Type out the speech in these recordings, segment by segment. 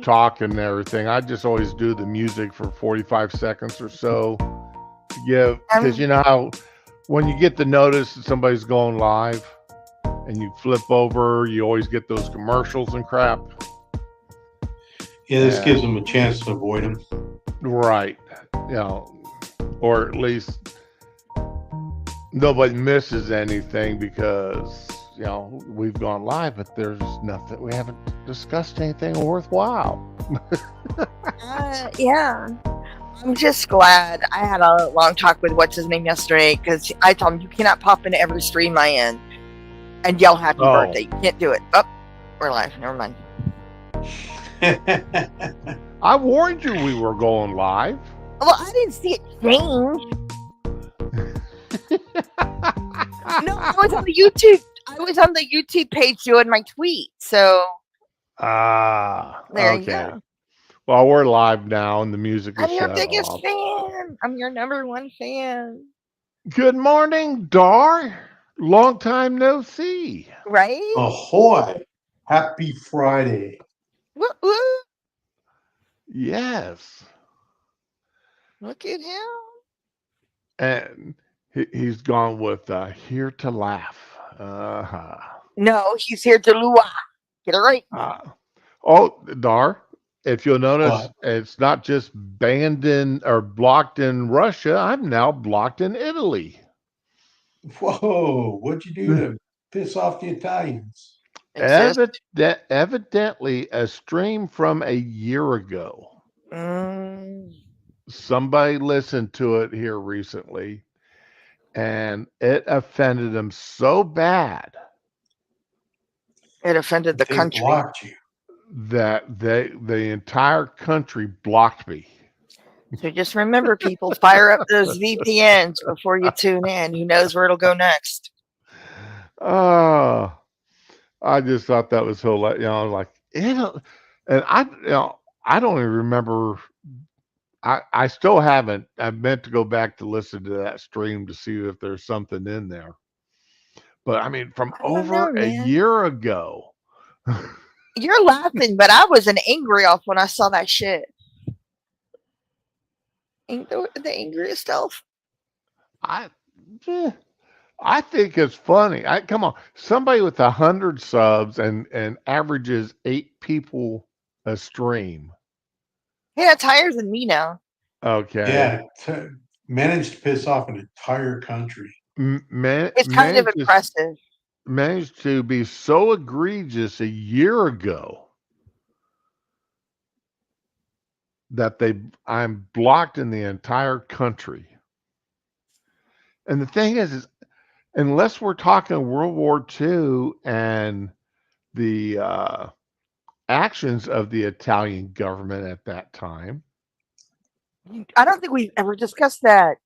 talking and everything, I just always do the music for 45 seconds or so to give, because Um, you know how when you get the notice that somebody's going live and you flip over, you always get those commercials and crap. Yeah, this gives And them a chance to avoid them. right, you know, or at least nobody misses anything because we've gone live, but there's nothing, we haven't discussed anything worthwhile. yeah. I'm just glad I had a long talk with what's his name yesterday because I told him you cannot pop into every stream I in and yell happy birthday. You can't do it. Oh, we're live. Never mind. I warned you we were going live. Well, I didn't see it change. No, I was on the YouTube. I was on the YouTube page doing my tweet. So there you go. Well, we're live now, and the music is I'm your shut biggest off. fan. I'm your number one fan. Good morning, Dar. Long time no see. Right? Ahoy! Happy Friday. Woo woo. Yes. Look at him. And he's gone with Here to Laugh. No, he's here to lua. Get it right. Oh, Dar, if you'll notice, What? it's not just banned in or blocked in Russia. I'm now blocked in Italy. Whoa, what'd you do to piss off the Italians? Evidently, a stream from a year ago. Somebody listened to it here recently, and it offended them so bad. It offended the They country. blocked you. That the entire country blocked me. So just remember, people, fire up those VPNs before you tune in. Who knows where it'll go next? Oh, I just thought that was hilarious. Like and I don't even remember. I still haven't. I meant to go back to listen to that stream to see if there's something in there. But I mean, from over a year ago. You're laughing, but I was an angry elf when I saw that shit. Ain't the angriest elf? I think it's funny. Come on, somebody with 100 subs and averages 8 people a stream. Yeah, it's higher than me now. Okay. Yeah, managed to piss off an entire country. It's kind of impressive. Managed to be so egregious a year ago that I'm blocked in the entire country. And the thing is unless we're talking World War II and the actions of the Italian government at that time. I don't think we've ever discussed that.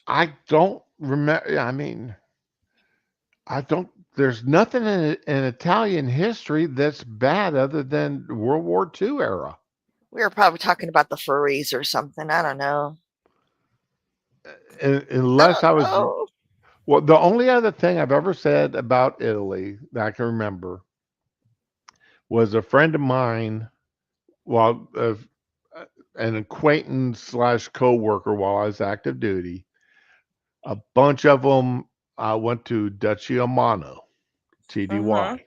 I don't remember. I mean, there's nothing in Italian history that's bad other than World War II era. We were probably talking about the furries or something. I don't know. Unless I was. Well, the only other thing I've ever said about Italy that I can remember was a friend of mine, an acquaintance / co-worker while I was active duty. A bunch of them went to Duchy Amano, TDY.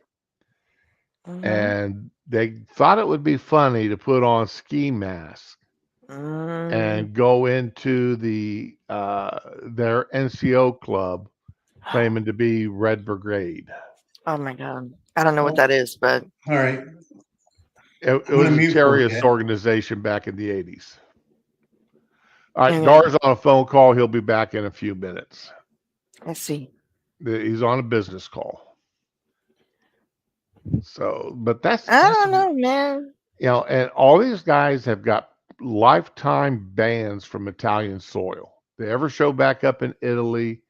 And they thought it would be funny to put on ski masks and go into their NCO club claiming to be Red Brigade. Oh my God. I don't know what that is, but all right. It was a terrorist organization back in the 80s. All right, Dar's on a phone call. He'll be back in a few minutes. I see. He's on a business call. So, but I don't know, man. And all these guys have got lifetime bans from Italian soil. They ever show back up in Italy?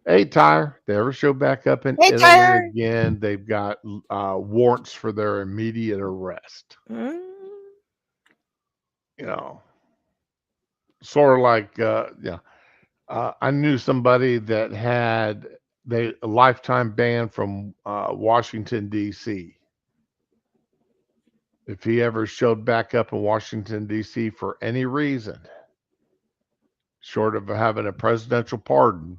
Hey, Tyre, they ever show back up in Italy again? They've got warrants for their immediate arrest. Sort of like, I knew somebody that had a lifetime ban from Washington, D.C. if he ever showed back up in Washington, D.C. for any reason, short of having a presidential pardon,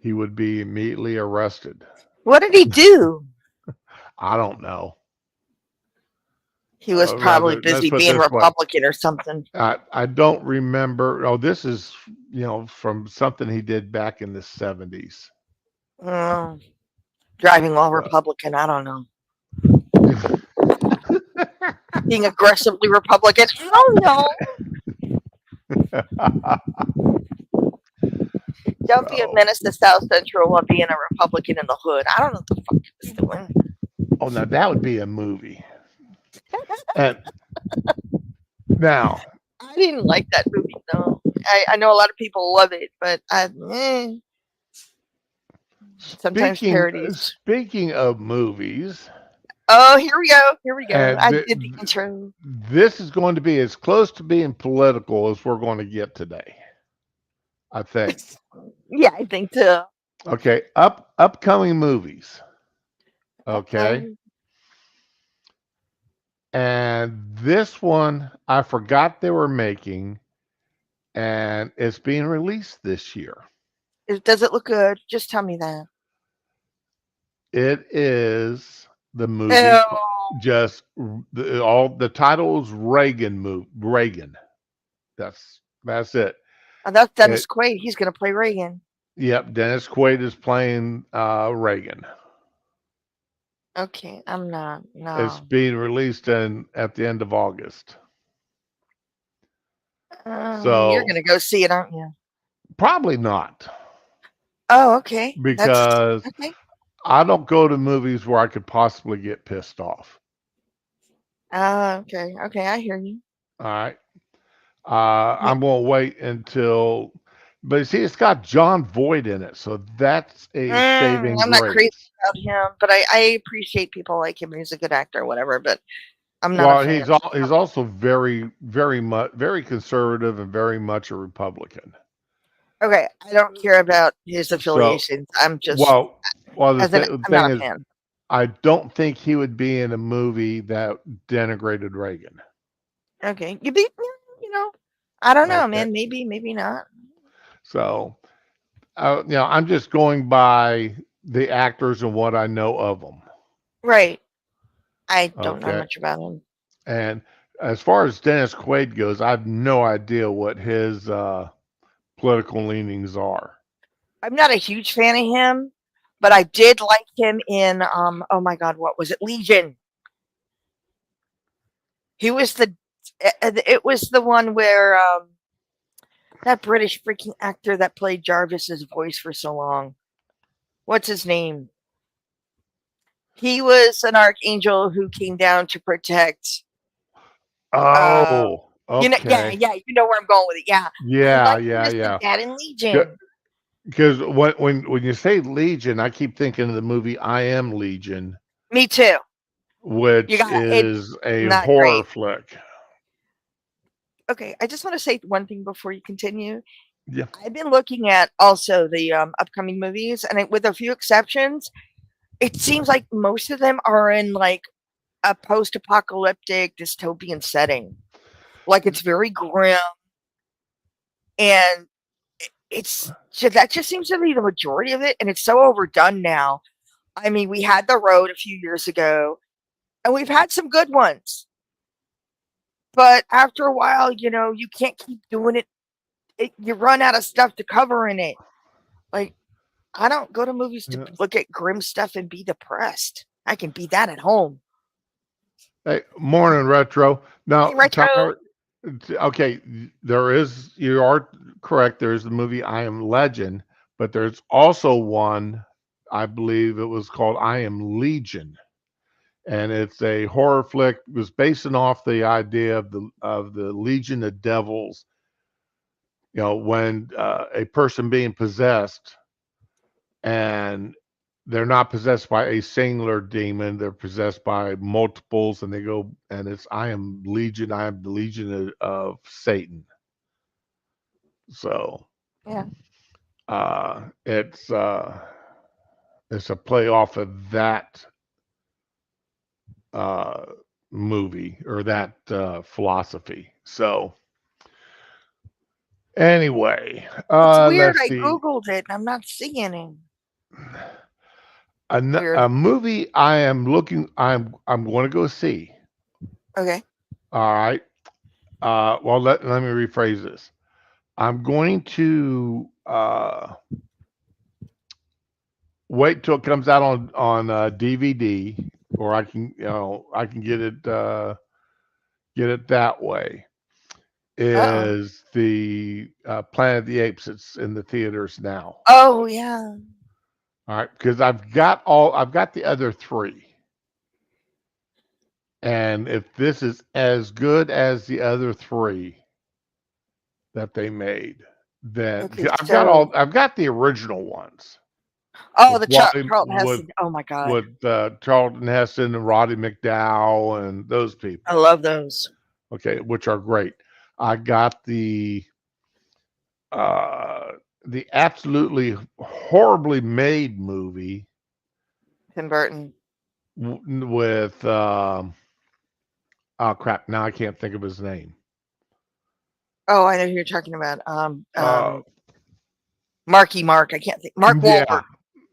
he would be immediately arrested. What did he do? I don't know. He was probably Rather, let's busy put it being this way. Republican or something. I don't remember. Oh, this is, from something he did back in the 70s. Uh, Driving while So, Republican. I don't know. Being aggressively Republican. I don't know. Don't be a so, menace to South Central while being a Republican in the hood. I don't know what the fuck he was doing. oh, now that would be a movie. And now, I didn't like that movie though. I know a lot of people love it, but sometimes speaking parodies. speaking of movies, Oh, here we go. Here we go. and I did the intro. this is going to be as close to being political as we're going to get today, I think. Yeah, I think too. Okay, upcoming movies. Okay, Um, and this one I forgot they were making, and it's being released this year. does it look good? Just tell me that. It is the movie. Ew. Just all the title is Reagan movie. Reagan. That's it. Oh, that's It Dennis Quaid. He's gonna play Reagan. Yep, Dennis Quaid is playing Reagan. Okay, I'm not. It's No. being released at the end of August. You're So gonna go see it, aren't you? probably not, Oh, okay. That's because okay. I don't go to movies where I could possibly get pissed off. Okay. Okay, I hear you. All right. Yeah. I'm going to wait until, but you see, it's got John Voight in it, so that's a saving I'm not crazy grace. about him, but I appreciate people like him. He's a good actor or whatever, but I'm not a Well, fan. he's also very conservative and very much a Republican. Okay, I don't care about his So, affiliations. I'm just well, well, as an the I'm thing not a is, fan. I don't think he would be in a movie that denigrated Reagan. Okay, you know, I don't know, Okay, man. Maybe, maybe not. so I'm just going by the actors and what I know of them. Right. I don't know Okay, much about him. and as far as Dennis Quaid goes, I have no idea what his political leanings are. I'm not a huge fan of him, but I did like him in oh my god, what was it? Legion. He was it was the one where that British freaking actor that played Jarvis's voice for so long. What's his name? He was an archangel who came down to protect. Uh, Oh, yeah, okay, yeah, you know where I'm going with it. Yeah, I yeah, liked him yeah, as the yeah. dad in Legion. Because when you say Legion, I keep thinking of the movie I Am Legion, Me too. You which got it's is a not horror great. flick. Okay, I just want to say one thing before you continue. Yeah. I've been looking at also the upcoming movies, and with a few exceptions, it seems like most of them are in like a post-apocalyptic dystopian setting. Like it's very grim, and that just seems to be the majority of it, and it's so overdone now. I mean, we had The Road a few years ago, and we've had some good ones, but after a while, you can't keep doing it. You run out of stuff to cover in it. Like I don't go to movies to Yeah. look at grim stuff and be depressed. I can be that at home. Hey, morning retro. Hey, Now, retro. Tyler, okay, you are correct. There's the movie I Am Legend, but there's also one, I believe it was called I Am Legion. And it's a horror flick. It was basing off the idea of the Legion of Devils. When a person being possessed, and they're not possessed by a singular demon, they're possessed by multiples, and they go, and it's I am Legion, I am the Legion of Satan. So Yeah. uh, it's uh, it's a play off of that uh, movie or that philosophy. So anyway, It's weird. let's I see. googled it and I'm not seeing it. A Weird. movie I am looking. I'm going to go see. Okay. All right. Well, let me rephrase this. I'm going to wait till it comes out on DVD, or I can get it that way. Uh-oh. Is the Planet of the Apes? It's in the theaters now. Oh yeah. All right, because I've got the other three, and if this is as good as the other three that they made, then Okay. So I've got the original ones oh with the Wally Charlton Heston. Oh my god. with Charlton Heston and Roddy McDowell and those I people. love those. Okay, which are great. I got uh, the absolutely horribly made movie Tim Burton. with oh crap, now I can't think of his name. Oh, I know who you're talking about. Uh, Marky Mark. I can't think. Mark yeah, Wahlberg.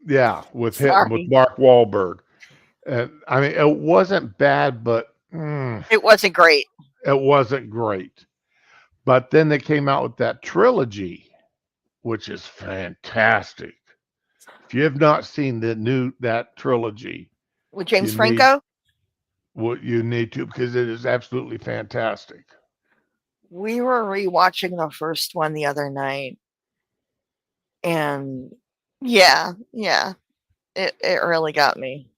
yeah, with Sorry. Mark Wahlberg. And I mean, it wasn't bad, but It wasn't great. it wasn't great. But then they came out with that trilogy, which is fantastic. If you have not seen that trilogy, With you James need Franco. what you need to because it is absolutely fantastic. We were rewatching the first one the other night, and yeah, it really got me.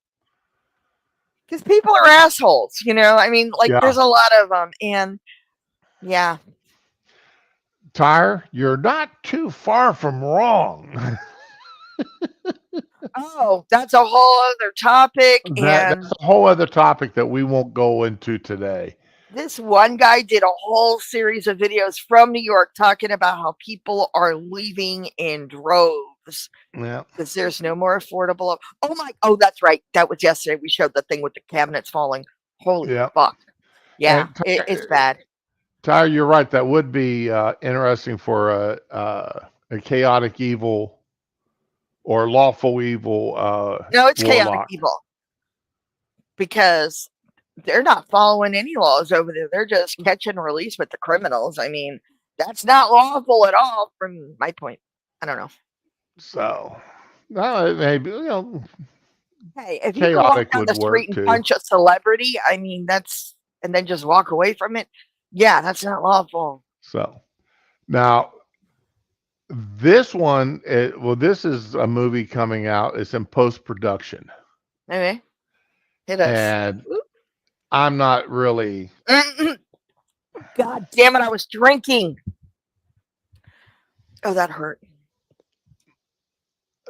Because people are assholes, you know. I mean, like Yeah, there's a lot of them, and yeah. Tyre, you're not too far from wrong. Oh, that's a whole other topic, That's and a whole other topic that we won't go into today. this one guy did a whole series of videos from New York talking about how people are leaving in droves Yeah, because there's no more affordable. Oh, that's right. That was yesterday. We showed the thing with the cabinets falling. Holy yeah. fuck. Yeah, And it's bad. Tyre, you're right. That would be interesting for a chaotic evil or lawful evil No, it's chaotic warlock. evil because they're not following any laws over there. They're just catch and release with the criminals. I mean, that's not lawful at all from my point. I don't know. So, no, maybe Hey, if you can walk chaotic down would the street work and too. punch a celebrity, I mean, that's and then just walk away from it. Yeah, that's not lawful. So now this one, this is a movie coming out. It's in post production, Okay, hit us. and I'm not really God damn it! I was drinking. Oh, that hurt.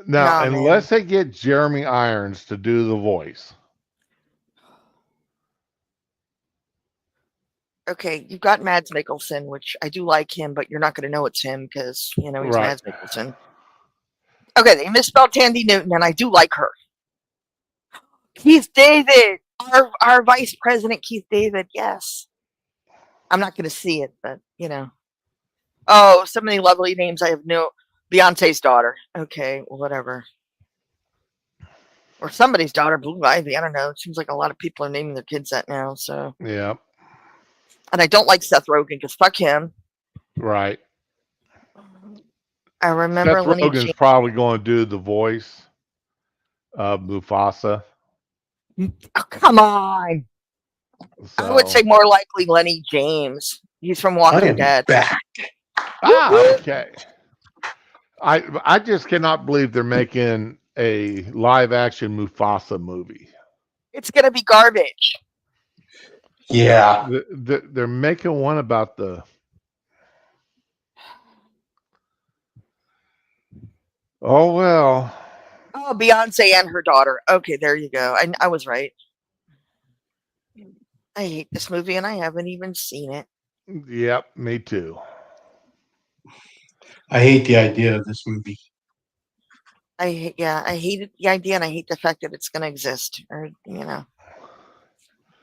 now Nah, man. unless they get Jeremy Irons to do the voice. Okay, you've got Mads Mikkelsen, which I do like him, but you're not going to know it's him because he's Right. Mads Mikkelsen. Okay, they misspelled Tandy Newton, and I do like her. Keith David, our vice president, Keith David. Yes, I'm not going to see it, but Oh, so many lovely names. I have no Beyonce's daughter. Okay, well, whatever. Or somebody's daughter, Blue Ivy. I don't know. It seems like a lot of people are naming their kids that now. So, Yeah. and I don't like Seth Rogen because fuck him. Right. I Seth remember Lenny Rogen's James. probably going to do the voice of Mufasa. Oh, come on. I would say So, more likely Lenny James. He's from I Walking am Dead. back. okay. I just cannot believe they're making a live action Mufasa movie. It's gonna be garbage. Yeah. They're making one about the. Oh well. Oh, Beyonce and her daughter. Okay, there you go. I was right. I hate this movie and I haven't even seen it. Yep, me too. I hate the idea of this movie. I hate the idea and I hate the fact that it's gonna exist. Or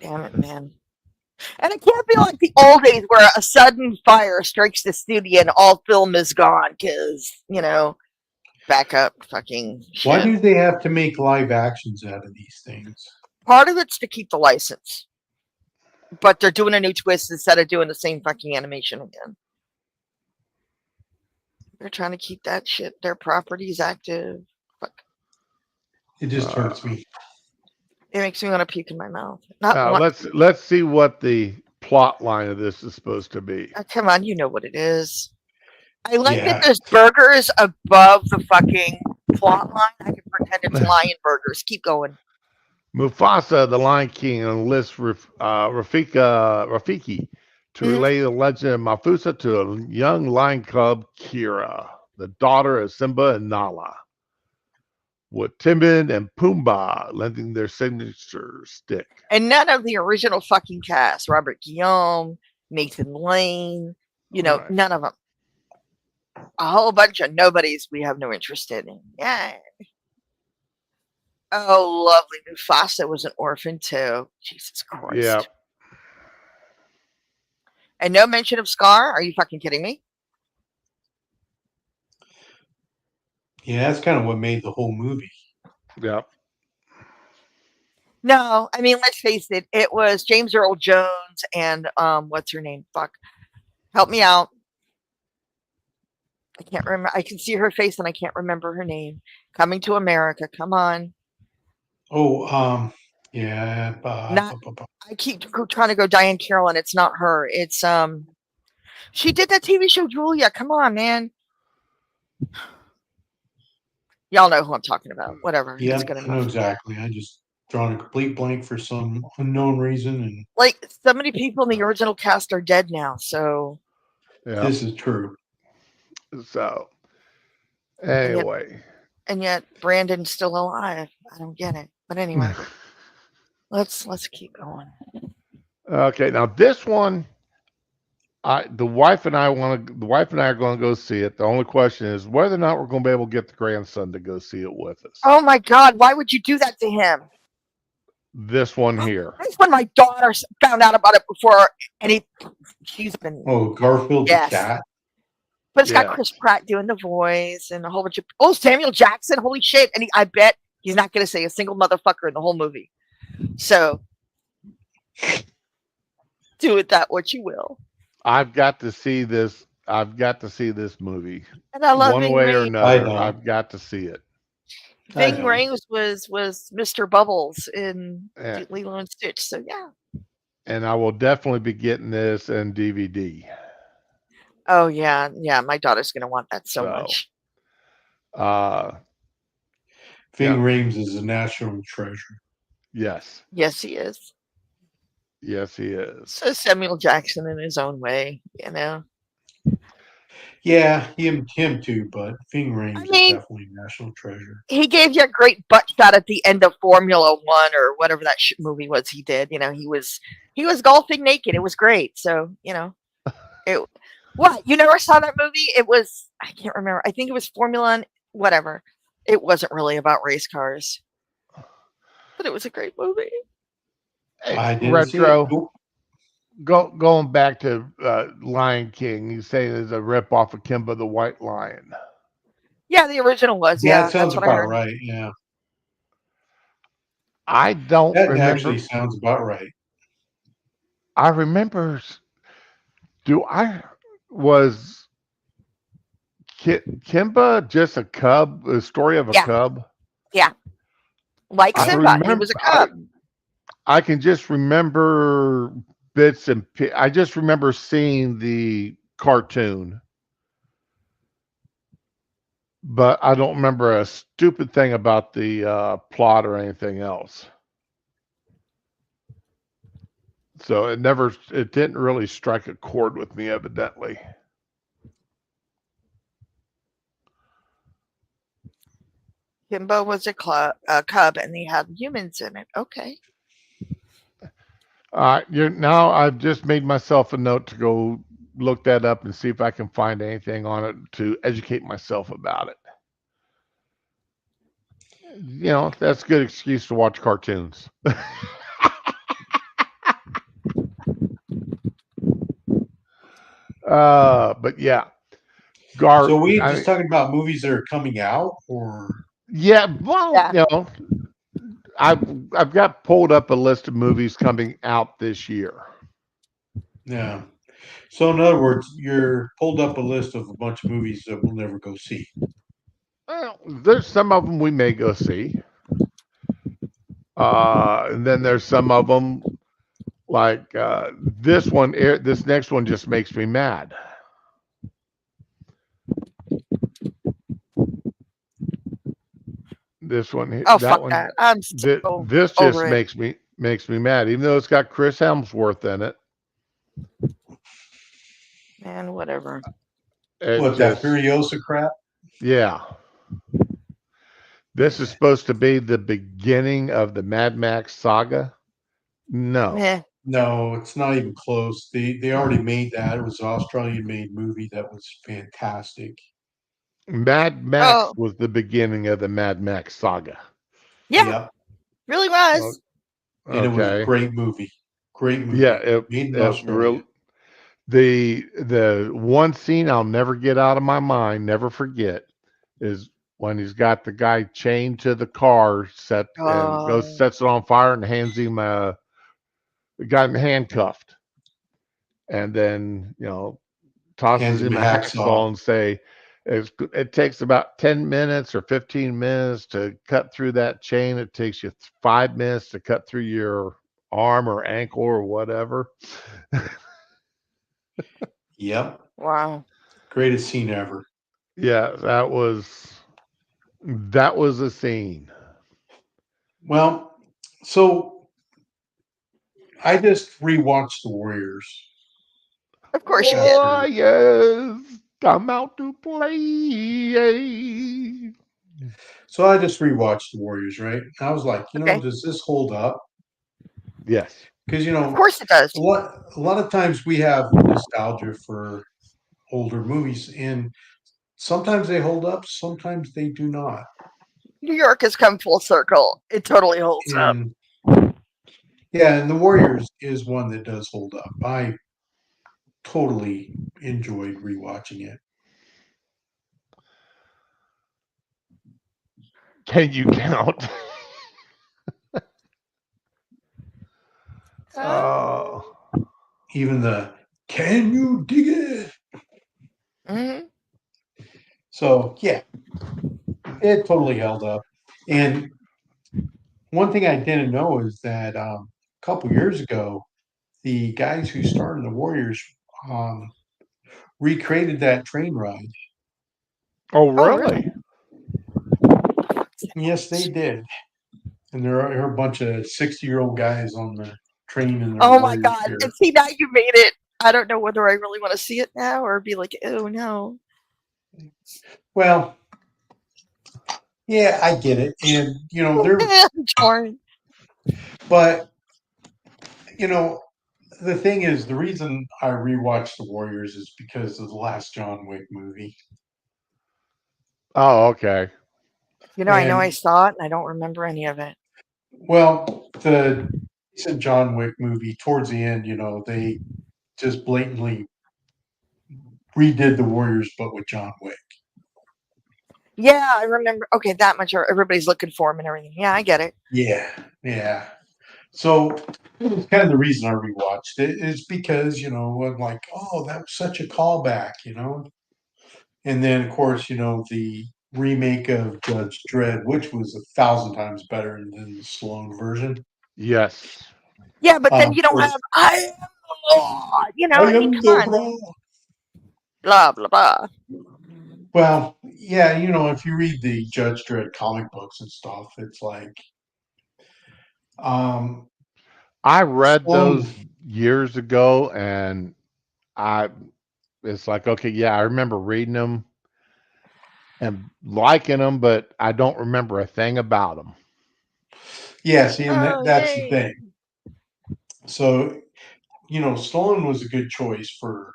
Damn it, man. And it can't be like the old days where a sudden fire strikes the studio and all film is gone because, backup fucking Why shit. do they have to make live actions out of these things? Part of it's to keep the license, but they're doing a new twist instead of doing the same fucking animation again. They're trying to keep that shit, their properties active. Fuck. It just hurts me. It makes me want to puke in my mouth. Not one. Let's see what the plot line of this is supposed to be. Oh, come on, you know what it is. I like that Yeah. there's burgers above the fucking plot line. I can pretend it's lion burgers. Keep going. Mufasa, the Lion King, enlists Rafiki to Mhm. relay the legend of Mafusa to a young lion cub, Kira, the daughter of Simba and Nala, with Timon and Pumbaa lending their signature stick. And none of the original fucking cast. Robert Guillaume, Nathan Lane, Right. none of them. A whole bunch of nobodies we have no interest in. Yeah. Oh, lovely. Mufasa was an orphan too. Jesus Christ. Yeah. And no mention of Scar? Are you fucking kidding me? Yeah, that's kind of what made the whole movie. Yeah. No, I mean, let's face it. It was James Earl Jones and what's her name? Fuck. Help me out. I can't remember. I can see her face and I can't remember her name. Coming to America. Come on. Oh, yeah. Not. I keep trying to go Diane Carroll and it's not her. It's She did that TV show Julia. Come on, man. Y'all know who I'm talking about. Whatever. Yeah, It's good I enough. know exactly. I just drawn a complete blank for some unknown reason, and Like so many people in the original cast are dead now. So Yeah. this is true. So and yet, anyway. and yet Brandon's still alive. I don't get it. But anyway, let's keep going. Okay, now this one, the wife and I are going to go see it. The only question is whether or not we're going to be able to get the grandson to go see it with us. Oh my God! Why would you do that to him? This one here. That's when my daughter found out about it before, and she's been Garfield the yes. cat. But it's got Chris Pratt doing the voice and a whole bunch of Samuel Jackson. Holy shit! And I bet he's not going to say a single motherfucker in the whole movie. So do it that what you will. I've got to see this. I've got to see this movie. And I love one Ving way or Rhames. another. I've got to see it. Ving Rhames was Mr. Bubbles in Lilo and Stitch. So yeah. And I will definitely be getting this in DVD. Oh yeah, yeah. My daughter's gonna want that so much. Ving Rhames is a national treasure. Yes. Yes, he is. Yes, he is. So Samuel Jackson in his own way, Yeah, him too, but Ving Rhames is definitely a national treasure. He gave you a great butt shot at the end of Formula One or whatever that movie was he did. He was golfing naked. It was great. So, what? You never saw that movie? It was, I can't remember. I think it was Formula, whatever. It wasn't really about race cars, but it was a great movie. I didn't Retro. See it. Going back to Lion King, you say there's a rip off of Kimba the White Lion. Yeah, the original was. Yeah, Yeah, that sounds that's what I about heard. right. Yeah, I don't that remember. actually sounds about right. I remember. Was Kimba just a cub? The story of a cub? Yeah, like Simba, he was a cub. I can just remember bits and I just remember seeing the cartoon, but I don't remember a stupid thing about the plot or anything else. So it didn't really strike a chord with me, evidently. Kimba was a cub, and he had humans in it. Okay. Now I've just made myself a note to go look that up and see if I can find anything on it to educate myself about it. That's a good excuse to watch cartoons. But yeah, So we I just mean, talking about movies that are coming out, or yeah. Well, Yeah. I've I've got pulled up a list of movies coming out this year. yeah. So in other words, you're pulled up a list of a bunch of movies that we'll never go see. Well, there's some of them we may go see. And then there's some of them like this next one just makes me mad. This one, Oh that fuck one, that. I'm so this just over it. makes me mad. Even though it's got Chris Helmsworth in it, Man, whatever. it What, that just Furiosa crap? yeah. This is supposed to be the beginning of the Mad Max saga. No, Meh. No, it's not even close. They already made that. It was an Australian made movie that was fantastic. Mad Max Oh, was the beginning of the Mad Max saga. yeah, Yep. really O- was. And it was a Okay, great movie. Great yeah, movie. Made in it Australia. real the one scene I'll never get out of my mind, never forget, is when he's got the guy chained to the car set and goes Oh, sets it on fire and hands him got him handcuffed and then tosses Hands him him a a hacksaw. hacksaw and say it takes about 10 minutes or 15 minutes to cut through that chain. It takes you 5 minutes to cut through your arm or ankle or whatever. Yep. wow. Greatest scene ever. Yeah, that was a scene. Well, so I just rewatched The Warriors Of course you did. after. Warriors come out to play. So I just rewatched The Warriors, right? I was like, Okay. does this hold up? Yes. Because Of course it does. a lot of times we have nostalgia for older movies, and sometimes they hold up, sometimes they do not. New York has come full circle. It totally holds up. And yeah, and The Warriors is one that does hold up. I totally enjoyed rewatching it. Can you count? Oh, Even the "Can you dig it?" Hmm. So yeah, it totally held up. And one thing I didn't know is that a couple years ago, the guys who started the Warriors um, recreated that train ride. oh, Oh, really? really? Yes, they did. And there are a bunch of 60-year-old guys on the train in their Oh my Warriors god. gear. And see, now you made it. I don't know whether I really want to see it now or be like, oh no. Well, yeah, I get it. And, I'm torn. but, you know, the thing is, the reason I rewatched The Warriors is because of the last John Wick movie. Oh, okay. I know I And, saw it and I don't remember any of it. well, the recent John Wick movie, towards the end, they just blatantly redid The Warriors, but with John Wick. Yeah, I remember. Okay, that much. Everybody's looking for him and everything. Yeah, I get it. Yeah, yeah. So it's kind of the reason I rewatched it is because, I'm like, oh, that was such a callback. And then, of course, the remake of Judge Dredd, which was 1,000 times better than the Stallone version. Yes. Yeah, but then Of you don't course, have I am the Lord. I I mean, am come the on. bra. Blah blah blah. Well, yeah, if you read the Judge Dredd comic books and stuff, it's like, um, I read Stallone. those years ago and I it's like, okay, yeah, I remember reading them and liking them, but I don't remember a thing about them. Yeah, see, and Oh that's the yay. thing. So, Stallone was a good choice for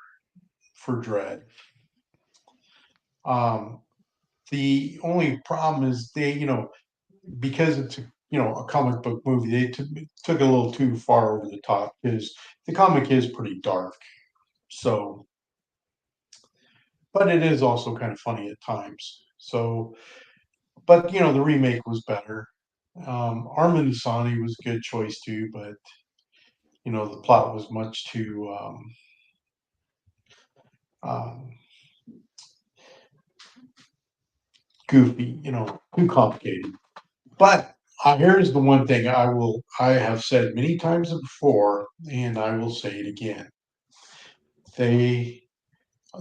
Dredd. Um, the only problem is because it's a comic book movie, they took it a little too far over the top because the comic is pretty dark. So but it is also kind of funny at times. So, but the remake was better. Armin Asani was a good choice too, but the plot was much too um, goofy, too complicated. But here's the one thing I have said many times before, and I will say it again. They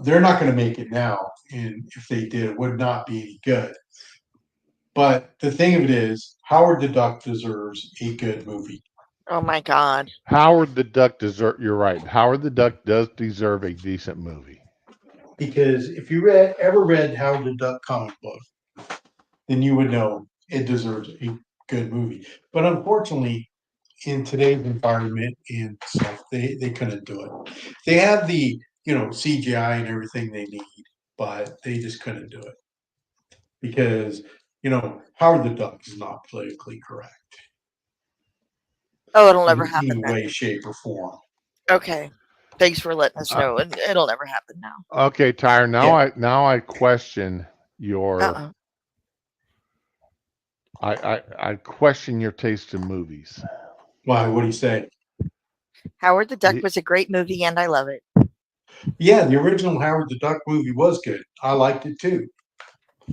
they're not going to make it now, and if they did, it would not be any good. But the thing of it is, Howard the Duck deserves a good movie. Oh my God. Howard the Duck deserve. You're right. Howard the Duck does deserve a decent movie. Because if you ever read Howard the Duck comic book, then you would know it deserves a good movie. But unfortunately, in today's environment and stuff, they couldn't do it. They have the CGI and everything they need, but they just couldn't do it because Howard the Duck is not politically correct Oh, it'll never in happen any then. way, shape, or form. Okay. Thanks for letting us Uh, know. It'll never happen now. okay, Tyre. Yeah. Now I question your. Uh-uh. I question your taste in movies. Why? What do you say? Howard the Duck Y- was a great movie, and I love it. Yeah, the original Howard the Duck movie was good. I liked it too,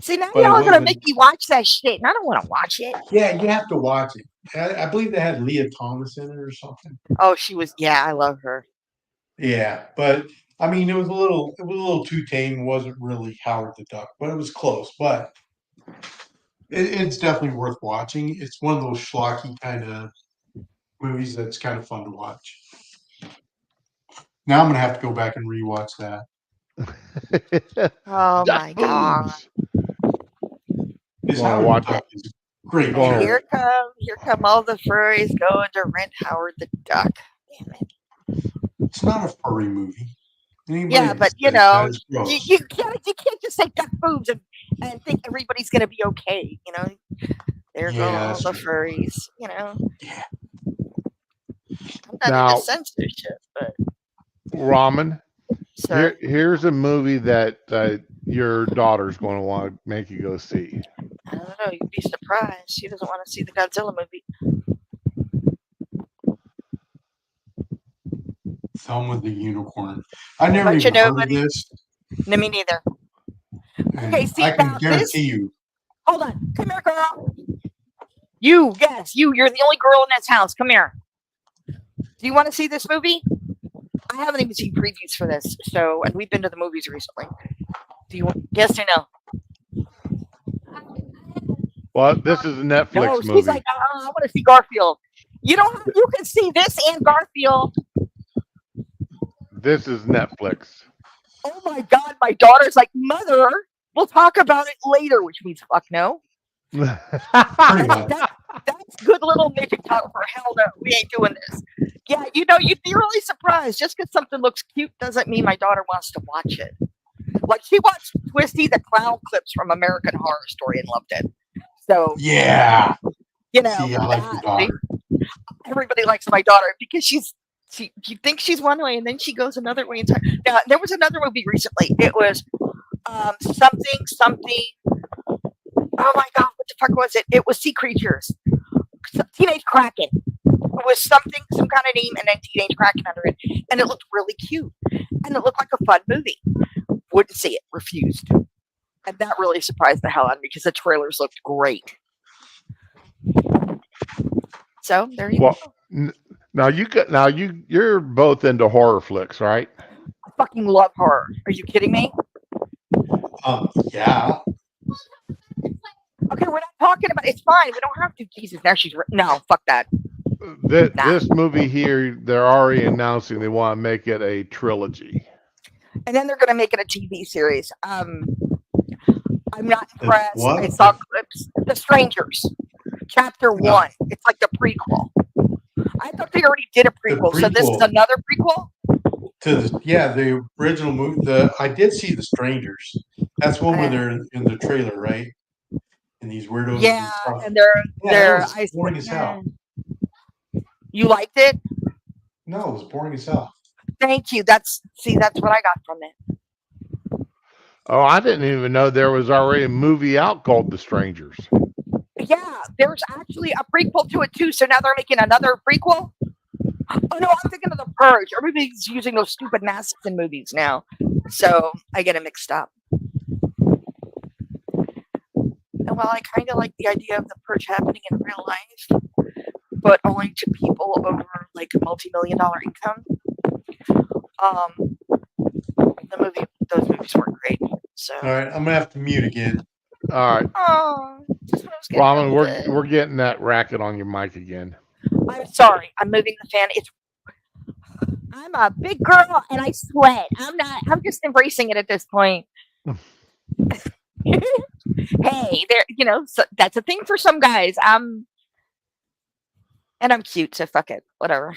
See, now but y'all it are gonna make wasn't. me watch that shit, and I don't want to watch it. Yeah, you have to watch it. I believe they had Leah Thomas in it or something. Oh, she was. Yeah, I love her. Yeah, but I mean, it was a little too tame. It wasn't really Howard the Duck, but it was close. But it's definitely worth watching. It's one of those schlocky kind of movies that's kind of fun to watch. Now I'm gonna have to go back and rewatch that. Oh Duck my God. boobs. Because Going to Howard the watch. Duck is a great And Going show. to here come all the furries going to rent Howard the Duck. Damn it. It's not a furry movie. Anybody Yeah, that but says that is you, gross. you can't just say duck boobs and think everybody's gonna be okay. There go Yeah, all that's the true. furries. Yeah. I'm not into now, censorship, but Ramen. sir, Here's a movie that your daughter's going to want to make you go see. I don't know. You'd be surprised. She doesn't want to see the Godzilla movie. Thumb the Unicorn. I never But even heard of this, no, me neither. Okay, and see I can now this. guarantee you. Hold on, come here, girl. Yes, you're the only girl in this house. Come here. Do you want to see this movie? I haven't even seen previews for this, and we've been to the movies recently. Do you want? Yes or no? Well, this is a No, Netflix she's like, movie. I want to see Garfield. You don't. You can see this and Garfield. This is Netflix. Oh my God, my daughter's like, Mother, we'll talk about it later, which means fuck no. Pretty That's much. that's good little midget talk for hell no. We ain't doing this. Yeah, you'd be really surprised. Just because something looks cute doesn't mean my daughter wants to watch it. Like she watched Twisty the Clown clips from American Horror Story and loved it. So Yeah. See, I like your that, daughter. everybody likes my daughter because she thinks she's one way and then she goes another way. Now there was another movie recently. It was something. Oh my God, what the fuck was it? It was Sea Creatures, Teenage Kraken. It was some kind of name, and then Teenage Kraken under it, and it looked really cute, and it looked like a fun movie. Wouldn't see it, refused, and that really surprised the hell out of me because the trailers looked great. So there you Well, go. you're both into horror flicks, right? I fucking love horror. Are you kidding me? Yeah. Okay, we're not talking about. It's fine. We don't have to. Jesus, now no. Fuck that. This movie here, they're already announcing they want to make it a trilogy. And then they're gonna make it a TV series. I'm not impressed. What? I saw clips. The Strangers, Chapter 1. It's like the prequel. I thought they already did a prequel, so this is prequel. another prequel. The original movie. I did see The Strangers. That's one where they're in the trailer, right? And these weirdos. Yeah, and and that was boring as hell. You liked it? No, it was boring as hell. Thank you. That's what I got from it. Oh, I didn't even know there was already a movie out called The Strangers. Yeah, there's actually a prequel to it too. So now they're making another prequel. Oh no, I'm thinking of the Purge. Everybody's using those stupid masks in movies now, so I get it mixed up. And while I kind of like the idea of the Purge happening in real life, but only to people over like a multi-million-dollar income, um, those movies weren't great. So, All right, I'm gonna have to mute again. All right, oh, just when I was getting Ramen, really good. we're getting that racket on your mic again. I'm sorry. I'm moving the fan. I'm a big girl and I sweat. I'm not. I'm just embracing it at this point. Hey, there. So that's a thing for some guys. And I'm cute, so fuck it. Whatever.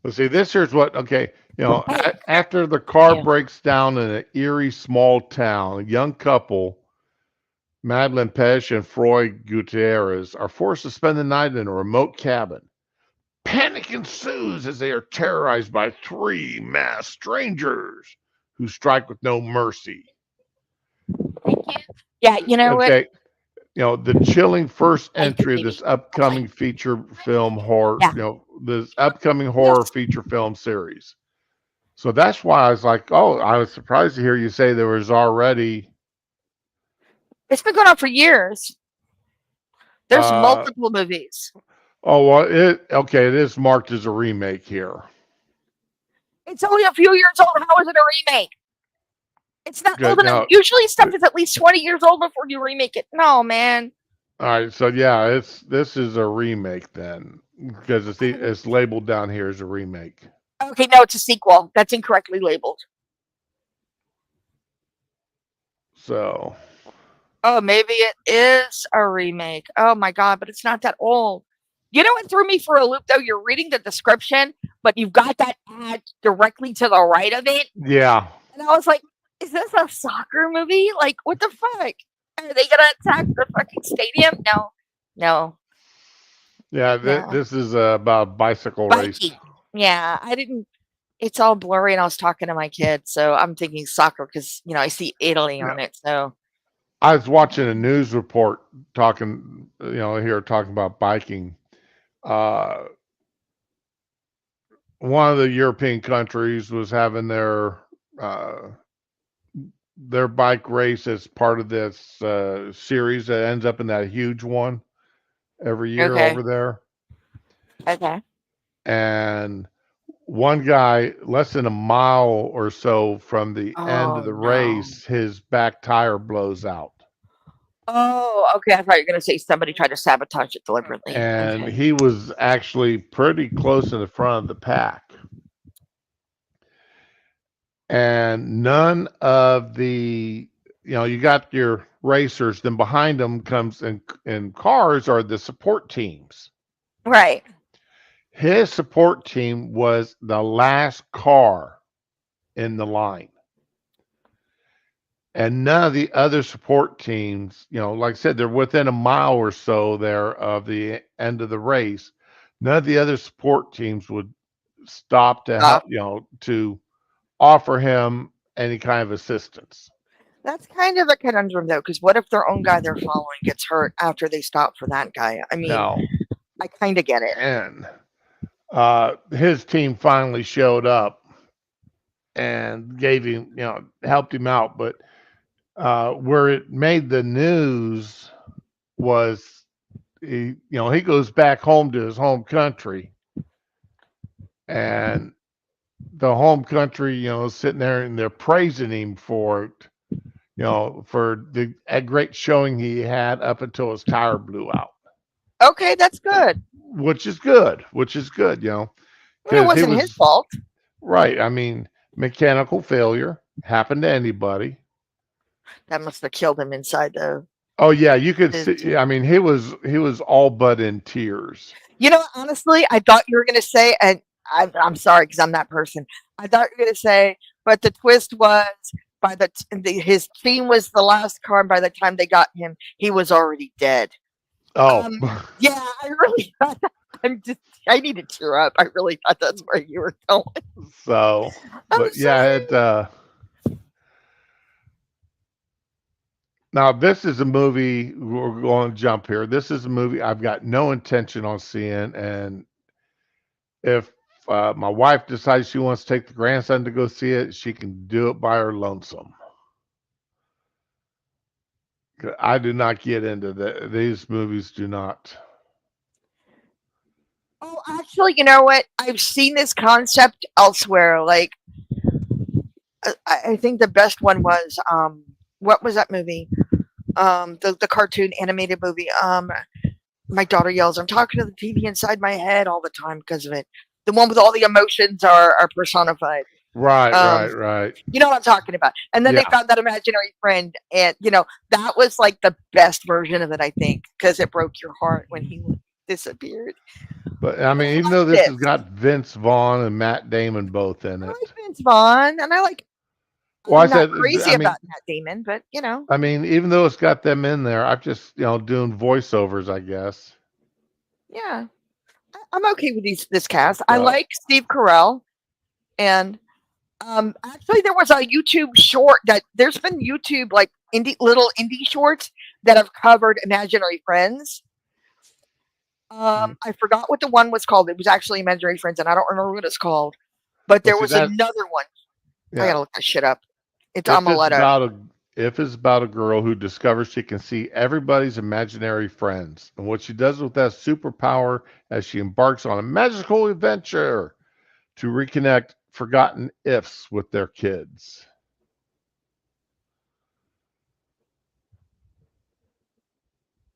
Let's see. This here's what. Okay, Hey, after the car yeah. breaks down in an eerie small town, a young couple, Madeline Pesh and Freud Gutierrez, are forced to spend the night in a remote cabin. Panic ensues as they are terrorized by three masked strangers who strike with no mercy. Thank you. Yeah, you know what? Okay, the chilling first Thank you, entry of baby. this upcoming feature film horror, Yeah. this upcoming horror Yes. feature film series. So that's why I was like, oh, I was surprised to hear you say there was already. It's been going on for years. There's uh multiple movies. oh well, it is marked as a remake here. It's only a few years old. How is it a remake? It's not old Good. enough. Now, Usually stuff is at least 20 years old before you remake it. No, man. all right, so yeah, this is a remake then because it's labeled down here as a remake. Okay, no, it's a sequel. That's incorrectly labeled. So Oh, maybe it is a remake. Oh my god, but it's not that old. You know what threw me for a loop though? You're reading the description, but you've got that ad directly to the right of it. yeah, And I was like, is this a soccer movie? Like, what the fuck? Are they gonna attack the fucking stadium? No. No. yeah. No. This is about a bicycle race. Biking. Yeah. I didn't it's all blurry and I was talking to my kid, so I'm thinking soccer because I see Italy Yeah, on it. So I was watching a news report talking, here talking about biking. Uh, one of the European countries was having uh, their bike race as part of this series that ends up in that huge one every year okay. over there. Okay. And one guy, less than a mile or so from the end of Oh the no. race, his back tire blows out. Oh, okay. I thought you were gonna say somebody tried to sabotage it deliberately. And Okay. he was actually pretty close in the front of the pack. And none of the, you got your racers, then behind them comes in cars are the support teams. Right. His support team was the last car in the line. And none of the other support teams, like I said, they're within a mile or so there of the end of the race. None of the other support teams would stop to Oh, help, to offer him any kind of assistance. that's kind of a conundrum though, because what if their own guy they're following gets hurt after they stop for that guy? I mean, No. I kind of get it. And his team finally showed up and gave him, helped him out. But where it made the news was he goes back home to his home country, and the home country, sitting there and they're praising him for it, for the a great showing he had up until his tire blew out, Okay, that's good. which is good, I mean, it because he wasn't his was fault. right. I mean, mechanical failure happened to anybody. That must have killed him inside though. Oh yeah, you could His- see. I mean, he was all but in tears. honestly, I thought you were gonna say, and I'm sorry because I'm that person. I thought you were gonna say, but the twist was his team was the last car. And by the time they got him, he was already dead. Oh, Um, yeah, I really thought that. I need to cheer up. I really thought that's where you were going. so, I'm but yeah, sorry. Now, this is a movie. We're going to jump here. This is a movie I've got no intention on seeing, and if my wife decides she wants to take the grandson to go see it, she can do it by her lonesome. 'Cause I do not get into these movies. Do not. Oh, actually, you know what? I've seen this concept elsewhere. Like, I think the best one was what was that movie? The cartoon animated movie. My daughter yells, "I'm talking to the TV inside my head all the time because of it." The one with all the emotions are personified. Right, right, Um, right. you know what I'm talking about. And then they Yeah, found that imaginary friend, and that was like the best version of it, I think, because it broke your heart when he disappeared. but I But mean, I even like though this has this. got Vince Vaughn and Matt Damon both in I like it. Vince Vaughn, and I like. Well, I I'm not said, crazy I mean, about Matt Damon, but even though it's got them in there, I'm just doing voiceovers, I guess. yeah, I'm okay with this cast. I So like Steve Carell, and actually, there was a YouTube short that there's been YouTube like little indie shorts that have covered imaginary friends. mm, I forgot what the one was called. It was actually Imaginary Friends, and I don't remember what it's called. But well, there see was that, another one. I yeah. gotta look that shit up. It's If it's Amaletto. about a if it's about a girl who discovers she can see everybody's imaginary friends, and what she does with that superpower as she embarks on a magical adventure to reconnect forgotten ifs with their kids.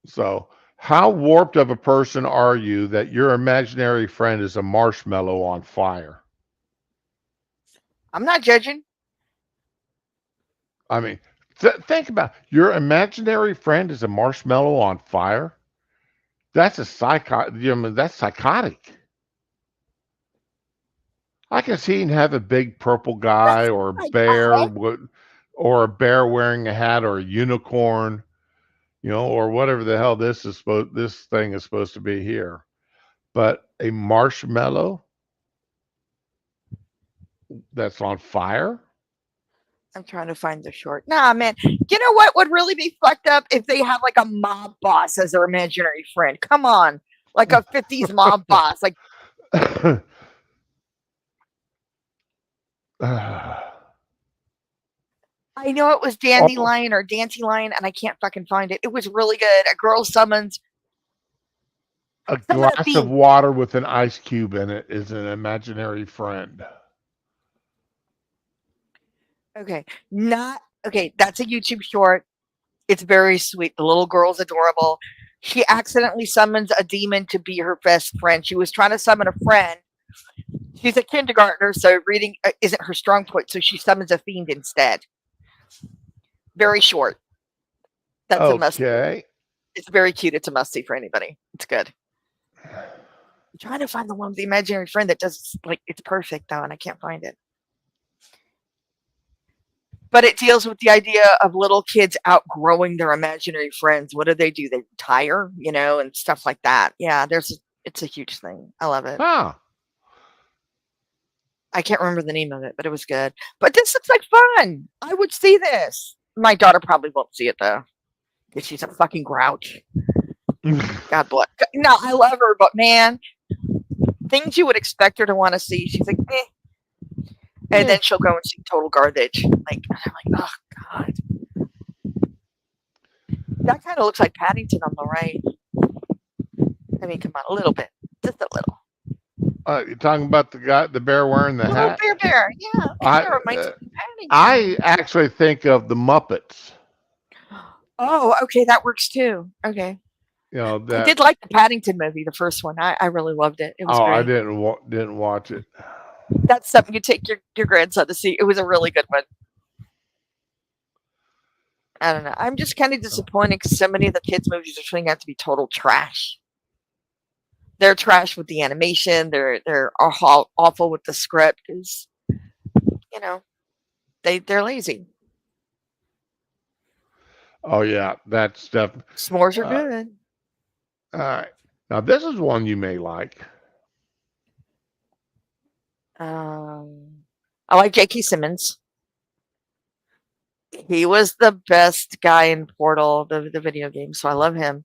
So, how warped of a person are you that your imaginary friend is a marshmallow on fire? I'm not judging. I mean, think about it. Your imaginary friend is a marshmallow on fire. That's a that's psychotic. I can see him have a big purple guy That's or a like bear or a bear wearing a hat or a unicorn, or whatever the hell this thing is supposed to be here. But a marshmallow that's on fire? I'm trying to find the short. Nah, man. You know what would really be fucked up if they have like a mob boss as their imaginary friend? Come on, like a '50s mob boss. Like I know it was Oh, Dandelion or Dandelion, and I can't fucking find it. It was really good. A girl summons a summon a glass of fiend. water with an ice cube in it is an imaginary friend. Okay, not okay. That's a YouTube short. It's very sweet. The little girl's adorable. She accidentally summons a demon to be her best friend. She was trying to summon a friend. She's a kindergartner, so reading isn't her strong point. So she summons a fiend instead. Very short. That's a must. Okay. It's very cute. It's a must see for anybody. It's good. I'm trying to find the one with the imaginary friend that does like it's perfect though, and I can't find it. But it deals with the idea of little kids outgrowing their imaginary friends. What do? They retire, and stuff like that. Yeah, it's a huge thing. I love it. Huh. I can't remember the name of it, but it was good. But this looks like fun. I would see this. My daughter probably won't see it though, because she's a fucking grouch. God bless. No, I love her, but man, things you would expect her to want to see, she's like, eh. And Yeah. then she'll go and see total garbage. Like, and I'm like, oh god, that kind of looks like Paddington on the right. I mean, come on, a little bit, just a little. You're talking about the bear wearing the Little hat? bear. Yeah, I kind of reminds uh, me of Paddington. I actually think of the Muppets. Oh, okay, that works too. Okay. I That. did like the Paddington movie, the first one. I really loved it. It was Oh, I great. didn't watch it. That's something you take your grandson to see. It was a really good one. I don't know. I'm just kind of disappointed because so many of the kids' movies are turning out to be total trash. They're trash with the animation. They're awful with the script because you know they're lazy. Oh yeah, that stuff. S'mores are Uh, good. all right. Now this is one you may like. Um, I like J.K. Simmons. He was the best guy in Portal, the video game, so I love him.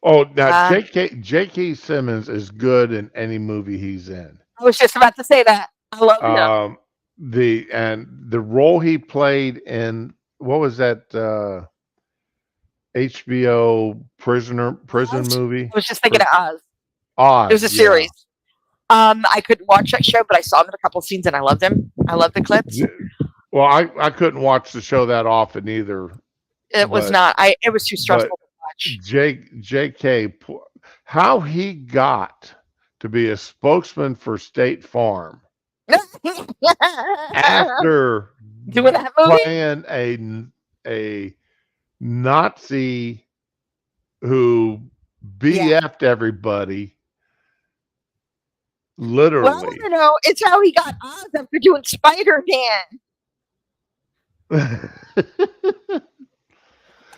Oh, now Uh, J.K. Simmons is good in any movie he's in. I was just about to say that. I love him. Um, the role he played in what was that HBO prison Oz. movie? I was just thinking of Oz. It was a Oz, yeah. series. I couldn't watch that show, but I saw him in a couple scenes and I loved him. I loved the clips. Well, I couldn't watch the show that often either, It was but not. It was too but stressful to watch. J.K. how he got to be a spokesman for State Farm after Doing that movie? playing a Nazi who Yeah. BF'd everybody, Well, literally. it's how he got Oz after doing Spider Man.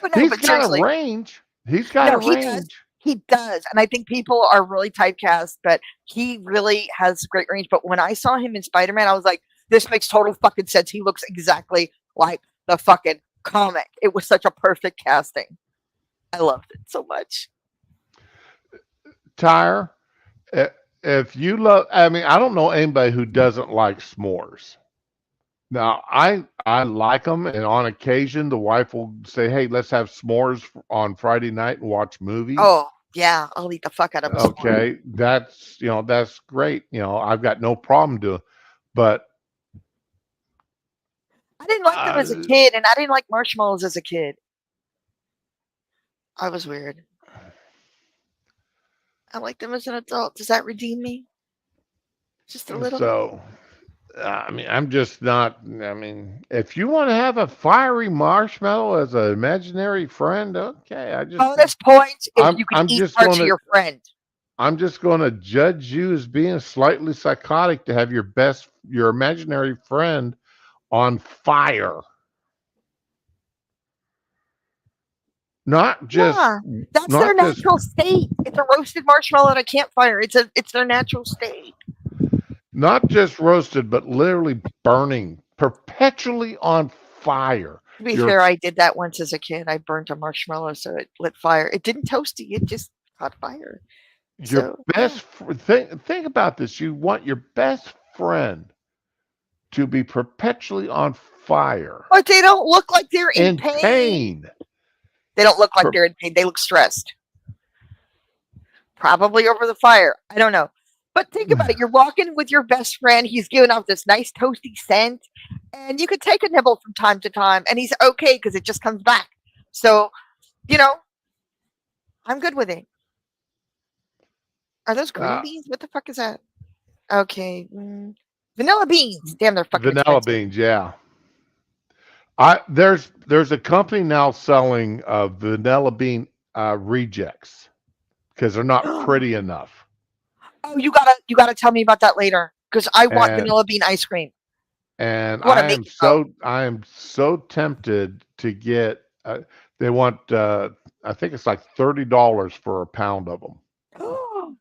But no, He's but got a seriously, range. He's got no, a he does. range. He does. And I think people are really typecast, but he really has great range. But when I saw him in Spider Man, I was like, this makes total fucking sense. He looks exactly like the fucking comic. It was such a perfect casting. I loved it so much. Tyre, if you love, I mean, I don't know anybody who doesn't like s'mores. Now, I like them, and on occasion, the wife will say, "Hey, let's have s'mores on Friday night and watch movies." Oh, yeah. I'll eat the fuck out of a s'more. Okay, that's great. I've got no problem doing, but I didn't like them uh, as a kid, and I didn't like marshmallows as a kid. I was weird. I like them as an adult. Does that redeem me? Just a little? so I mean, I'm just not. I mean, if you want to have a fiery marshmallow as an imaginary friend, okay. Bonus points if you can I'm eat just parts of gonna your friend. I'm just gonna judge you as being slightly psychotic to have your imaginary friend on fire. Not just Yeah, that's their not just natural state. It's a roasted marshmallow at a campfire. It's their natural state. not just roasted, but literally burning perpetually on fire. To be Your fair, I did that once as a kid. I burnt a marshmallow so it lit fire. It didn't toasty. It just caught fire. your So yeah. best think about this. You want your best friend to be perpetually on fire But they don't look like they're in in pain. pain. They don't look like Per- they're in pain. They look stressed. Probably over the fire. I don't know. But think about it. You're walking with your best friend. He's giving off this nice toasty scent. And you could take a nibble from time to time. And he's okay because it just comes back. So, you know, I'm good with it. Are those green uh, beans? What the fuck is that? Okay. Vanilla beans. Damn, they're fucking Vanilla expensive. beans, yeah. There's a company now selling vanilla bean rejects because they're not Oh, pretty enough. you gotta tell me about that later. Because I want And vanilla bean ice cream. and I want to make it though. I am so tempted to get. They want I think it's like $30 for a pound of them,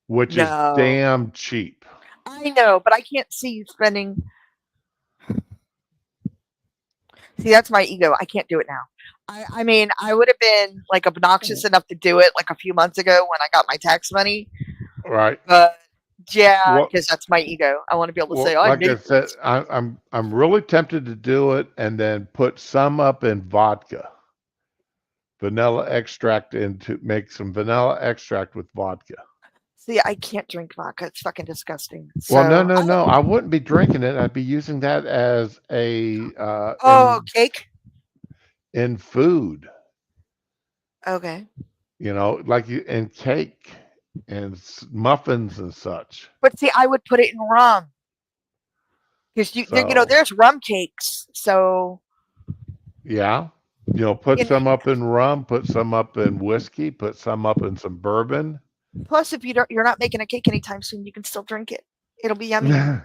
which is No. damn cheap. I know, but I can't see you spending. See, that's my ego. I can't do it now. I mean, I would have been like obnoxious enough to do it like a few months ago when I got my tax money. Right. But yeah, What? because that's my ego. I want to be able to say, Well, I like I made said, this. I'm really tempted to do it and then put some up in vodka, vanilla extract into make some vanilla extract with vodka. See, I can't drink vodka. It's fucking disgusting. Well, no, So, no, no. I wouldn't be drinking it. I'd be using that as a oh, cake. in food. Okay. Like in cake and muffins and such. But see, I would put it in rum because So there's rum cakes. So, yeah, put you know, some up in rum, put some up in whiskey, put some up in some bourbon. plus if you're not making a cake anytime soon, you can still drink it. It'll be yummy. I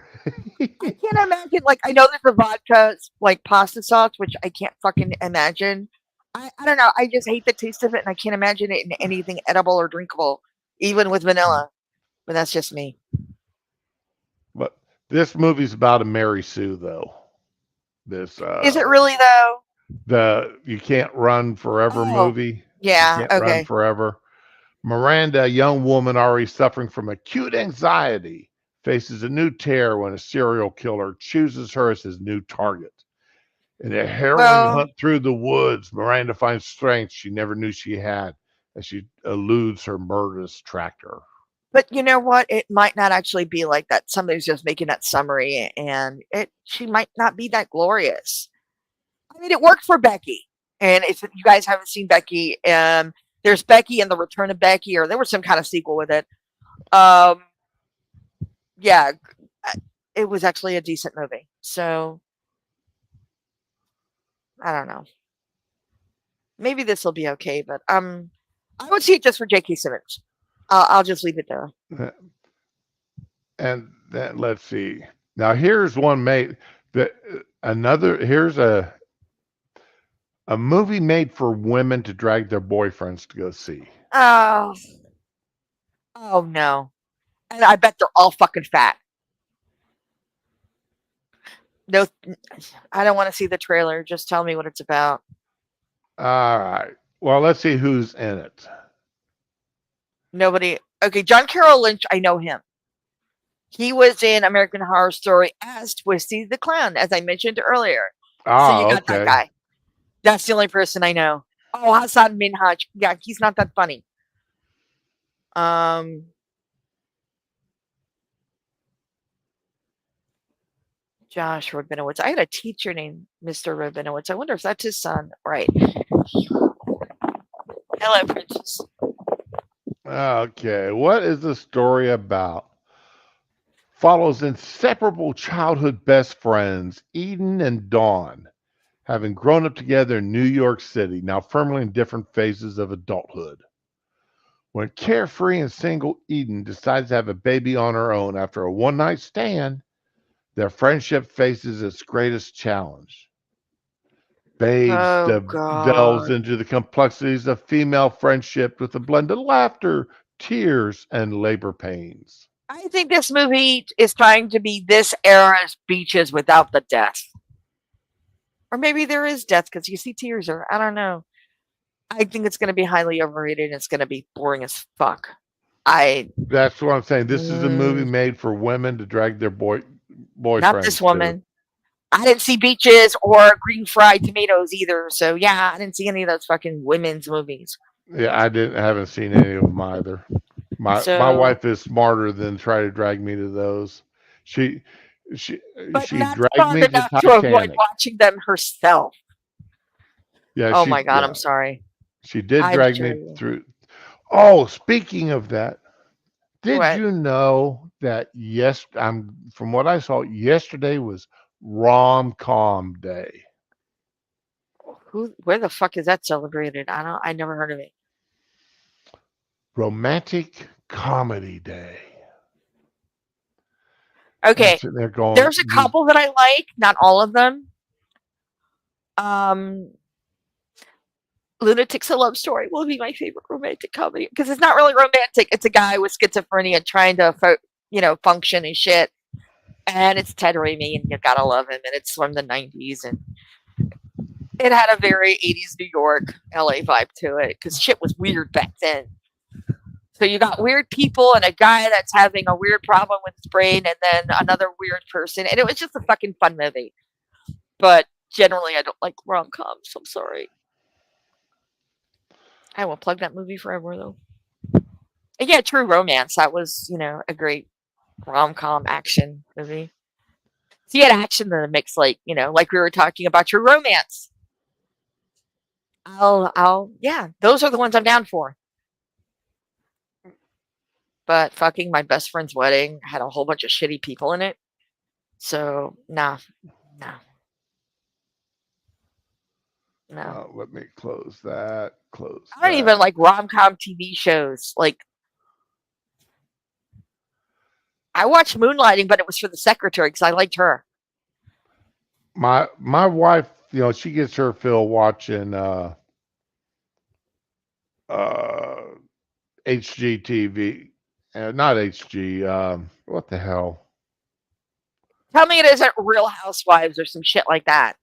can't imagine. Like, I know there's a vodka like pasta sauce, which I can't fucking imagine. I don't know. I just hate the taste of it, and I can't imagine it in anything edible or drinkable, even with vanilla. But that's just me. But this movie's about a Mary Sue, though. This Is it really though? The You Can't Run Forever Oh, movie. You yeah. Can't Run Okay. Forever. Miranda, a young woman already suffering from acute anxiety, faces a new terror when a serial killer chooses her as his new target. In a harrowing Well, hunt through the woods, Miranda finds strength she never knew she had as she eludes her murderous tractor. but you know what? It might not actually be like that. Somebody's just making that summary, and it she might not be that glorious. I mean, it worked for Becky, and if you guys haven't seen Becky, there's Becky and the Return of Becky, or there was some kind of sequel with it. Um, yeah, it was actually a decent movie. So I don't know. Maybe this will be okay, but I would see it just for J.K. Simmons. I'll just leave it there. And then let's see. Now here's one made that another here's a movie made for women to drag their boyfriends to go see. Oh, oh no! And I bet they're all fucking fat. No, I don't want to see the trailer. Just tell me what it's about. All right. Well, let's see who's in it. Nobody. Okay, John Carroll Lynch. I know him. He was in American Horror Story as Twisty the Clown, as I mentioned earlier. So you Ah, got that okay. guy. That's the only person I know. Oh, Hassan Minhaj. Yeah, he's not that funny. Um, Josh Rabinowitz. I had a teacher named Mr. Rabinowitz. I wonder if that's his son. Right. Hello, Princess. Okay. What is the story about? Follows inseparable childhood best friends, Eden and Dawn, having grown up together in New York City, now firmly in different phases of adulthood. When carefree and single Eden decides to have a baby on her own after a one night stand, their friendship faces its greatest challenge. Babes Oh delves God. into the complexities of female friendship with a blend of laughter, tears, and labor pains. I think this movie is trying to be this era's Beaches without the death. Or maybe there is death because you see tears, or I don't know. I think it's going to be highly overrated and it's going to be boring as fuck. I That's what I'm saying. This is a movie mm, made for women to drag their not this boyfriends to. woman. I didn't see Beaches or Green Fried Tomatoes either. So yeah, I didn't see any of those fucking women's movies. Yeah, I didn't haven't seen any of them either. My So, wife is smarter than try to drag me to those. She she but she not dragged smart me to enough to avoid Titanic. watching them herself. Yeah, Oh my God, I'm sorry. she did I'm drag sure me you. through. Oh, speaking of that, did What? you know that I'm from what I saw yesterday was rom com day, Who? Where the fuck is that celebrated? I don't. I never heard of it. romantic comedy day. And I'm Okay, sitting there going, there's a couple that I like, not all of them. Um, Lunatic's a Love Story will be my favorite romantic comedy because it's not really romantic. It's a guy with schizophrenia trying to, function and shit. And it's Ted Raimi, and you gotta love him. And it's from the '90s, and it had a very '80s New York, LA vibe to it because shit was weird back then. So you got weird people and a guy that's having a weird problem with his brain, and then another weird person, and it was just a fucking fun movie. But generally, I don't like rom coms. I'm sorry. I will plug that movie forever though. And yeah, True Romance. That was, a great rom com action movie. So you had action in the mix, like we were talking about True Romance. Yeah, those are the ones I'm down for. But fucking my best friend's wedding had a whole bunch of shitty people in it. So, nah, no, no. let me close that. Close I don't even that. like rom com TV shows. Like, I watched Moonlighting, but it was for the secretary because I liked her. My wife, she gets her fill watching uh HGTV, not HG. What the hell? Tell me it isn't Real Housewives or some shit like that.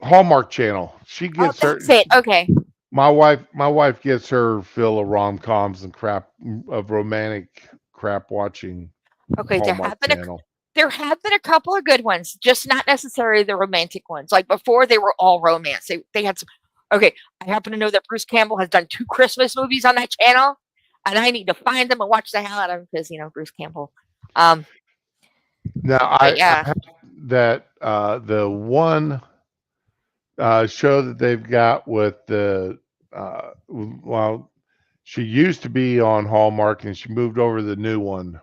Hallmark Channel. She Oh, gets her. that's it. Okay. My wife gets her fill of rom coms and crap of romantic crap watching Okay. Hallmark Channel. There have been a couple of good ones, just not necessarily the romantic ones. Like before, they were all romance. They had some. Okay, I happen to know that Bruce Campbell has done 2 Christmas movies on that channel, and I need to find them and watch the hell out of them because Bruce Campbell. Um, Now but I yeah, have that the one show that they've got with the well, she used to be on Hallmark and she moved over to the new one,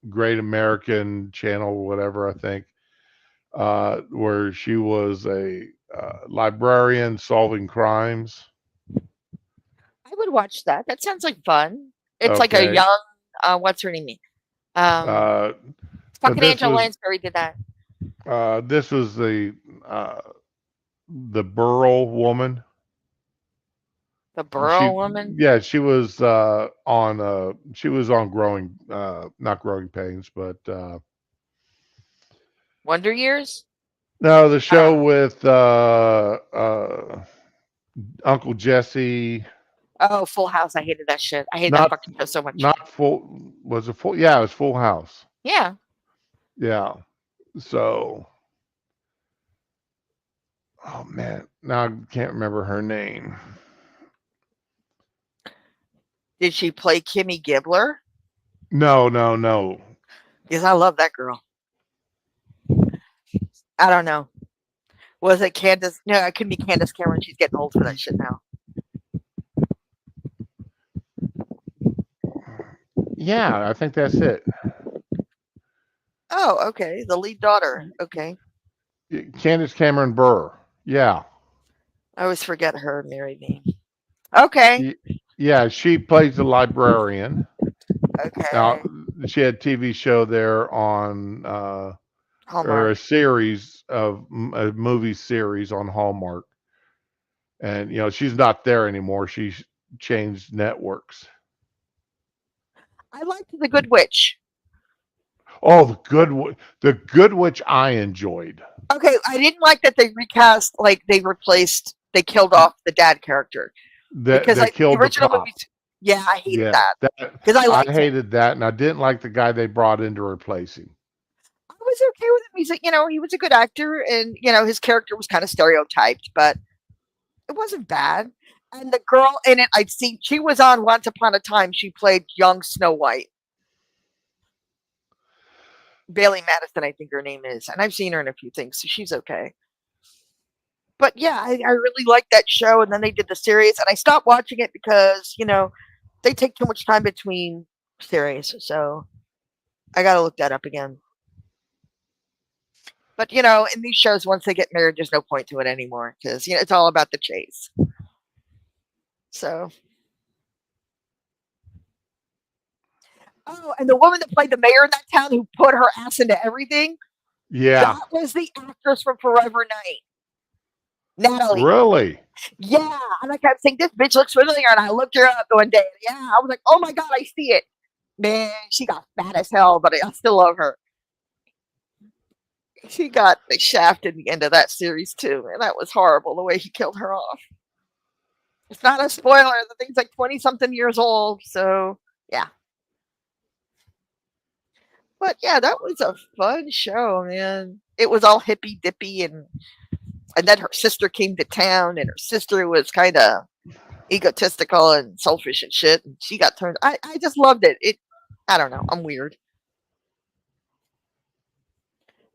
Great American Channel, whatever I think, where she was a librarian solving crimes. I would watch that. That sounds like fun. It's like a Okay, young, what's her name? Um, uh, now fucking Angela Lansbury did that. this was uh, the Burl woman. The Burrow She woman, yeah, she was on growing not growing pains, but Wonder Years. no, the I don't show know. with Uncle Jesse, Oh, Full House. I hated that shit. I hated that not fucking show so much. not full was it full yeah, it was Full House. Yeah. Yeah. So oh man, now I can't remember her name. Did she play Kimmy Gibbler? No, no, no. Because I love that girl. I don't know. Was it Candace? No, it couldn't be Candace Cameron. She's getting old for that shit now. Yeah, I think that's it. Oh, okay. The lead daughter. Okay. Candace Cameron Burr. Yeah. I always forget her married name. Okay. Y- Yeah, she plays the librarian. Now Okay. she had a TV show there on or a Hallmark. series of a movie series on Hallmark, and she's not there anymore. She's changed networks. I liked The Good Witch. Oh, the Good Witch I enjoyed. Okay, I didn't like that they recast, like they killed off the dad character That because they the killed the original cop. movies. Yeah, I hated Yeah, that that because I I liked him. hated that, and I didn't like the guy they brought in to replace him. I was okay with him. He was a good actor, and his character was kind of stereotyped, but it wasn't bad. And the girl in it, I'd seen she was on Once Upon a Time. She played young Snow White. Bailey Madison, I think her name is, and I've seen her in a few things, so she's okay. But yeah, I really liked that show, and then they did the series, and I stopped watching it because they take too much time between series, so I got to look that up again. But in these shows, once they get married, there's no point to it anymore because it's all about the chase. So, oh, and the woman that played the mayor in that town who put her ass into everything, Yeah, that was the actress from Forever Night, Natalie. really. Yeah, and I kept saying, this bitch looks familiar, and I looked her up one day. Yeah, I was like, oh my god, I see it. Man, she got fat as hell, but I still love her. She got shafted in the end of that series too, and that was horrible the way he killed her off. It's not a spoiler. The thing's like 20 something years old, so yeah. But yeah, that was a fun show, man. It was all hippy dippy, and then her sister came to town, and her sister was kind of egotistical and selfish and shit, and she got turned. I just loved it. I don't know. I'm weird.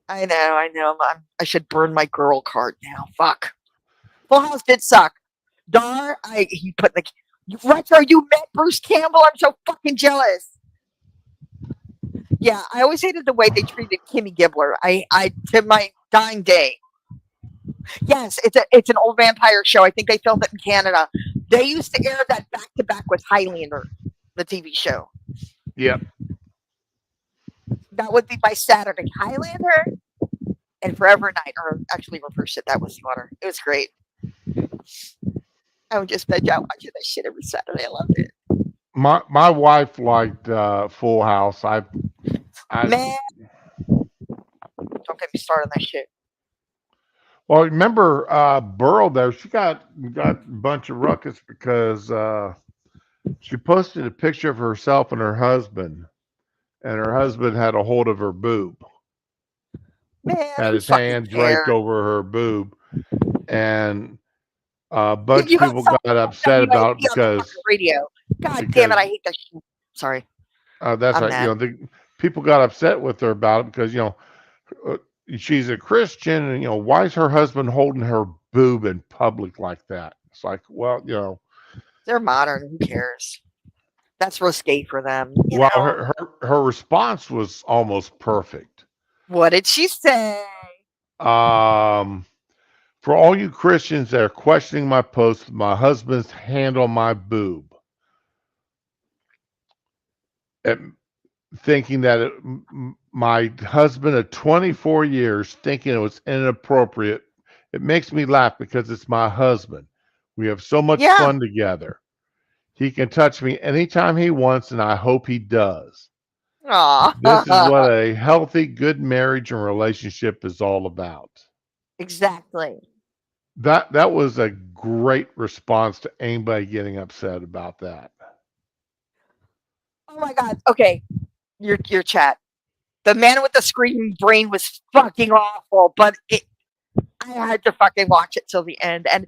I know. I should burn my girl card now. Fuck. Full House did suck. He put in the retro. You met Bruce Campbell. I'm so fucking jealous. Yeah, I always hated the way they treated Kimmy Gibbler. I to my dying day. Yes, it's an old vampire show. I think they filmed it in Canada. They used to air that back to back with Highlander, the TV show. Yep. That would be by Saturday. Highlander and Forever Night, or actually reverse it. That was the order. It was great. I would just veg out watching that shit every Saturday. I loved it. My wife liked Full House. I Man, don't get me started on that shit. Well, remember Burl there? She got a bunch of ruckus because she posted a picture of herself and her husband had a hold of her boob, Man, had who his fucking hand draped cares? over her boob, and a bunch You of had people something got on upset about it WAP on the fucking radio. God damn it, because I hate that shit. Sorry, that's I'm right. mad. The people got upset with her about it because uh, she's a Christian, and why is her husband holding her boob in public like that? It's like, well, They're modern. Who cares? That's risque for them. well, her response was almost perfect. What did she say? Um, for all you Christians that are questioning my post, my husband's hand on my boob, and thinking that my husband of 24 years thinking it was inappropriate, it makes me laugh because it's my husband. We have so much Yeah. fun together. He can touch me anytime he wants, and I hope he does. This is Aw. what a healthy, good marriage and relationship is all about. Exactly. That was a great response to anybody getting upset about that. Oh my god. Okay. Your chat. The man with the screaming brain was fucking awful, but I had to fucking watch it till the end. And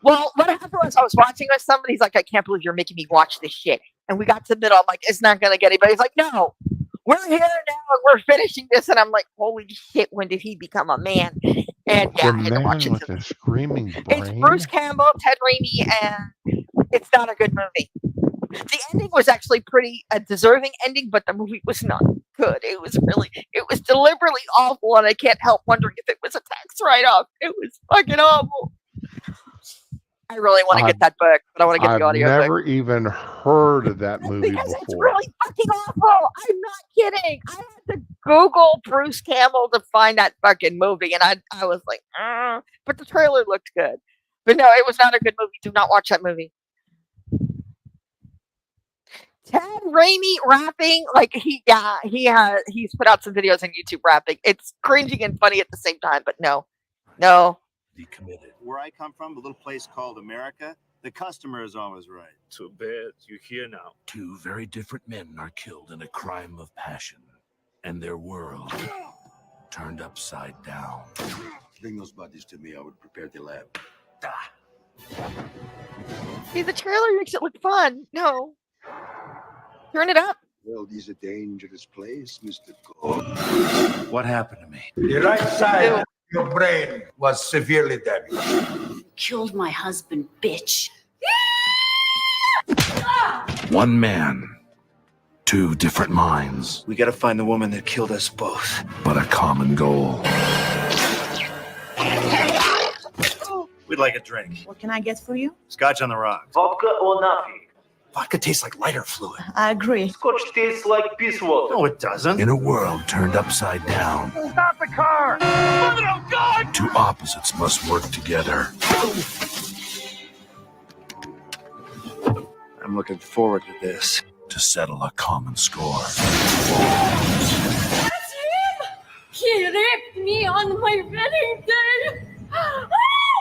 well, what happened was I was watching with somebody. He's like, I can't believe you're making me watch this shit. And we got to the middle. I'm like, it's not gonna get anybody. He's like, no, we're here now and we're finishing this. And I'm like, holy shit, when did he become a man? And yeah, The I had to watch man it with till the the screaming end. It's Bruce brain. Campbell, Ted Raimi, and it's not a good movie. The ending was actually pretty a deserving ending, but the movie was not good. It was deliberately awful, and I can't help wondering if it was a tax write-off. It was fucking awful. I really want to I've get that book, but I want to get the I've audiobook. never even heard of that That's movie because it's before. really fucking awful. I'm not kidding. I had to Google Bruce Campbell to find that fucking movie, and I was like, but the trailer looked good. But no, it was not a good movie. Do not watch that movie. Ted Raimi rapping, like he's put out some videos on YouTube rapping. It's cringy and funny at the same time, but no. Decommitted. Where I come from, a little place called America, the customer is always right. Too bad you're here now. Two very different men are killed in a crime of passion, and their world turned upside down. Bring those bodies to me. I would prepare the lab. See, the trailer makes it look fun. No, turn it up. The world is a dangerous place, Mr. Cole. What happened to me? The right side of your brain was severely damaged. You killed my husband, bitch. One man, two different minds, We gotta find the woman that killed us both. but a common goal. We'd like a drink. What can I get for you? Scotch on the rocks. Vodka or nothing. Vodka tastes like lighter fluid. I agree. Scotch tastes like piss water. No, it doesn't. In a world turned upside down, Stop the car! Oh, God! two opposites must work together. I'm looking forward to this. To settle a common score. That's him! He raped me on my wedding day!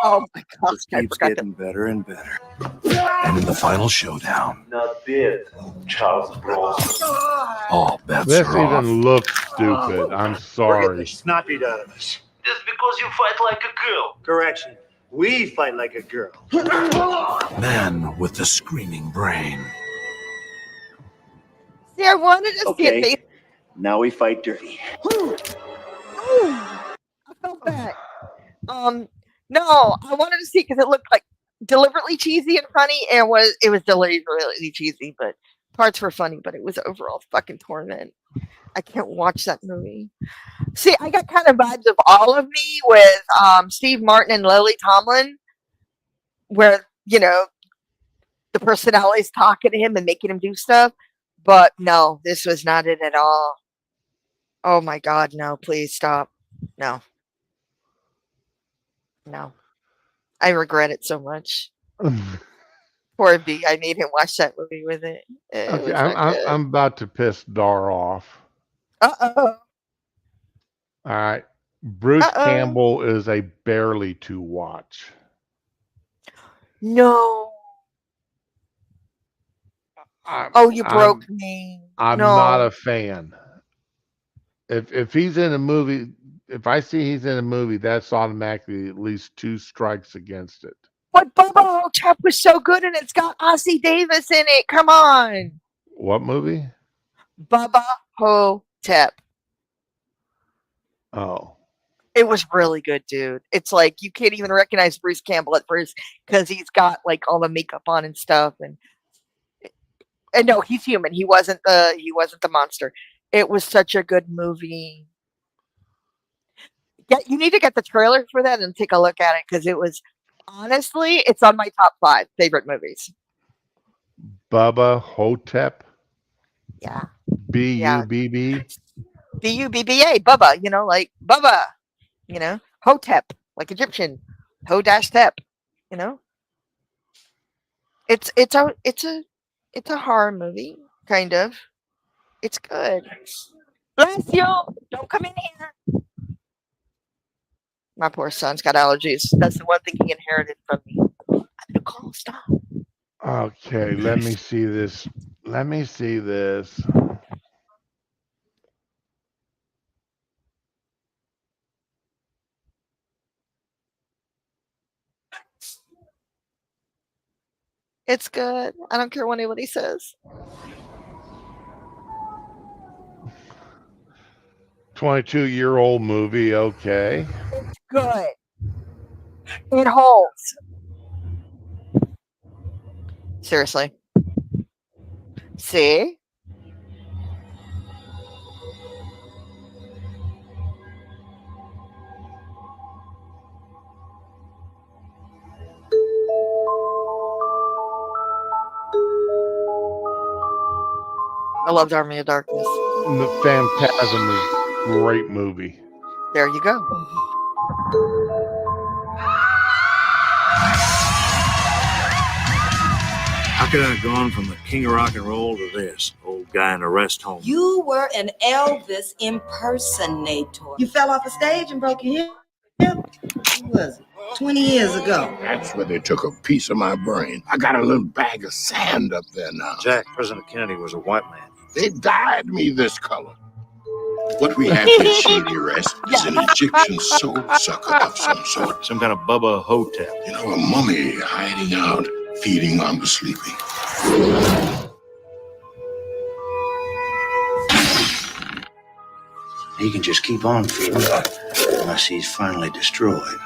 Oh my gosh, This I keeps forgot getting better and better. And in the final showdown, Not bad, Charles Bronson. all bets This are off. even looks stupid. I'm We're getting sorry. the snot beat out of us. Just because you fight like a girl. Correction. We fight like a girl. Man with the screaming brain. See, I wanted to see Okay. it. They, Now we fight dirty. I felt that. No, I wanted to see because it looked like deliberately cheesy and funny, and it was deliberately cheesy, but parts were funny, but it was overall fucking torment. I can't watch that movie. See, I got kind of vibes of All of Me with Steve Martin and Lily Tomlin, where the personalities talking to him and making him do stuff. But no, this was not it at all. Oh my god, no! Please stop. No. No. I regret it so much. Poor B. I made him watch that movie with it. It Okay, was not good. I'm about to piss Dar off. Uh-oh. All right. Bruce Uh-oh. Campbell is a barely to watch. No. Oh, you broke me. I'm not a No. fan. If he's in a movie, if I see he's in a movie, that's automatically at least 2 strikes against it. But Bubba Hotep was so good, and it's got Ossie Davis in it. Come on. What movie? Bubba Hotep. Oh. It was really good, dude. It's like you can't even recognize Bruce Campbell at first because he's got like all the makeup on and stuff, and no, he's human. He wasn't the monster. It was such a good movie. Yeah, you need to get the trailer for that and take a look at it because it was honestly, it's on my top 5 favorite movies. Bubba Hotep. Yeah. B-U-B-B. B-U-B-B-A, Bubba, like Bubba, Hotep, like Egyptian, Ho-Tep, It's a horror movie, kind of. It's good. Bless you. Don't come in here. My poor son's got allergies. That's the one thing he inherited from me. Nicole, stop. Okay, let me see this. Let me see this. It's good. I don't care what anybody says. 22-year-old movie, okay. It's good. It holds. Seriously. See? I loved Army of Darkness. The Phantasm is a great movie. There you go. How could I have gone from the king of rock and roll to this old guy in a rest home? You were an Elvis impersonator. You fell off a stage and broke your hip? When was it? 20 years ago. That's where they took a piece of my brain. I got a little bag of sand up there now. Jack, President Kennedy was a white man. They dyed me this color. What we have here, Shady Rest, is an Egyptian soul sucker of some sort. Some kind of Bubba Hotep. You know, a mummy hiding out, feeding on the sleeping. He can just keep on feeding unless he's finally destroyed.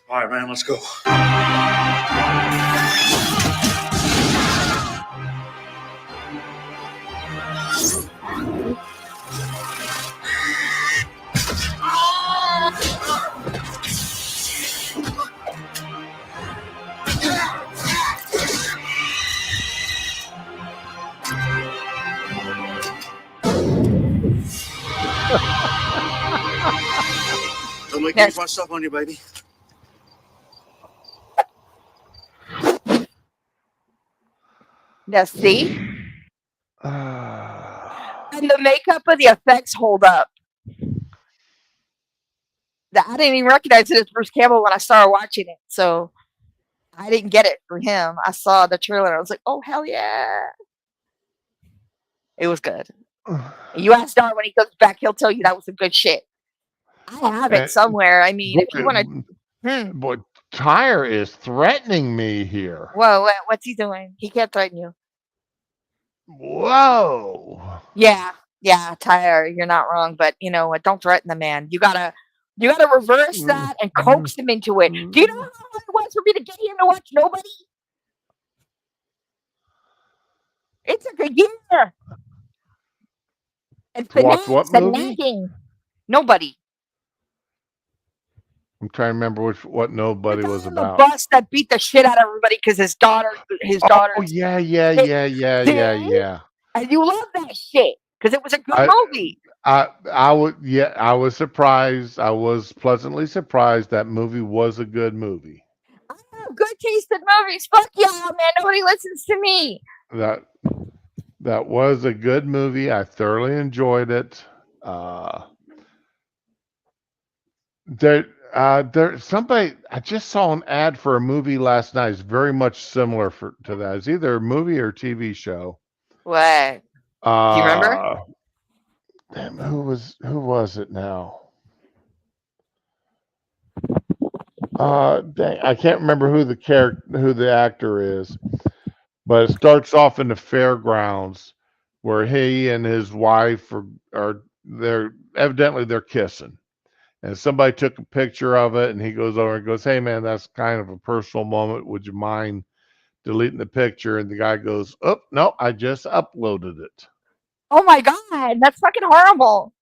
All right, man, let's go. Don't make me put stuff on you, baby. Now, see? And the makeup and the effects hold up. I didn't even recognize it as Bruce Campbell when I started watching it. So I didn't get it for him. I saw the trailer and I was like, oh, hell yeah. It was good. You ask Don when he comes back, he'll tell you that was some good shit. I have it somewhere. I mean, if you want to. Boy, Tyre is threatening me here. Whoa, what's he doing? He can't threaten you. Whoa. Yeah, Tyre, you're not wrong, but you know what? Don't threaten the man. You gotta reverse that and coax him into it. Do you know how hard it was for me to get him to watch Nobody? It took a year. And watch what movie? nagging. Nobody. I'm trying to remember what Nobody was about. The bus that beat the shit out of everybody because his daughter. Oh yeah. And you love that shit because it was a good movie. I was surprised. I was pleasantly surprised that movie was a good movie. I have good taste in movies. Fuck y'all, man. Nobody listens to me. That was a good movie. I thoroughly enjoyed it. There somebody I just saw an ad for a movie last night. It's very much similar to that. It's either a movie or TV show. What? Do you remember? Damn, who was it now? Dang, I can't remember who the actor is, but it starts off in the fairgrounds where he and his wife are they're kissing. And somebody took a picture of it, and he goes over and goes, "Hey, man, that's kind of a personal moment. Would you mind deleting the picture?" And the guy goes, "Oh, no, I just uploaded it." Oh my god, that's fucking horrible.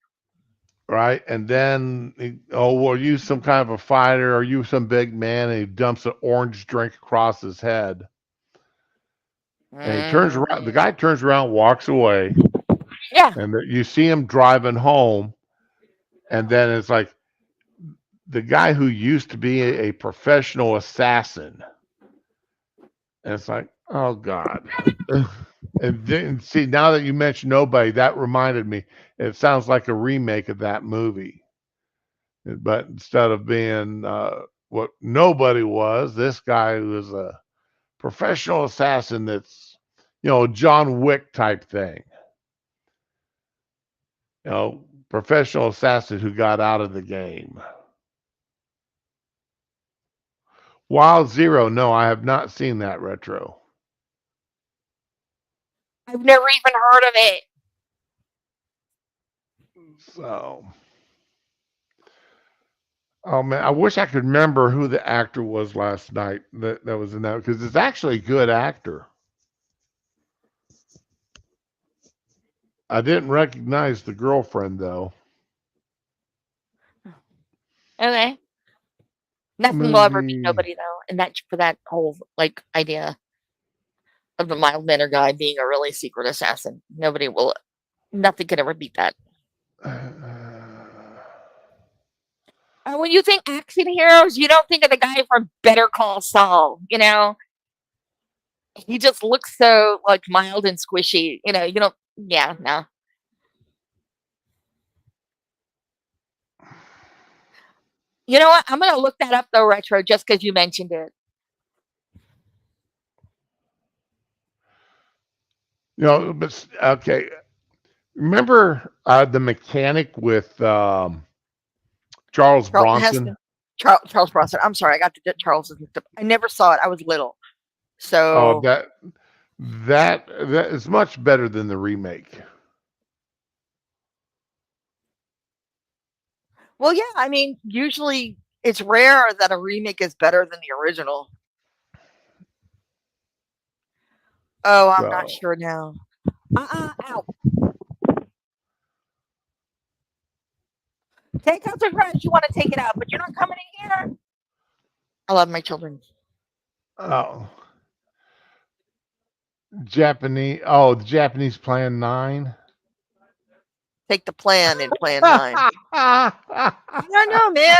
Right? And then, well, you some kind of a fighter, or you some big man, and he dumps an orange drink across his head. And he turns around, the guy turns around, walks away. Yeah. And you see him driving home. And then it's like the guy who used to be a professional assassin. And it's like, oh God. And then see, now that you mentioned Nobody, that reminded me. It sounds like a remake of that movie. But instead of being what Nobody was, this guy was a professional assassin that's, John Wick type thing. Professional assassin who got out of the game. Wild Zero, no, I have not seen that retro. I've never even heard of it. So, oh man, I wish I could remember who the actor was last night that was in that, because it's actually a good actor. I didn't recognize the girlfriend though. Okay. Nothing will ever beat Nobody though, and that for that whole idea of the mild mannered guy being a really secret assassin. Nothing can ever beat that. When you think action heroes, you don't think of the guy from Better Call Saul. He just looks so mild and squishy. You don't. Yeah, no. You know what? I'm gonna look that up though, retro, just because you mentioned it. But okay. Remember the Mechanic with Charles Bronson? Charles Bronson. I'm sorry, I got the Charles. I never saw it. I was little. So that is much better than the remake. Well, yeah, I mean, usually it's rare that a remake is better than the original. Oh, I'm not sure now. Ow. Take out the trash. You want to take it out, but you're not coming in here. I love my children. Oh. The Japanese Plan 9. Take the plan in Plan 9. I don't know, man.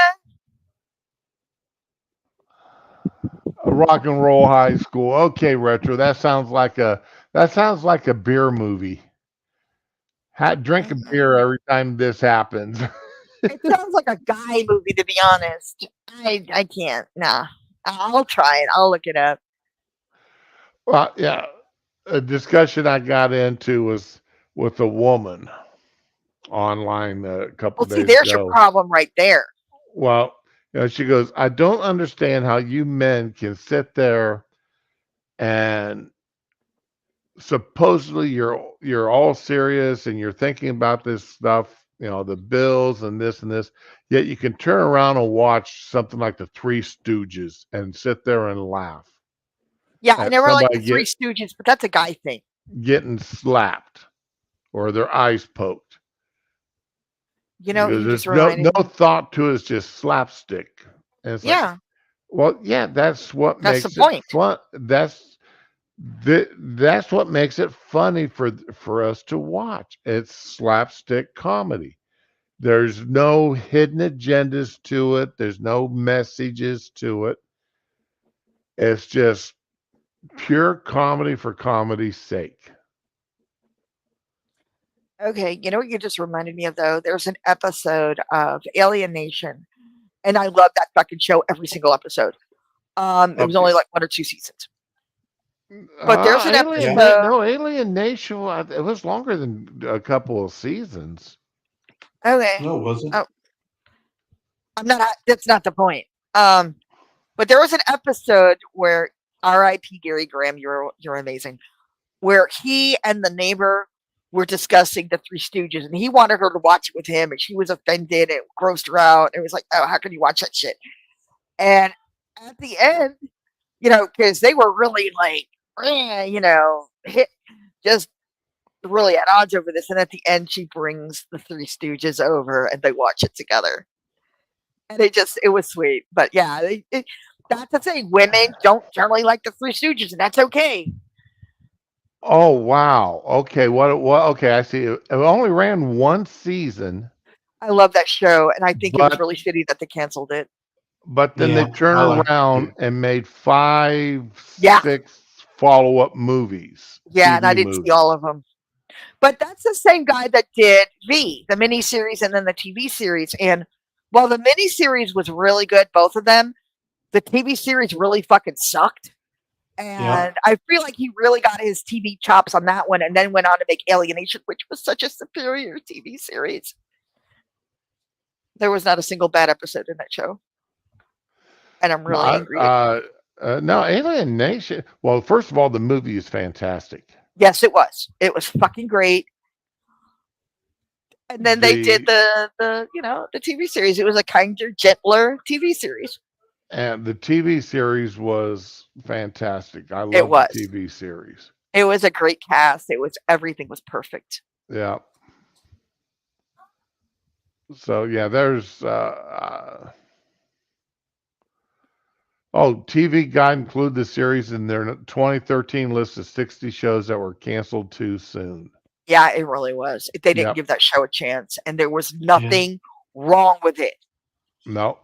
Rock and Roll High School. Okay, retro. That sounds like a beer movie. Drinking beer every time this happens. It sounds like a guy movie, to be honest. I can't. Nah. I'll try it. I'll look it up. Well, yeah. A discussion I got into was with a woman online a couple days ago. There's your problem right there. Well, she goes, I don't understand how you men can sit there and supposedly you're all serious and you're thinking about this stuff, the bills and this, yet you can turn around and watch something like the Three Stooges and sit there and laugh. Yeah, I never liked the Three Stooges, but that's a guy thing. Getting slapped or their eyes poked. There's no thought to it. It's just slapstick. And it's that's what makes it fun. That's what makes it funny for us to watch. It's slapstick comedy. There's no hidden agendas to it. There's no messages to it. It's just pure comedy for comedy's sake. Okay, you know what you just reminded me of though? There's an episode of Alien Nation, and I love that fucking show every single episode. It was Okay. only like 1 or 2 seasons. But there's an episode. Alien Nation. It was longer than a couple of seasons. Okay. No, it wasn't. Oh, that's not the point. But there was an episode where R.I.P. Gary Graham, you're amazing, where he and the neighbor were discussing the Three Stooges, and he wanted her to watch it with him, and she was offended. It grossed her out. It was like, oh, how can you watch that shit? And at the end, because they were really like, just really at odds over this. And at the end, she brings the Three Stooges over, and they watch it together. And it was sweet. But yeah, that's the thing. Women don't generally like the Three Stooges, and that's okay. Oh wow. Okay. What? Okay. I see. It only ran one season. I love that show, and I think it was really shitty that they canceled it. But then they turned around and made 5, 6 follow-up movies. Yeah, and I didn't see all of them. But that's the same guy that did V, the miniseries, and then the TV series. And while the miniseries was really good, both of them, the TV series really fucking sucked. And I feel like he really got his TV chops on that one, and then went on to make Alienation, which was such a superior TV series. There was not a single bad episode in that show. And I'm really angry. No, Alien Nation. Well, first of all, the movie is fantastic. Yes, it was. It was fucking great. And then they did the TV series. It was a kinder, gentler TV series. And the TV series was fantastic. I love the TV series. It was a great cast. Everything was perfect. Yeah. So yeah, there's TV Guide include the series in their 2013 list of 60 shows that were canceled too soon. Yeah, it really was. They didn't give that show a chance, and there was nothing wrong with it. No.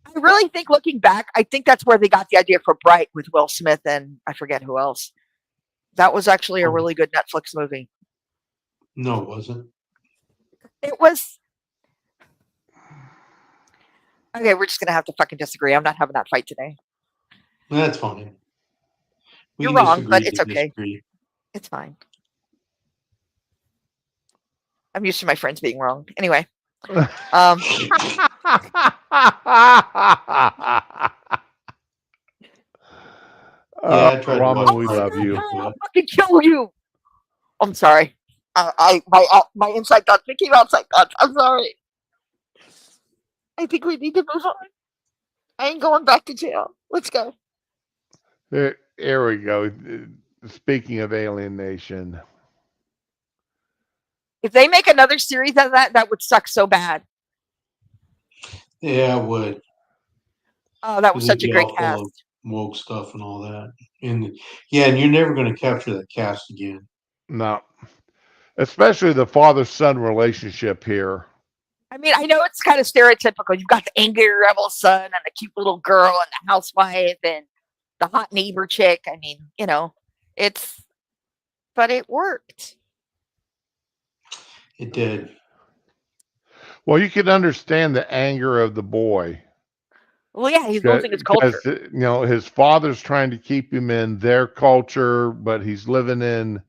I really think, looking back, I think that's where they got the idea for Bright with Will Smith and I forget who else. That was actually a really good Netflix movie. No, it wasn't. It was. Okay, we're just going to have to fucking disagree. I'm not having that fight today. That's fine. You're wrong, but it's okay. It's fine. I'm used to my friends being wrong. Anyway. Ramen, we love you. I'll fucking kill you. I'm sorry. My inside thoughts became outside thoughts. I'm sorry. I think we need to move on. I ain't going back to jail. Let's go. Here we go. Speaking of Alien Nation. If they make another series of that would suck so bad. Yeah, it would. Oh, that was such a great cast. Woke stuff and all that. And you're never going to capture that cast again. No. Especially the father-son relationship here. I mean, I know it's kind of stereotypical. You've got the angry rebel son and the cute little girl and the housewife and the hot neighbor chick. I mean, but it worked. It did. Well, you can understand the anger of the boy. Well, yeah, he's losing his culture. His father's trying to keep him in their culture, but he's living in,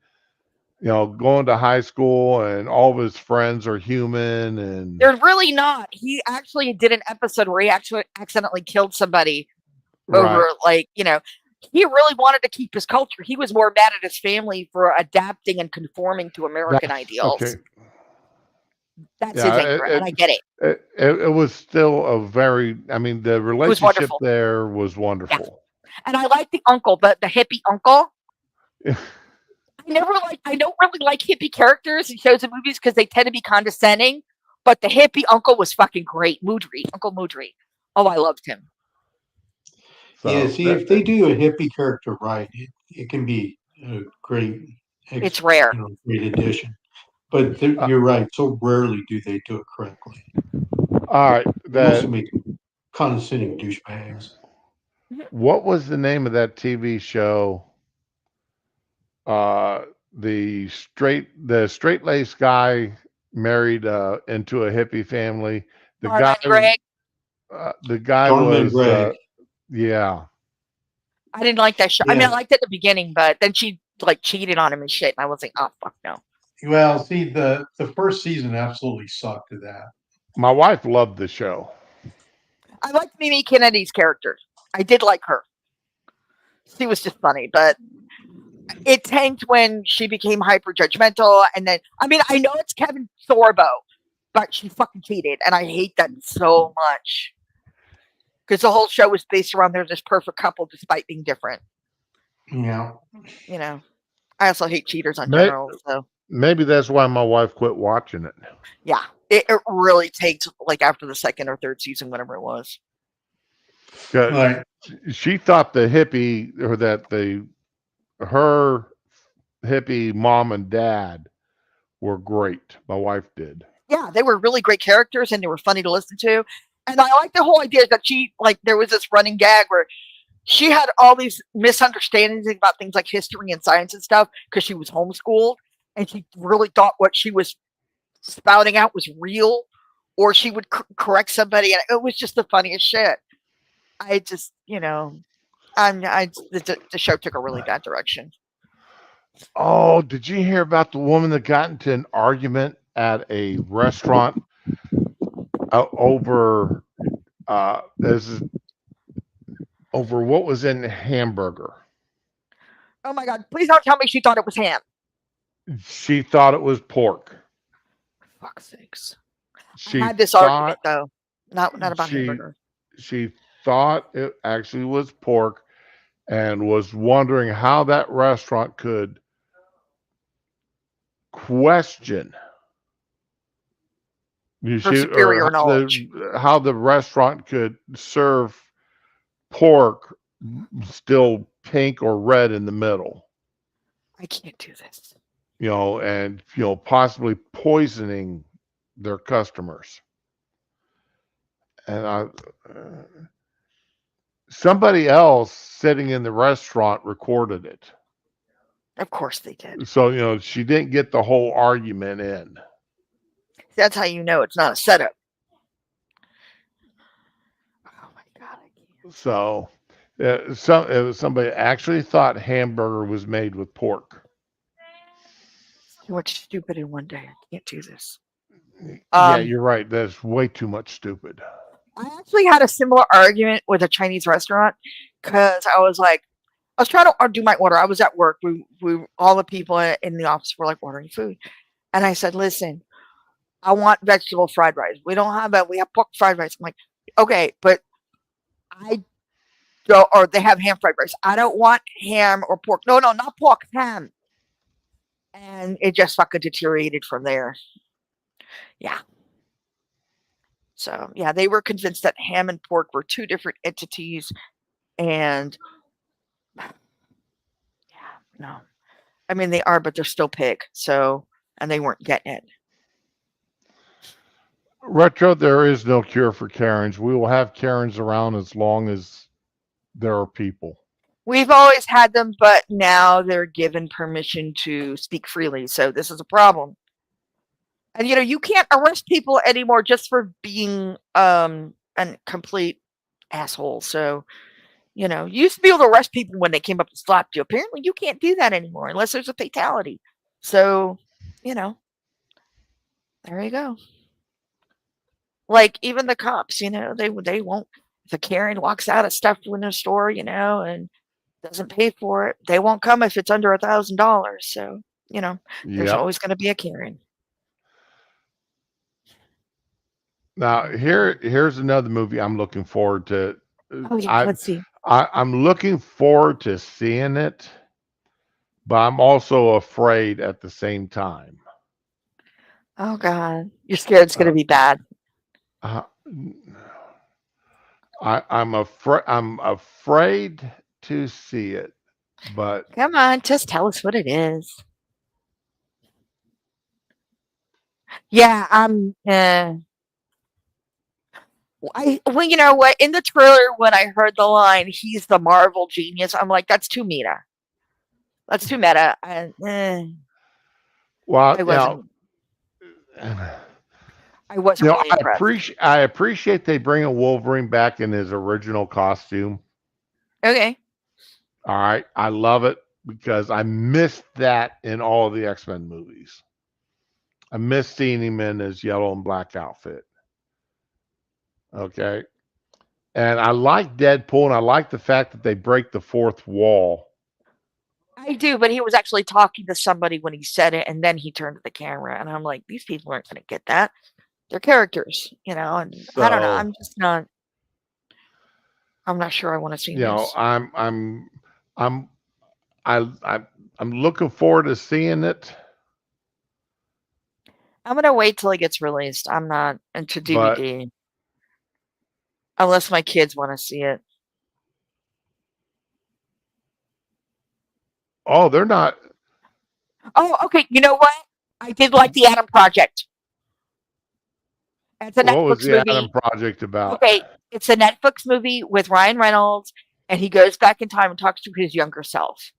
going to high school, and all of his friends are human, and they're really not. He actually did an episode where he actually accidentally killed somebody over, he really wanted to keep his culture. He was more mad at his family for adapting and conforming to American ideals. Okay. That's his anger, and I get it. It was still the relationship there was wonderful. Yeah. And I like the uncle, the hippie uncle. I don't really like hippie characters in shows and movies because they tend to be condescending, but the hippie uncle was fucking great. Uncle Moodry. Oh, I loved him. So if they do a hippie character right, it can be a great. It's rare. Great addition. But you're right. So rarely do they do it correctly. All right. They also make condescending douchebags. What was the name of that TV show? Uh, the straight laced guy married into a hippie family. The Marla guy and Greg. the guy Dharma and was Greg. yeah. I didn't like that show. I mean, I Yeah. liked it at the beginning, but then she like cheated on him and shit. And I was like, oh fuck no. Well, see, the first season absolutely sucked at that. My wife loved the show. I liked Mimi Kennedy's character. I did like her. She was just funny, but it tanked when she became hyper judgmental. And then, I mean, I know it's Kevin Sorbo, but she fucking cheated, and I hate that so much because the whole show was based around they're this perfect couple despite being different. Yeah. You know, I also hate cheaters on May- general. So Maybe that's why my wife quit watching it. yeah, it really tanked like after the second or third season, whatever it was. 'Cause Right. she thought the hippie or that her hippie mom and dad were great. My wife did. Yeah, they were really great characters and they were funny to listen to. And I like the whole idea that there was this running gag where she had all these misunderstandings about things like history and science and stuff because she was homeschooled and she really thought what she was spouting out was real, or she would correct somebody. And it was just the funniest shit. I just, the show took a really bad direction. Oh, did you hear about the woman that got into an argument at a restaurant over over what was in the hamburger? Oh my God! Please don't tell me she thought it was ham. She thought it was pork. For fuck's sakes! She I had this argument though, not about hamburger. She thought it actually was pork, and was wondering how that restaurant could question Her superior knowledge. how the restaurant could serve pork still pink or red in the middle. I can't do this. And possibly poisoning their customers. And somebody else sitting in the restaurant recorded it. Of course they did. So, she didn't get the whole argument in. That's how you know it's not a setup. Oh my God, I can't. So, somebody actually thought hamburger was made with pork. Too much stupid in one day. I can't do this. Yeah, you're right. That's way too much stupid. I actually had a similar argument with a Chinese restaurant because I was trying to do my order. I was at work. We all the people in the office were like ordering food, and I said, "Listen, I want vegetable fried rice. We don't have that. We have pork fried rice." I'm like, "Okay, but or they have ham fried rice. I don't want ham or pork. No, not pork, ham." And it just fucking deteriorated from there. Yeah. So, yeah, they were convinced that ham and pork were two different entities. And, yeah, no. I mean, they are, but they're still pig. So, and they weren't getting it. Retro, there is no cure for Karens. We will have Karens around as long as there are people. We've always had them, but now they're given permission to speak freely. So this is a problem. And, you can't arrest people anymore just for being a complete asshole. So, you used to be able to arrest people when they came up and slapped you. Apparently, you can't do that anymore unless there's a fatality. So, there you go. Like, even the cops, they won't. If a Karen walks out of stuff in a store, and doesn't pay for it, they won't come if it's under $1,000. So, there's always going to be a Karen. Now, here's another movie I'm looking forward to. Oh yeah, let's see. I'm looking forward to seeing it, but I'm also afraid at the same time. Oh God, you're scared it's going to be bad. I'm afraid to see it, but come on, just tell us what it is. Yeah, Well, you know what? In the trailer, when I heard the line, "He's the Marvel genius," I'm like, that's too meta. That's too meta. Well, I wasn't. I wasn't really impressed. I appreciate they bring a Wolverine back in his original costume. Okay. All right, I love it because I missed that in all of the X-Men movies. I missed seeing him in his yellow and black outfit. Okay. And I like Deadpool, and I like the fact that they break the fourth wall. I do, but he was actually talking to somebody when he said it, and then he turned to the camera, and I'm like, these people aren't going to get that. They're characters, you know, and I don't know. So, I'm just not. I'm not sure I want to see you know, this. I'm looking forward to seeing it, I'm gonna wait till it gets released. I'm not into but DVD unless my kids want to see it. oh, they're not. Oh, okay. You know what? I did like the Adam Project. It's a What was Netflix the Adam movie. Project about? Okay, it's a Netflix movie with Ryan Reynolds, and he goes back in time and talks to his younger self.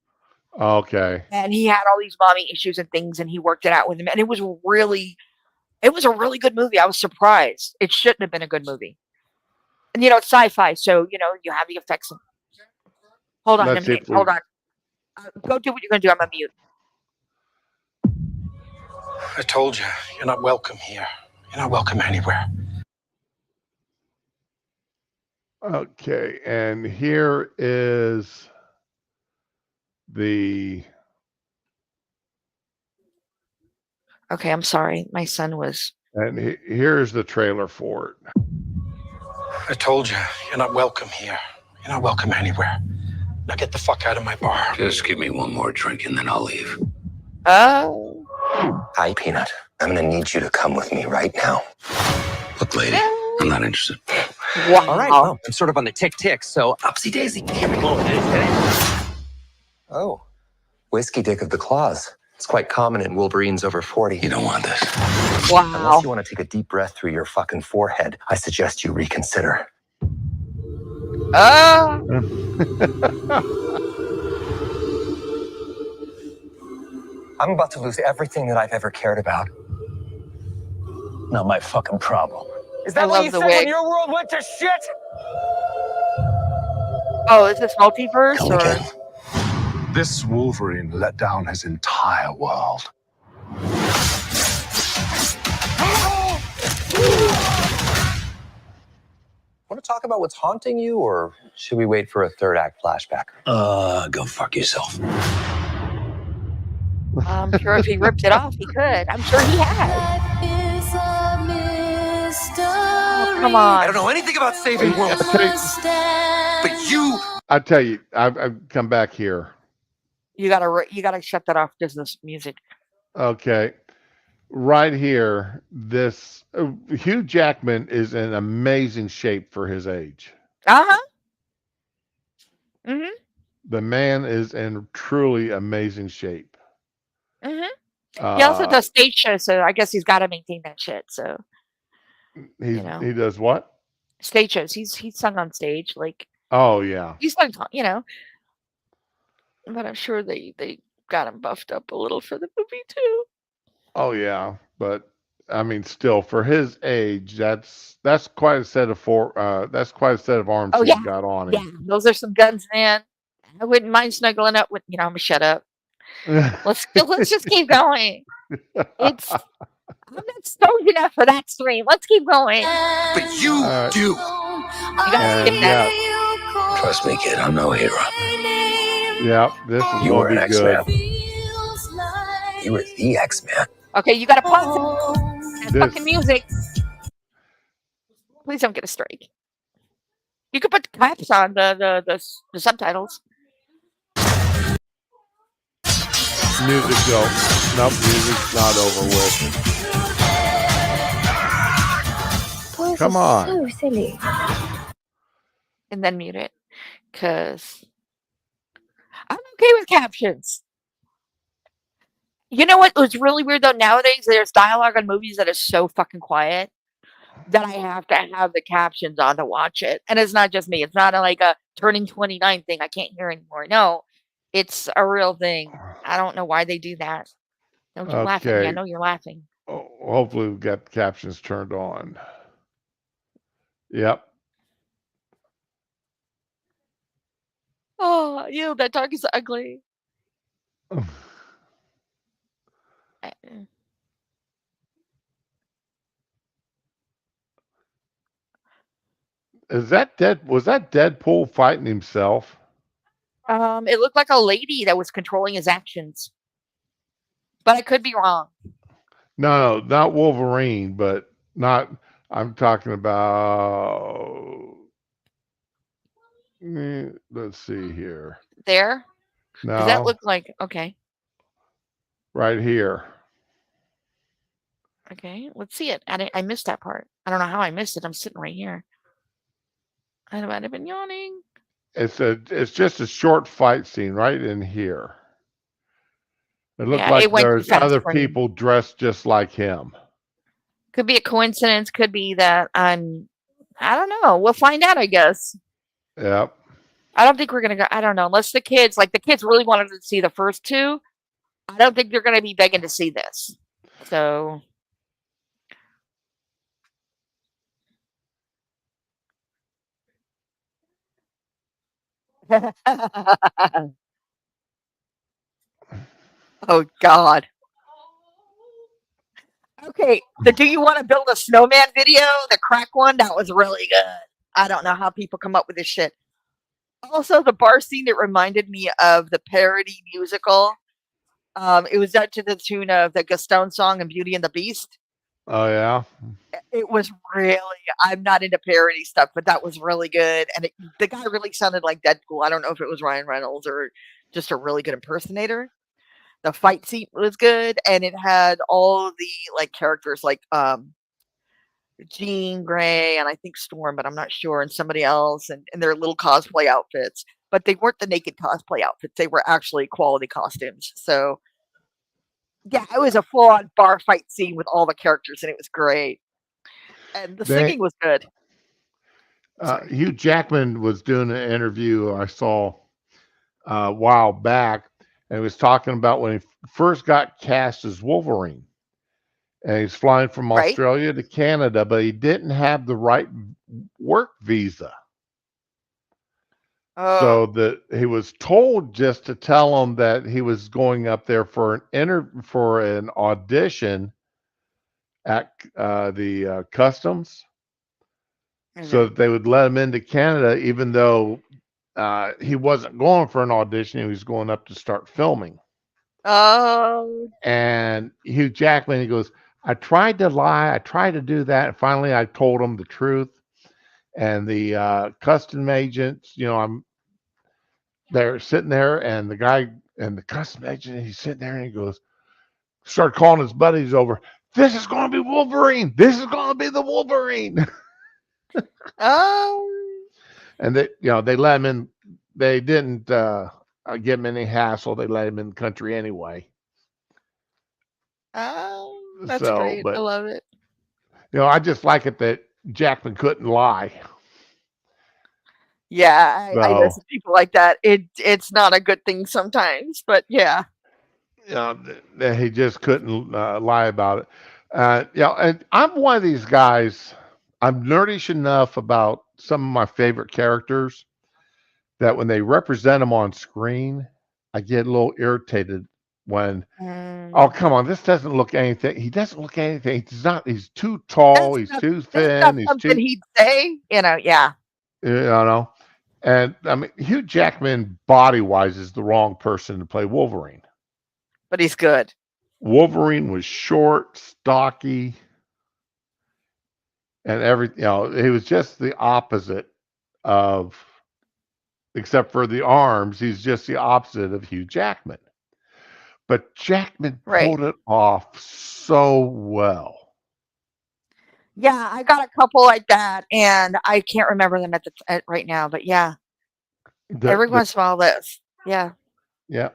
Okay. And he had all these mommy issues and things, and he worked it out with him. And it was a really good movie. I was surprised. It shouldn't have been a good movie. And you know, it's sci-fi, so you know you have the effects. Hold on a Let's see minute. if we. Hold on. Go do what you're gonna do. I'm on mute. I told you, you're not welcome here. You're not welcome anywhere. Okay, and here is the. Okay, I'm sorry. My son was. And here's the trailer for it. I told you, you're not welcome here. You're not welcome anywhere. Now get the fuck out of my bar. Just give me one more drink and then I'll leave. Oh. Hi, Peanut. I'm gonna need you to come with me right now. Look, lady, I'm not interested. Wow. All right, well, I'm sort of on the tick, so upsy daisy. Here we go. Oh, whiskey dick of the claws. It's quite common in Wolverines over 40. You don't want this. Wow. Unless you want to take a deep breath through your fucking forehead, I suggest you reconsider. I'm about to lose everything that I've ever cared about. Not my fucking problem. Is that what you said when your world went to shit? Oh, is this multiverse Come or? again. This Wolverine let down his entire world. Want to talk about what's haunting you, or should we wait for a third act flashback? Go fuck yourself. I'm sure if he ripped it off, he could. I'm sure he has. Oh, come on. I don't know anything about saving worlds. But you... I tell you, I've come back here. You gotta shut that off. Business music. Okay, right here, this Hugh Jackman is in amazing shape for his age. Mhm. The man is in truly amazing shape. Mhm. He also does stage shows, so I guess he's got to maintain that shit. So he does what? Stage shows. He's sung on stage, like. Oh yeah. He's sung, you know. But I'm sure they got him buffed up a little for the movie too. Oh yeah, but I mean, still for his age, that's quite a set of arms Oh he's yeah, got on yeah. him. Those are some guns, man. I wouldn't mind snuggling up with. I'm gonna shut up. Let's just keep going. I'm not stoned enough for that stream. Let's keep going. But you do. You gotta skip that. Trust me, kid, I'm no hero. Yeah, this is You were gonna an be good. X-Man. You were the X-Man. Okay, you gotta pause it. That fucking music. Please don't get a strike. You could put the caps on the subtitles. Music go. Nope, music's not over with. Come on. So silly. And then mute it. Because I'm okay with captions. You know what was really weird though? Nowadays there's dialogue on movies that is so fucking quiet. that I have to have the captions on to watch it. And it's not just me. It's not like a turning 29 thing. I can't hear anymore. No, it's a real thing. I don't know why they do that. Don't you laugh at me. I Okay. know you're laughing. Oh, hopefully we've got the captions turned on. Yep. Oh, ew, that dog is ugly. Uh, Is that dead? Was that Deadpool fighting himself? It looked like a lady that was controlling his actions, but I could be wrong. No, not Wolverine, but not. I'm talking about. Let's see here. There? Does that No, look like okay? right here. Okay, let's see it. I missed that part. I don't know how I missed it. I'm sitting right here. I might have been yawning. It's just a short fight scene right in here. It looked Yeah, like it went too there's fast other for me. people dressed just like him. Could be a coincidence. Could be that I don't know. We'll find out, I guess. Yep. I don't think we're gonna go. I don't know. Unless the kids really wanted to see the first two. I don't think they're gonna be begging to see this. So. Oh God. Okay, the do you want to build a snowman video? The crack one, that was really good. I don't know how people come up with this shit. Also, the bar scene, it reminded me of the parody musical. It was done to the tune of the Gaston song and Beauty and the Beast. Oh yeah. It was really, I'm not into parody stuff, but that was really good. And the guy really sounded like Deadpool. I don't know if it was Ryan Reynolds or just a really good impersonator. The fight scene was good, and it had all the characters Jean Grey and I think Storm, but I'm not sure, and somebody else, and their little cosplay outfits. But they weren't the naked cosplay outfits; they were actually quality costumes. So, yeah, it was a full-on bar fight scene with all the characters, and it was great. And the singing was good. Hugh Jackman was doing an interview I saw a while back, and he was talking about when he first got cast as Wolverine. And he's flying from Australia to Canada, but he didn't have the right work visa. So that he was told just to tell him that he was going up there for an audition at the customs, so that they would let him into Canada, even though he wasn't going for an audition. He was going up to start filming. Oh. And Hugh Jackman, he goes, I tried to lie. I tried to do that. And finally, I told him the truth. And the custom agents, they're sitting there, and the guy and the custom agent, he's sitting there, and he goes, start calling his buddies over. This is going to be Wolverine. This is going to be the Wolverine. Oh. And they let him in. They didn't give him any hassle. They let him in the country anyway. Oh, that's great. I love it. I just like it that Jackman couldn't lie. Yeah, I know some people like that. It's not a good thing sometimes, but yeah. He just couldn't lie about it. And I'm one of these guys. I'm nerdish enough about some of my favorite characters that when they represent them on screen, I get a little irritated when, oh, come on, this doesn't look anything. He doesn't look anything. He's too tall. He's too thin. He's something too. He'd say, yeah. And I mean, Hugh Jackman, body wise, is the wrong person to play Wolverine. But he's good. Wolverine was short, stocky, and everything. He was just the opposite of, except for the arms, he's just the opposite of Hugh Jackman. But Jackman pulled it off so well. Yeah, I got a couple like that, and I can't remember them right now. But yeah, every once in a while, this. Yeah. Yeah.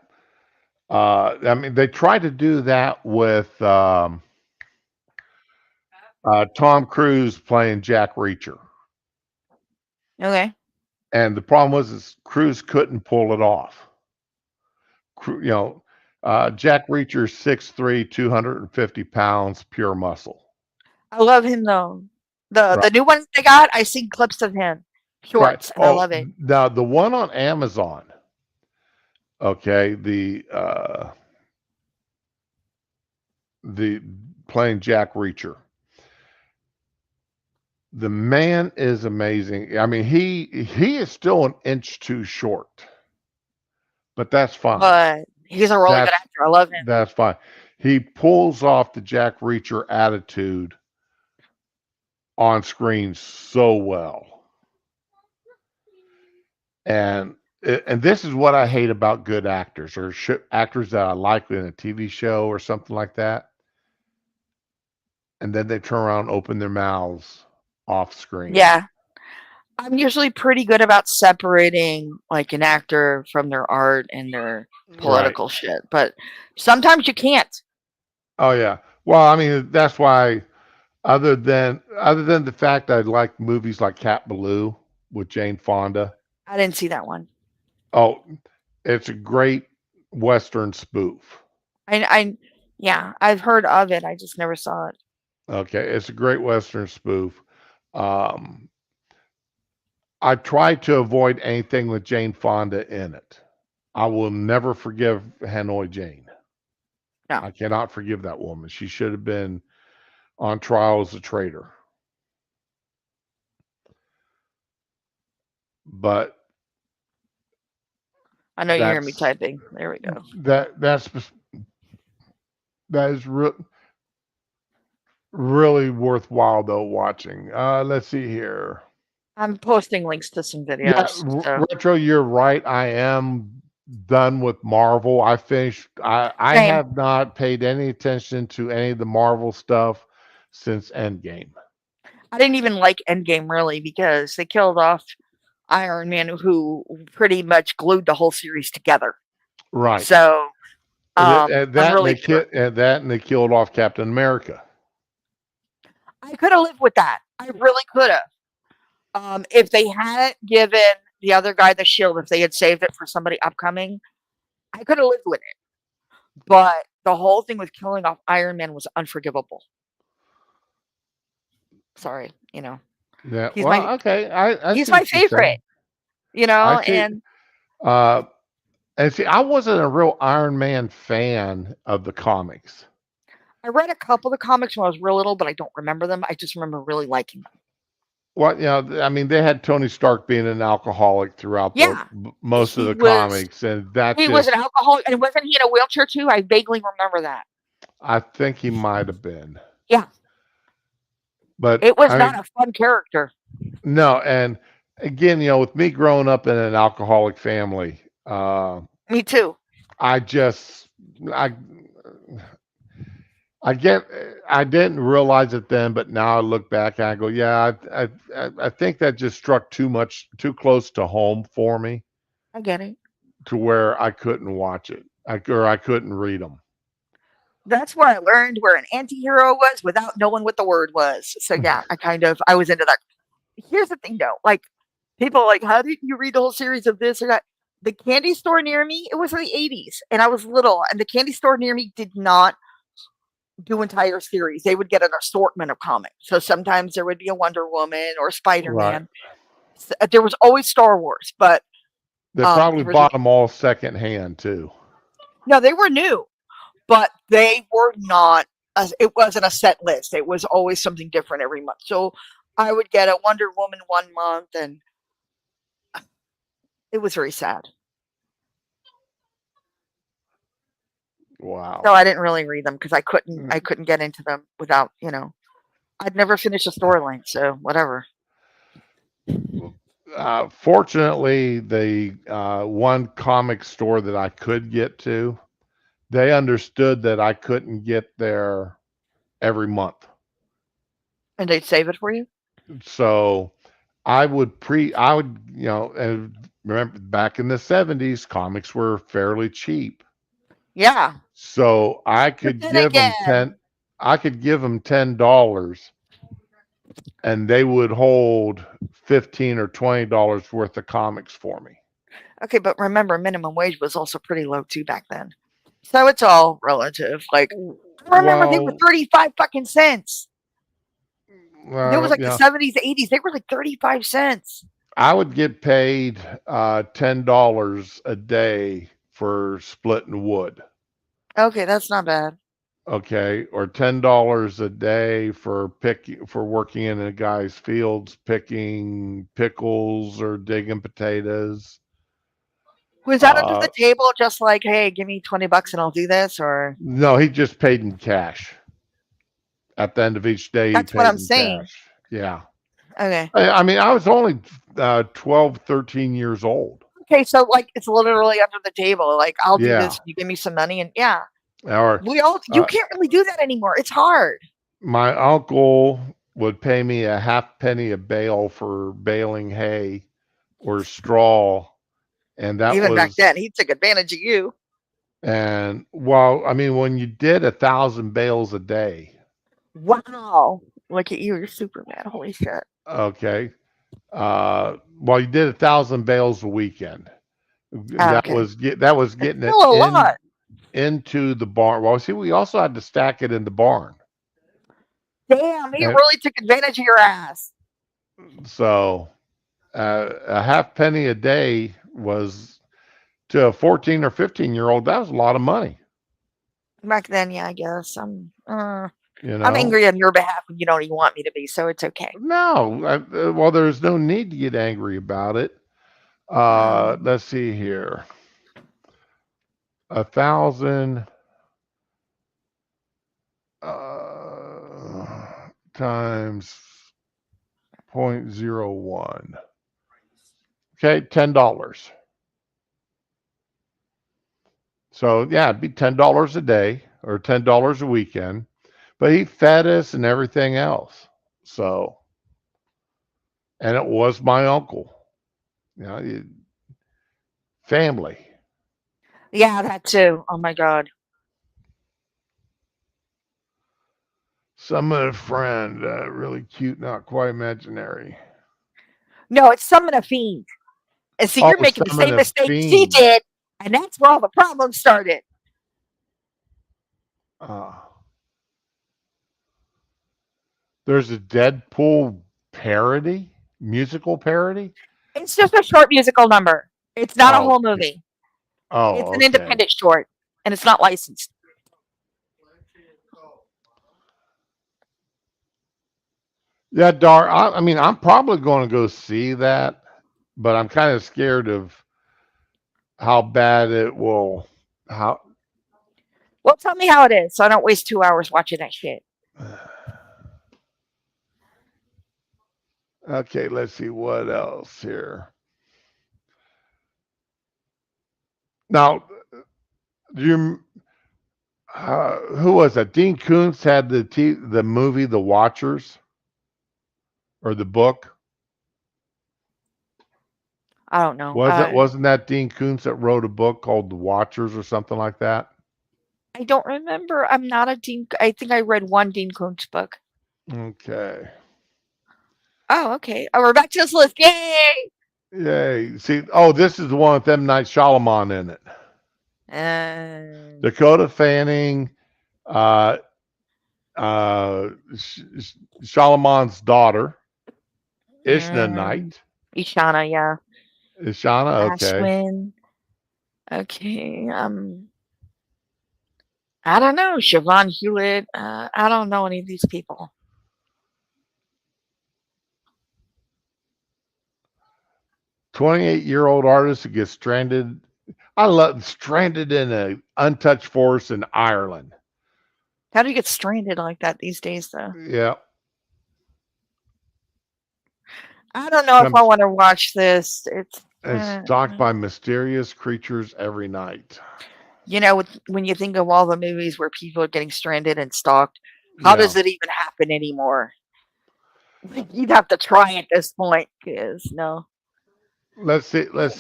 I mean, they tried to do that with Tom Cruise playing Jack Reacher. Okay. And the problem was is Cruise couldn't pull it off. Jack Reacher's 6'3", 250 pounds, pure muscle. I love him though. The Right. new ones they got, I seen clips of him, Right. shorts, and I love it. Now the one on Amazon, okay, the playing Jack Reacher. The man is amazing. I mean, he is still an inch too short, but that's fine. But he's a really good actor. I love him. That's fine. He pulls off the Jack Reacher attitude on screen so well. And this is what I hate about good actors or actors that I like in a TV show or something like that. And then they turn around and open their mouths off screen. Yeah. I'm usually pretty good about separating like an actor from their art and their political shit, but sometimes you can't. Oh yeah. Well, I mean, that's why other than the fact I like movies like Cat Ballou with Jane Fonda. I didn't see that one. Oh, it's a great Western spoof. Yeah, I've heard of it. I just never saw it. Okay, it's a great Western spoof. I try to avoid anything with Jane Fonda in it. I will never forgive Hanoi Jane. No. I cannot forgive that woman. She should have been on trial as a traitor. But I know you hear me typing. There we go. That is really worthwhile though watching. Let's see here. I'm posting links to some videos. Yeah, so. Retro, you're right. I am done with Marvel. I finished. I have not paid any attention to any of the Marvel stuff since Endgame. I didn't even like Endgame really because they killed off Iron Man, who pretty much glued the whole series together. Right. So and they killed off Captain America. I could have lived with that. I really could have. If they hadn't given the other guy the shield, if they had saved it for somebody upcoming, I could have lived with it. But the whole thing with killing off Iron Man was unforgivable. Sorry, Yeah. He's okay. he's my favorite. And see, I wasn't a real Iron Man fan of the comics. I read a couple of the comics when I was real little, but I don't remember them. I just remember really liking them. Well, I mean, they had Tony Stark being an alcoholic throughout most of the comics, and he was an alcoholic, and wasn't he in a wheelchair too? I vaguely remember that. I think he might have been. Yeah, but it was not a fun character. No, and again, with me growing up in an alcoholic family, me too. I didn't realize it then, but now I look back and I go, yeah, I think that just struck too close to home for me. I get it. To where I couldn't watch it, or I couldn't read them. That's where I learned where an anti-hero was without knowing what the word was. So yeah, I was into that. Here's the thing though, like people are like, how did you read the whole series of this or that? The candy store near me, it was in the 80s and I was little, and the candy store near me did not do entire series. They would get an assortment of comics. So sometimes there would be a Wonder Woman or Spider-Man. Right. So, there was always Star Wars, but they probably bought them all secondhand too. No, they were new, but they were not. It wasn't a set list. It was always something different every month. So I would get a Wonder Woman one month, and it was very sad. Wow. So I didn't really read them because I couldn't get into them without, I'd never finished a storyline, so whatever. Fortunately, the one comic store that I could get to, they understood that I couldn't get there every month. And they'd save it for you? So I would, and remember back in the 70s, comics were fairly cheap. Yeah. So I could give them $10 and they would hold $15 or $20 worth of comics for me. Okay, but remember, minimum wage was also pretty low too back then. So it's all relative. Like, I remember they were Well, 35 fucking cents. There was like the yeah, 70s, 80s. They were like 35 cents. I would get paid $10 a day for splitting wood. Okay, that's not bad. Okay, or $10 a day for working in a guy's fields, picking pickles or digging potatoes. Was that under the table just like, hey, give me $20 and I'll do this? Or No, he just paid in cash. At the end of each day, he that's what paid I'm in saying. cash. Yeah. Okay. I mean, I was only 12, 13 years old. Okay, so like it's literally under the table. Like, I'll do Yeah. this, you give me some money, and yeah. Or You can't really do that anymore. It's hard. my uncle would pay me a half penny a bale for baling hay or straw. And that Even back was, then, he took advantage of you. and well, I mean, when you did 1,000 bales a day, Wow. Look at you, you're Superman. Holy shit. okay, well, you did 1,000 bales a weekend. That Okay. was It's getting it still a lot. into the barn. Well, see, we also had to stack it in the barn. Damn, he And really took advantage of your ass. so a half penny a day was to a 14 or 15-year-old, that was a lot of money. Back then, yeah, I guess. You I'm know? angry on your behalf when you don't even want me to be, so it's okay. No, well, there's no need to get angry about it. Let's see here. 1,000 times 0.01. Okay, $10. So yeah, it'd be $10 a day or $10 a weekend. But he fed us and everything else. So, and it was my uncle. You know, family. Yeah, that too. Oh my god. Summon a friend, really cute, not quite imaginary. No, it's summon a fiend. And see, Oh, you're making the summon same a mistake she fiend. did, and that's where all the problems started. There's a Deadpool parody, musical parody. It's just a short musical number. It's not a Oh, whole movie. It's oh, an okay. independent short, and it's not licensed. Yeah, Dar. I mean, I'm probably going to go see that, but I'm kind of scared of how bad it will. How? Well, tell me how it is, so I don't waste 2 hours watching that shit. Okay, let's see what else here. Now, do you? Who was that? Dean Koontz had the movie The Watchers, or the book. I don't know. Wasn't that Dean Koontz that wrote a book called The Watchers or something like that? I don't remember. I'm not a Dean. I think I read one Dean Koontz book. Okay. Oh, okay. Oh, we're back to this list. Yay! Yay. See, oh, this is the one with M. Night Shyamalan in it. Dakota Fanning, Shyamalan's daughter, Ishna Knight. Ishana, yeah. Ishana, okay. Ashwin. Okay. I don't know. Siobhan Hewlett. I don't know any of these people. "28-year-old artist who gets stranded." I love stranded in an untouched forest in Ireland. How do you get stranded like that these days, though? Yeah. I don't know if I want to watch this. It's stalked by mysterious creatures every night. You know, when you think of all the movies where people are getting stranded and stalked, how does it even happen anymore? You'd have to try at this point, because no. Let's see what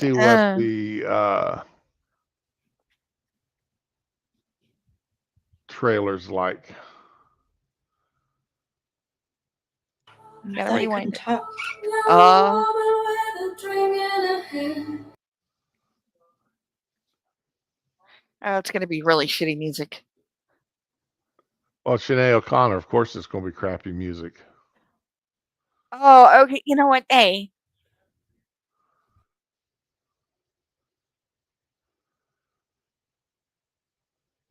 the trailer's like. Never thought really you couldn't went. talk. Oh. Oh, it's gonna be really shitty music. Well, Sinead O'Connor, of course, it's going to be crappy music. Oh, okay. You know what? Hey.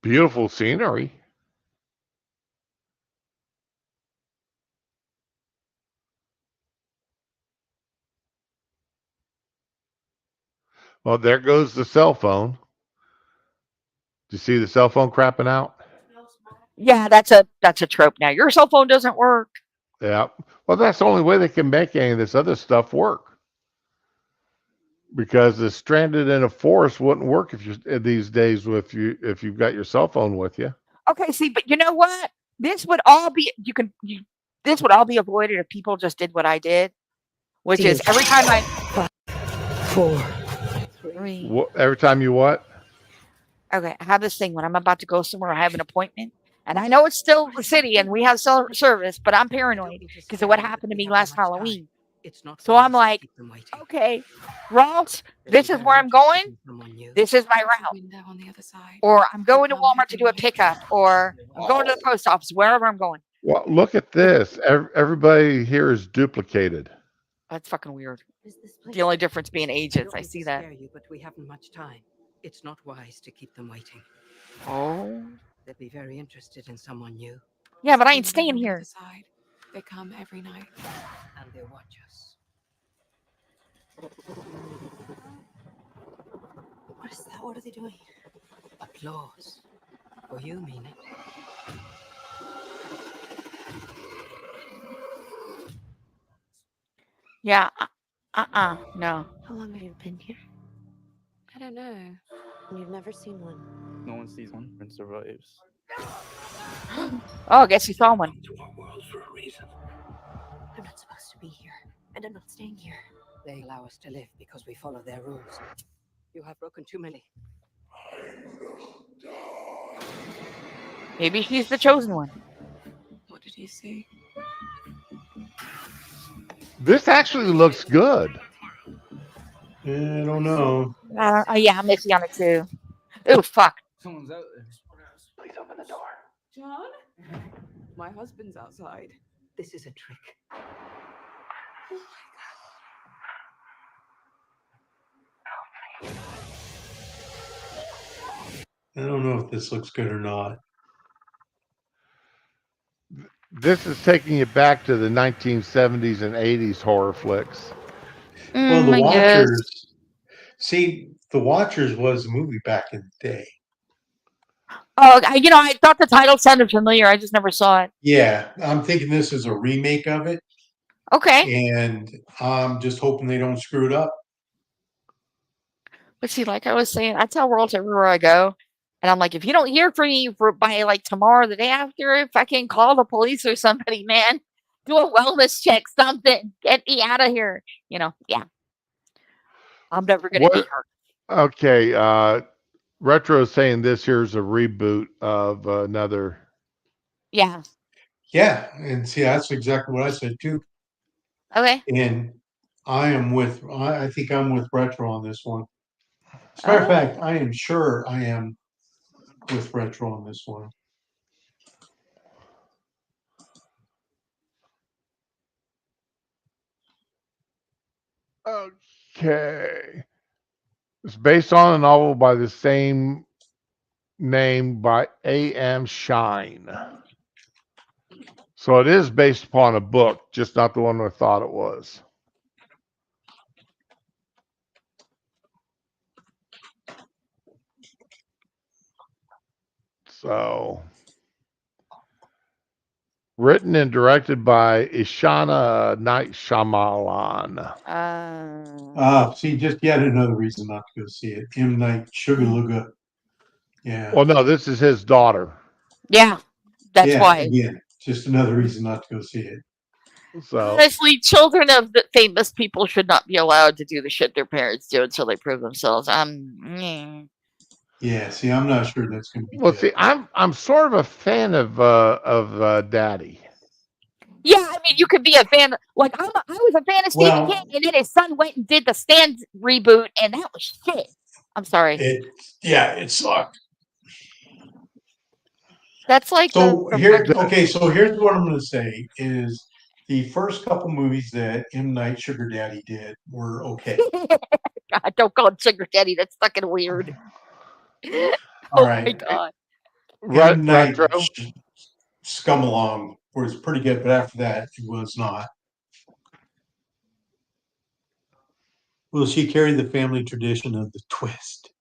Beautiful scenery. Well, there goes the cell phone. Do you see the cell phone crapping out? Yeah, that's a trope now. Your cell phone doesn't work. Yeah. Well, that's the only way they can make any of this other stuff work. Because the stranded in a forest wouldn't work if you these days if you've got your cell phone with you. Okay, see, but you know what? This would all be this would all be avoided if people just did what I did, which is every time I 4, 3. Every time you what? Okay, I have this thing when I'm about to go somewhere, I have an appointment, and I know it's still the city and we have cell service, but I'm paranoid because of what happened to me last Halloween. So I'm like, okay, Ross, this is where I'm going. This is my route. Or I'm going to Walmart to do a pickup, or I'm going to the post office, wherever I'm going. Well, look at this. Everybody here is duplicated. That's fucking weird. The only difference being ages. I see that. You, but we haven't much time. It's not wise to keep them waiting. Oh. They'll be very interested in someone new. Yeah, but I ain't staying here. They come every night, and they watch us. What is that? What are they doing? Applause. For you, Mina. Yeah. No. How long have you been here? I don't know. You've never seen one. No one sees one and survives. Oh, I guess you saw one. I'm not supposed to be here, and I'm not staying here. They allow us to live because we follow their rules. You have broken too many. Maybe she's the chosen one. What did he say? This actually looks good. I don't know. Yeah, I'm iffy on it too. Oh, fuck. Someone's out there. Please open the door. John? My husband's outside. This is a trick. I don't know if this looks good or not. This is taking you back to the 1970s and 80s horror flicks. Well, The Watchers. See, The Watchers was a movie back in the day. Oh, I thought the title sounded familiar. I just never saw it. Yeah, I'm thinking this is a remake of it. Okay. And I'm just hoping they don't screw it up. But see, like I was saying, I tell World everywhere I go. And I'm like, if you don't hear from me by like tomorrow, the day after, if I can call the police or somebody, man, do a wellness check, something, get me out of here. Yeah. I'm never going to be hurt. Okay. Retro is saying this here's a reboot of another. Yeah. Yeah. And see, that's exactly what I said too. Okay. And I think I'm with Retro on this one. As a matter of fact, I am sure I am with Retro on this one. Okay. It's based on a novel by the same name by A.M. Shine. So it is based upon a book, just not the one I thought it was. So, written and directed by Ishana Night Shyamalan. See, just yet another reason not to go see it. M. Night Sugarluga. Yeah. Well, no, this is his daughter. Yeah, that's why. Again, just another reason not to go see it. So honestly, children of the famous people should not be allowed to do the shit their parents do until they prove themselves. Yeah, see, I'm not sure that's going to be. Well, see, I'm sort of a fan of Daddy. Yeah, mean, you could be a fan. Like I was a fan of Stephen King, and then his son went and did the Stand reboot, and that was shit. I'm sorry. It sucked. That's like So the so here's what I'm going to say is the first couple movies that M. Night Sugar Daddy did were okay. God, don't call him Sugar Daddy. That's fucking weird. All My right. God. M. Night Retro. Scum Along was pretty good, but after that, it was not. Will she carry the family tradition of the twist?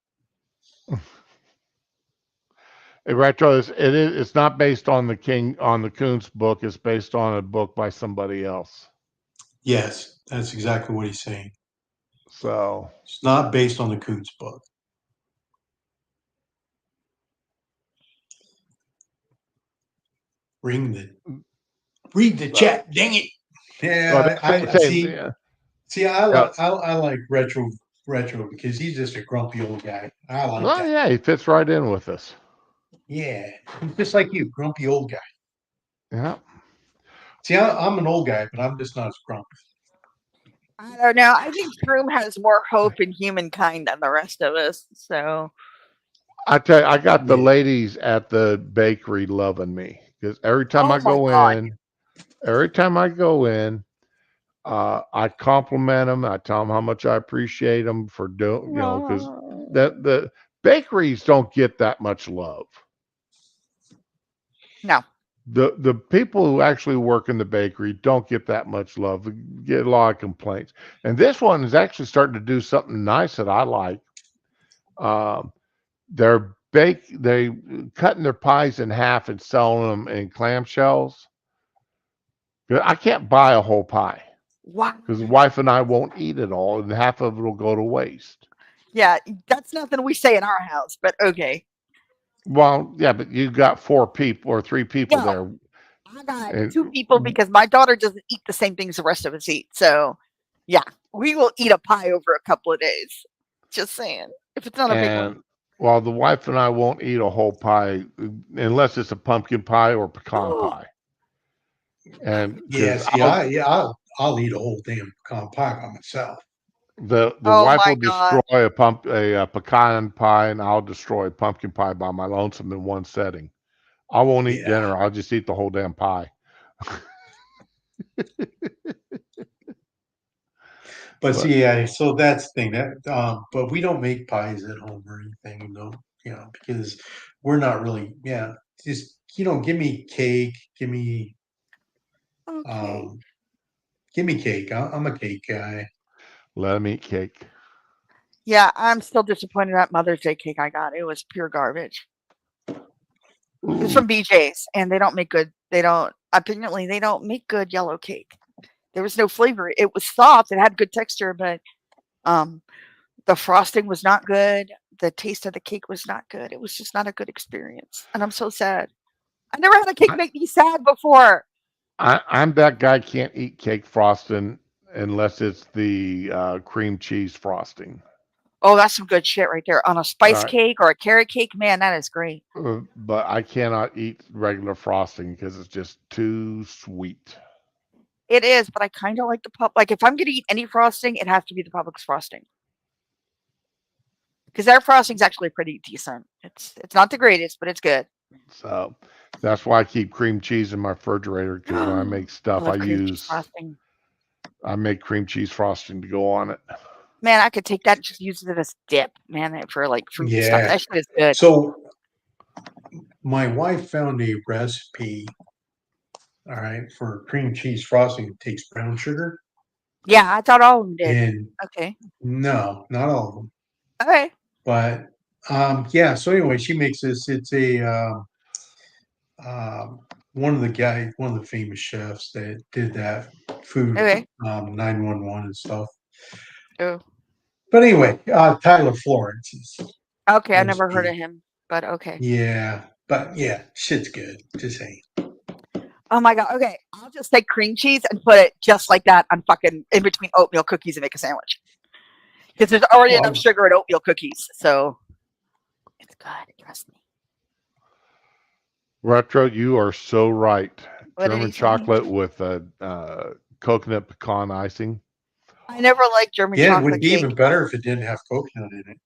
Retro it's not based on the Kuntz book. It's based on a book by somebody else. Yes, that's exactly what he's saying. So it's not based on the Kuntz book. Read the chat, dang it! Yeah, I see. Yeah. See, I like retro because he's just a grumpy old guy. I like Well, that. yeah, he fits right in with us. Yeah, he's just like you, grumpy old guy. Yeah. See, I'm an old guy, but I'm just not as grumpy. I don't know. I think Shroom has more hope in humankind than the rest of us. So I tell you, I got the ladies at the bakery loving me because every time I go in, I compliment them. I tell them how much I appreciate them for doing, because the bakeries don't get that much love. No. The people who actually work in the bakery don't get that much love. They get a lot of complaints. And this one is actually starting to do something nice that I like. They're cutting their pies in half and selling them in clamshells. I can't buy a whole pie. Wow. Because the wife and I won't eat it all, and half of it will go to waste. Yeah, that's nothing we say in our house, but okay. Well, yeah, but you got 4 people or 3 people there. I got 2 people because my daughter doesn't eat the same things the rest of us eat. So, yeah, we will eat a pie over a couple of days. Just saying, if it's not a big one. Well, the wife and I won't eat a whole pie unless it's a pumpkin pie or pecan pie. And I'll eat a whole damn pecan pie by myself. The wife will destroy a pecan pie, and I'll destroy a pumpkin pie by my lonesome in one setting. I won't eat dinner. I'll just eat the whole damn pie. But see, so that's the thing that, but we don't make pies at home or anything, because we're not really, just give me cake, give me cake. I'm a cake guy. Let them eat cake. Yeah, I'm still disappointed at Mother's Day cake I got. It was pure garbage. It's from BJ's, and they don't make good. Apparently they don't make good yellow cake. There was no flavor. It was soft. It had good texture, but the frosting was not good. The taste of the cake was not good. It was just not a good experience, and I'm so sad. I never had a cake make me sad before. I'm that guy can't eat cake frosting unless it's the cream cheese frosting. Oh, that's some good shit right there. On a spice cake or a carrot cake, man, that is great. But I cannot eat regular frosting because it's just too sweet. It is, but I kind of like the like if I'm going to eat any frosting, it has to be the Publix frosting. Because their frosting's actually pretty decent. It's not the greatest, but it's good. So that's why I keep cream cheese in my refrigerator, because when I make stuff, I make cream cheese frosting to go on it. Man, I could take that and just use it as dip, man, for like fruit and stuff. That shit is good. So my wife found a recipe, all right, for cream cheese frosting. It takes brown sugar. Yeah, I thought all of them did. And okay. No, not all of them. Okay. But so anyway, she makes this. It's a one of the famous chefs that did that food, 911 and stuff. Oh. But anyway, Tyler Florence is. Okay, I never heard of him, but okay. Yeah, but yeah, shit's good. Just saying. Oh my god. Okay, I'll just take cream cheese and put it just like that on fucking in between oatmeal cookies and make a sandwich. Because there's already enough sugar in oatmeal cookies, so it's good. Trust me. Retro, you are so right. What did German he say? chocolate with coconut pecan icing. I never liked German Yeah, it chocolate would be cake. even better if it didn't have coconut in it.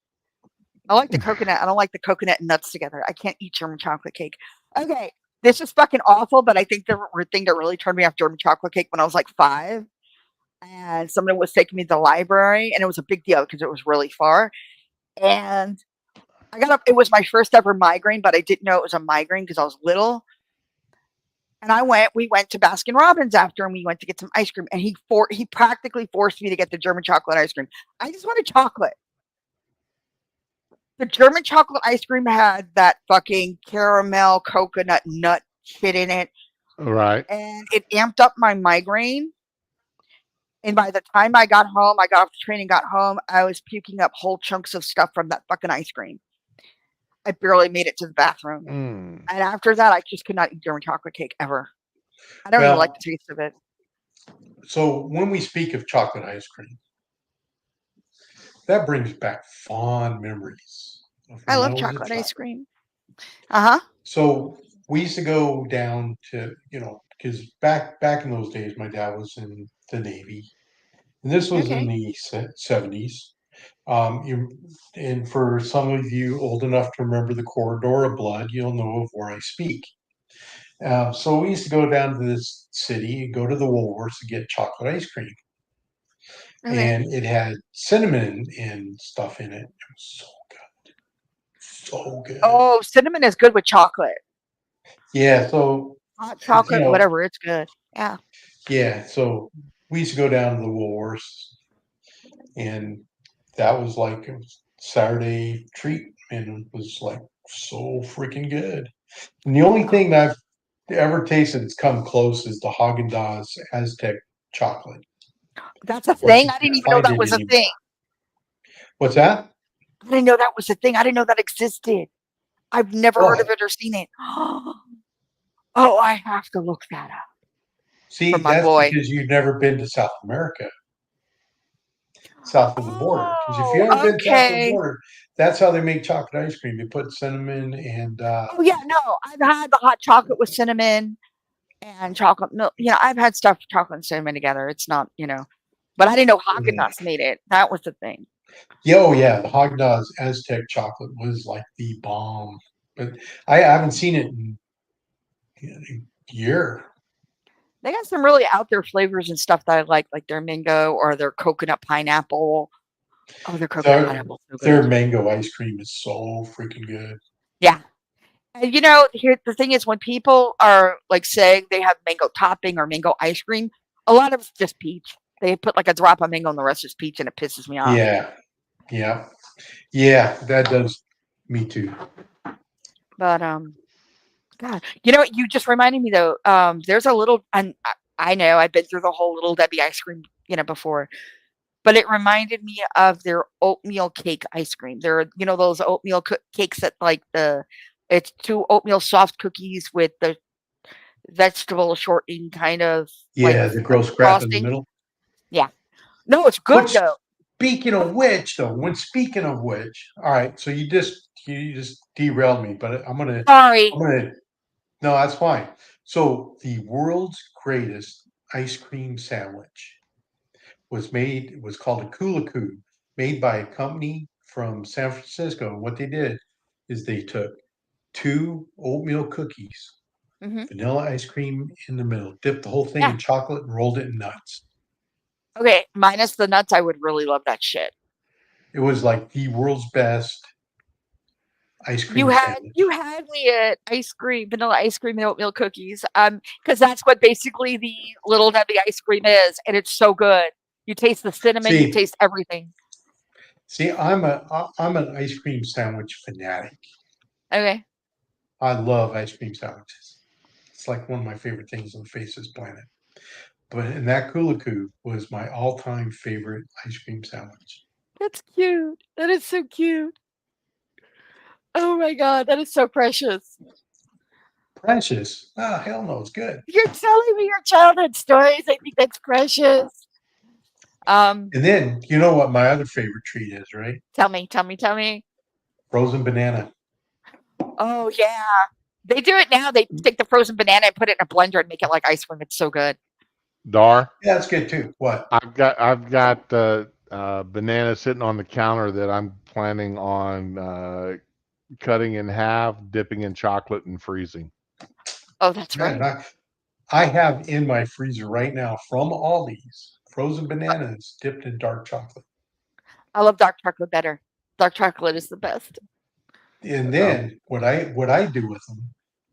I like the coconut. I don't like the coconut and nuts together. I can't eat German chocolate cake. Okay, this is fucking awful, but I think the thing that really turned me off German chocolate cake when I was like 5, and someone was taking me to the library, and it was a big deal because it was really far. And I got up. It was my first ever migraine, but I didn't know it was a migraine because I was little. And we went to Baskin Robbins after, and we went to get some ice cream. And he practically forced me to get the German chocolate ice cream. I just wanted chocolate. The German chocolate ice cream had that fucking caramel coconut nut shit in it, Right. and it amped up my migraine. And by the time I got home, I got off the train and got home, I was puking up whole chunks of stuff from that fucking ice cream. I barely made it to the bathroom. Mm. And after that, I just could not eat German chocolate cake ever. I don't even like the taste of it. So when we speak of chocolate ice cream, that brings back fond memories of I when I love was a chocolate child. ice cream. Uh-huh. So we used to go down to, because back in those days, my dad was in the Navy, and this was in Okay. the 70s. And for some of you old enough to remember the corridor of blood, you'll know of where I speak. So we used to go down to this city, go to the Woolworths to get chocolate ice cream, Okay. and it had cinnamon and stuff in it. It was so good. Oh, cinnamon is good with chocolate. Yeah, so Hot you chocolate, know, whatever, it's good. Yeah. yeah, so we used to go down to the Woolworths, and that was like a Saturday treat, and it was like so freaking good. And the only thing that I've ever tasted that's come close is the Haagen Dazs Aztec chocolate. That's a Of course, thing? you I didn't can't even know find that it was a anymore. thing. What's that? I didn't know that was a thing. I didn't know that existed. I've never heard of What? it or seen it. Oh, I have to look that up See, for my that's boy. because you've never been to South America, south of the border. Because if you Oh, ever been south of the okay. border, that's how they make chocolate ice cream. They put cinnamon and Oh, yeah, no, I've had the hot chocolate with cinnamon and chocolate milk. Yeah, I've had stuff with chocolate and cinnamon together. It's not, but I didn't know Haagen Dazs made it. That was the thing. yeah, oh yeah, the Haagen Dazs Aztec chocolate was like the bomb. But I haven't seen it in a year. They got some really out there flavors and stuff that I like their mango or their coconut pineapple. Oh, their coconut Their, pineapple is so their good. mango ice cream is so freaking good. Yeah. And here the thing is when people are like saying they have mango topping or mango ice cream, a lot of it's just peach. They put like a drop of mango and the rest is peach and it pisses me off. Yeah, yeah, yeah. That does me too. But God, what you just reminded me though. There's a little, and I know I've been through the whole Little Debbie ice cream, before, but it reminded me of their oatmeal cake ice cream. There are, those oatmeal cakes that it's 2 oatmeal soft cookies with the vegetable shortening kind of Yeah, the gross crap in the frosting. middle. Yeah. No, it's good Which, though. speaking of which, though, speaking of which, all right. So you just derailed me, but Sorry. No, that's fine. So the world's greatest ice cream sandwich was called a Kulaku, made by a company from San Francisco. And what they did is they took 2 oatmeal cookies, Hmm. vanilla ice cream in the middle, dipped the whole thing Yeah. in chocolate, and rolled it in nuts. Okay. Minus the nuts, I would really love that shit. It was like the world's best ice You cream had sandwich. you had me at vanilla ice cream and oatmeal cookies. Because that's what basically the Little Debbie ice cream is, and it's so good. You taste the cinnamon, you See, taste everything. I'm an ice cream sandwich fanatic. Okay. I love ice cream sandwiches. It's like one of my favorite things on the face of this planet. But and that Kulaku was my all-time favorite ice cream sandwich. That's cute. That is so cute. Oh my god, that is so precious. Precious? Ah, hell no, it's good. You're telling me your childhood stories. I think that's precious. And then you know what my other favorite treat is, right? Tell me. Frozen banana. Oh yeah. They do it now. They take the frozen banana and put it in a blender and make it like ice cream. It's so good. Dar, Yeah, that's good too. What? I've got banana sitting on the counter that I'm planning on cutting in half, dipping in chocolate, and freezing. Oh, that's Man, right. I have in my freezer right now from Aldi's frozen bananas dipped in dark chocolate. I love dark chocolate better. Dark chocolate is the best. And then what I do with them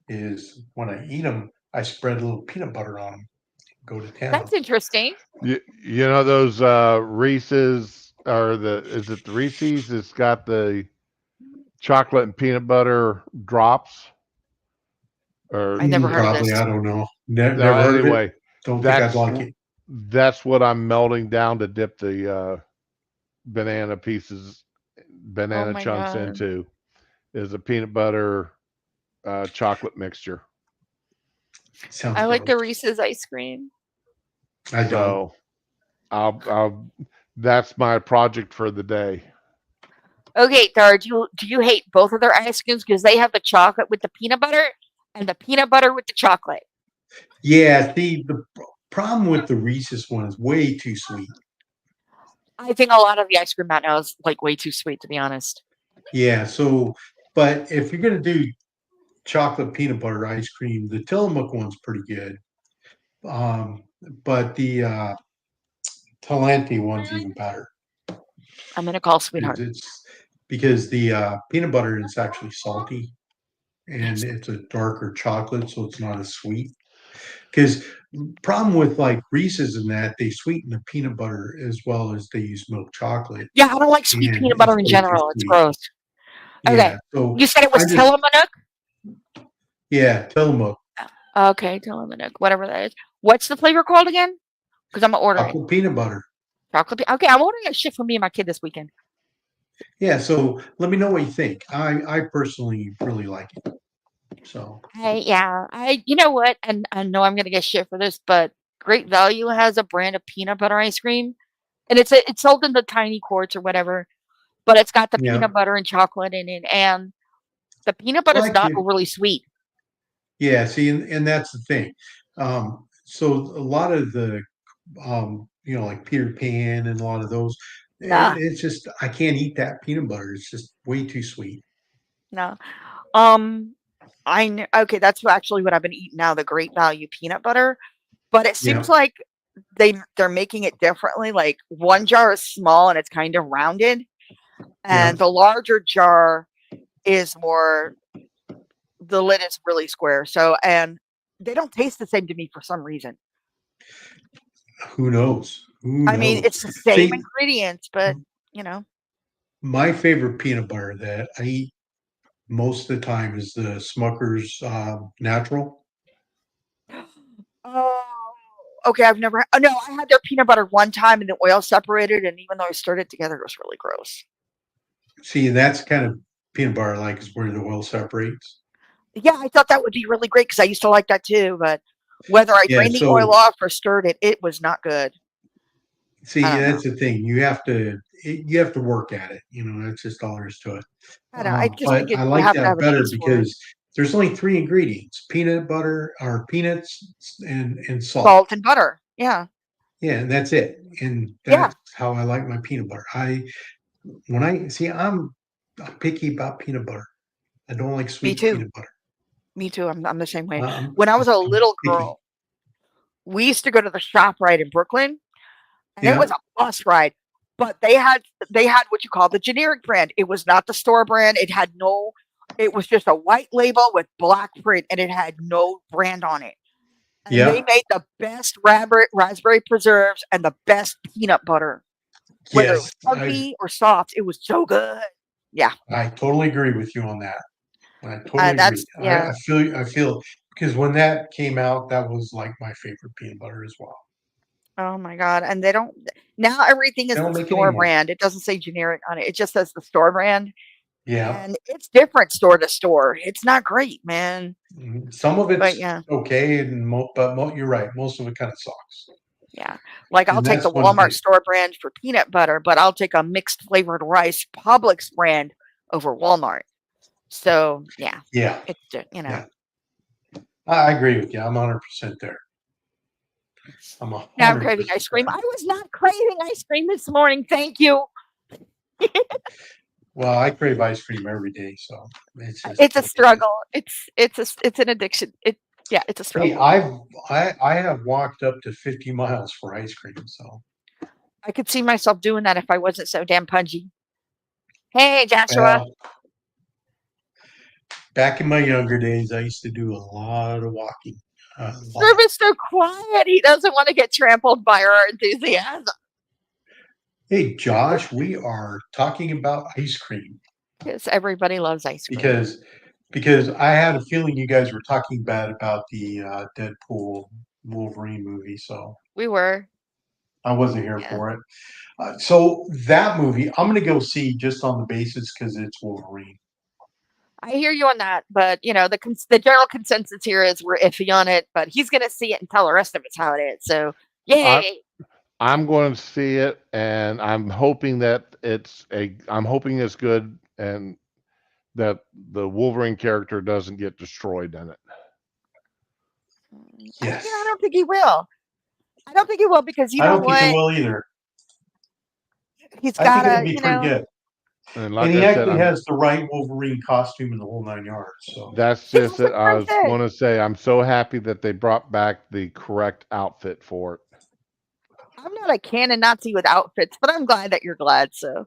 is when I eat them, I spread a little peanut butter on them. Go to town. That's interesting. You know those Reese's or is it the Reese's? It's got the chocolate and peanut butter drops. Or I never heard of Probably, this. I don't know. Never heard of it. Anyway, Don't think I'd that's like it. that's what I'm melting down to dip the banana pieces, Oh banana my chunks god. into is a peanut butter chocolate mixture. Sounds I like gross. the Reese's ice cream. I don't. So I'll that's my project for the day. Okay, Dar, do you hate both of their ice creams because they have the chocolate with the peanut butter and the peanut butter with the chocolate? Yeah, see, the problem with the Reese's one is way too sweet. I think a lot of the ice cream out now is like way too sweet, to be honest. Yeah, so, but if you're gonna do chocolate peanut butter ice cream, the Tillamook one's pretty good. Um, but the Talenti one's even better. I'm gonna call sweetheart. It's because the peanut butter is actually salty and Yes. it's a darker chocolate, so it's not as sweet. Because problem with like Reese's and that they sweeten the peanut butter as well as they use milk chocolate, Yeah, I don't like sweet and peanut it's butter in way too general. It's sweet. gross. Okay. Yeah, so You said it was I just Tillamook? Tillamook Okay, Tillamook, whatever that is. What's the flavor called again? Because I'm gonna order it. chocolate peanut butter. Okay, I'm ordering a shit for me and my kid this weekend. Yeah, so let me know what you think. I personally really like it. So You know what? And I know I'm gonna get shit for this, but Great Value has a brand of peanut butter ice cream, and it's sold in the tiny quarts or whatever, but it's got the yeah, peanut butter and chocolate in it, and the peanut butter's like not it. overly sweet. Yeah, see, and that's the thing. So a lot of the like Peter Pan and a lot of those, Nah, it's just I can't eat that peanut butter. It's just way too sweet. no. Um, okay, that's actually what I've been eating now, the Great Value peanut butter. But it Yeah, seems like they're making it differently. Like one jar is small and it's kind of rounded, yeah. and the larger jar is more the lid is really square. So and they don't taste the same to me for some reason. Who knows? Who I mean, knows? it's the same See, ingredients, but you know. my favorite peanut butter that I eat most of the time is the Smucker's Natural. Oh, okay. I've never. Oh no, I had their peanut butter one time, and the oil separated, and even though I stirred it together, it was really gross. See, that's kind of peanut butter I like is where the oil separates. Yeah, I thought that would be really great because I used to like that too. But whether I Yeah, drained the oil so off or stirred it, it was not good. I see, don't know. that's the thing. You have to work at it. That's just all there is to it. I don't know. I just But think I you like have to that have a better taste for it. because there's only three ingredients: peanut butter or peanuts and salt. Salt and butter. Yeah. Yeah, and that's it. And Yeah. that's how I like my peanut butter. When I see, I'm picky about peanut butter. I don't like Me sweet too. peanut butter. Me too. I'm the same way. I'm, When I was a I'm little picky. girl, we used to go to the shop right in Brooklyn, and it was Yeah, a bus ride. But they had what you call the generic brand. It was not the store brand. It was just a white label with black print, and it had no brand on it. And they yeah, made the best raspberry preserves and the best peanut butter, whether it was yes. I chunky or soft. It was so good. Yeah, I totally agree with you on that. I totally agree. that's yeah. I feel because when that came out, that was like my favorite peanut butter as well. Oh my god! And they don't now. Everything They is don't the make it store anymore. brand. It doesn't say generic on it. It just says the store brand, Yeah. and it's different store to store. It's not great, man. Some of But it's yeah, okay, but you're right. Most of it kind of sucks. yeah. Like I'll And take that's the one Walmart thing. store brand for peanut butter, but I'll take a mixed flavored rice Publix brand over Walmart. So yeah, Yeah, it's yeah. I agree with you. I'm 100% there. I'm Now I'm 100% craving ice there. cream. I was not craving ice cream this morning. Thank you. Well, I crave ice cream every day, so it's just It's a what it is. struggle. It's an addiction. It's a Hey, struggle. I have walked up to 50 miles for ice cream, so I could see myself doing that if I wasn't so damn pungy. Hey, Joshua. well, back in my younger days, I used to do a lot of walking. A lot. Mr. Quiet. He doesn't want to get trampled by our enthusiasm. Hey, Josh, we are talking about ice cream Because everybody loves ice cream. because I had a feeling you guys were talking bad about the Deadpool Wolverine movie, so We were. I wasn't here Yeah. for it. So that movie, I'm gonna go see just on the basis because it's Wolverine. I hear you on that, but the general consensus here is we're iffy on it, but he's going to see it and tell the rest of us how it is. So, I, yay. I'm going to see it, and I'm hoping that I'm hoping it's good, and that the Wolverine character doesn't get destroyed in it. Yes. I don't think he will. I don't think he will because you I know don't think it what? will either. He's I got think it'll to, be pretty good. And And like he I said, actually has the right Wolverine costume in the whole 9 yards. So that's he's just also it. I was perfect. going to say I'm so happy that they brought back the correct outfit for it. I'm not a canon Nazi with outfits, but I'm glad that you're glad. So,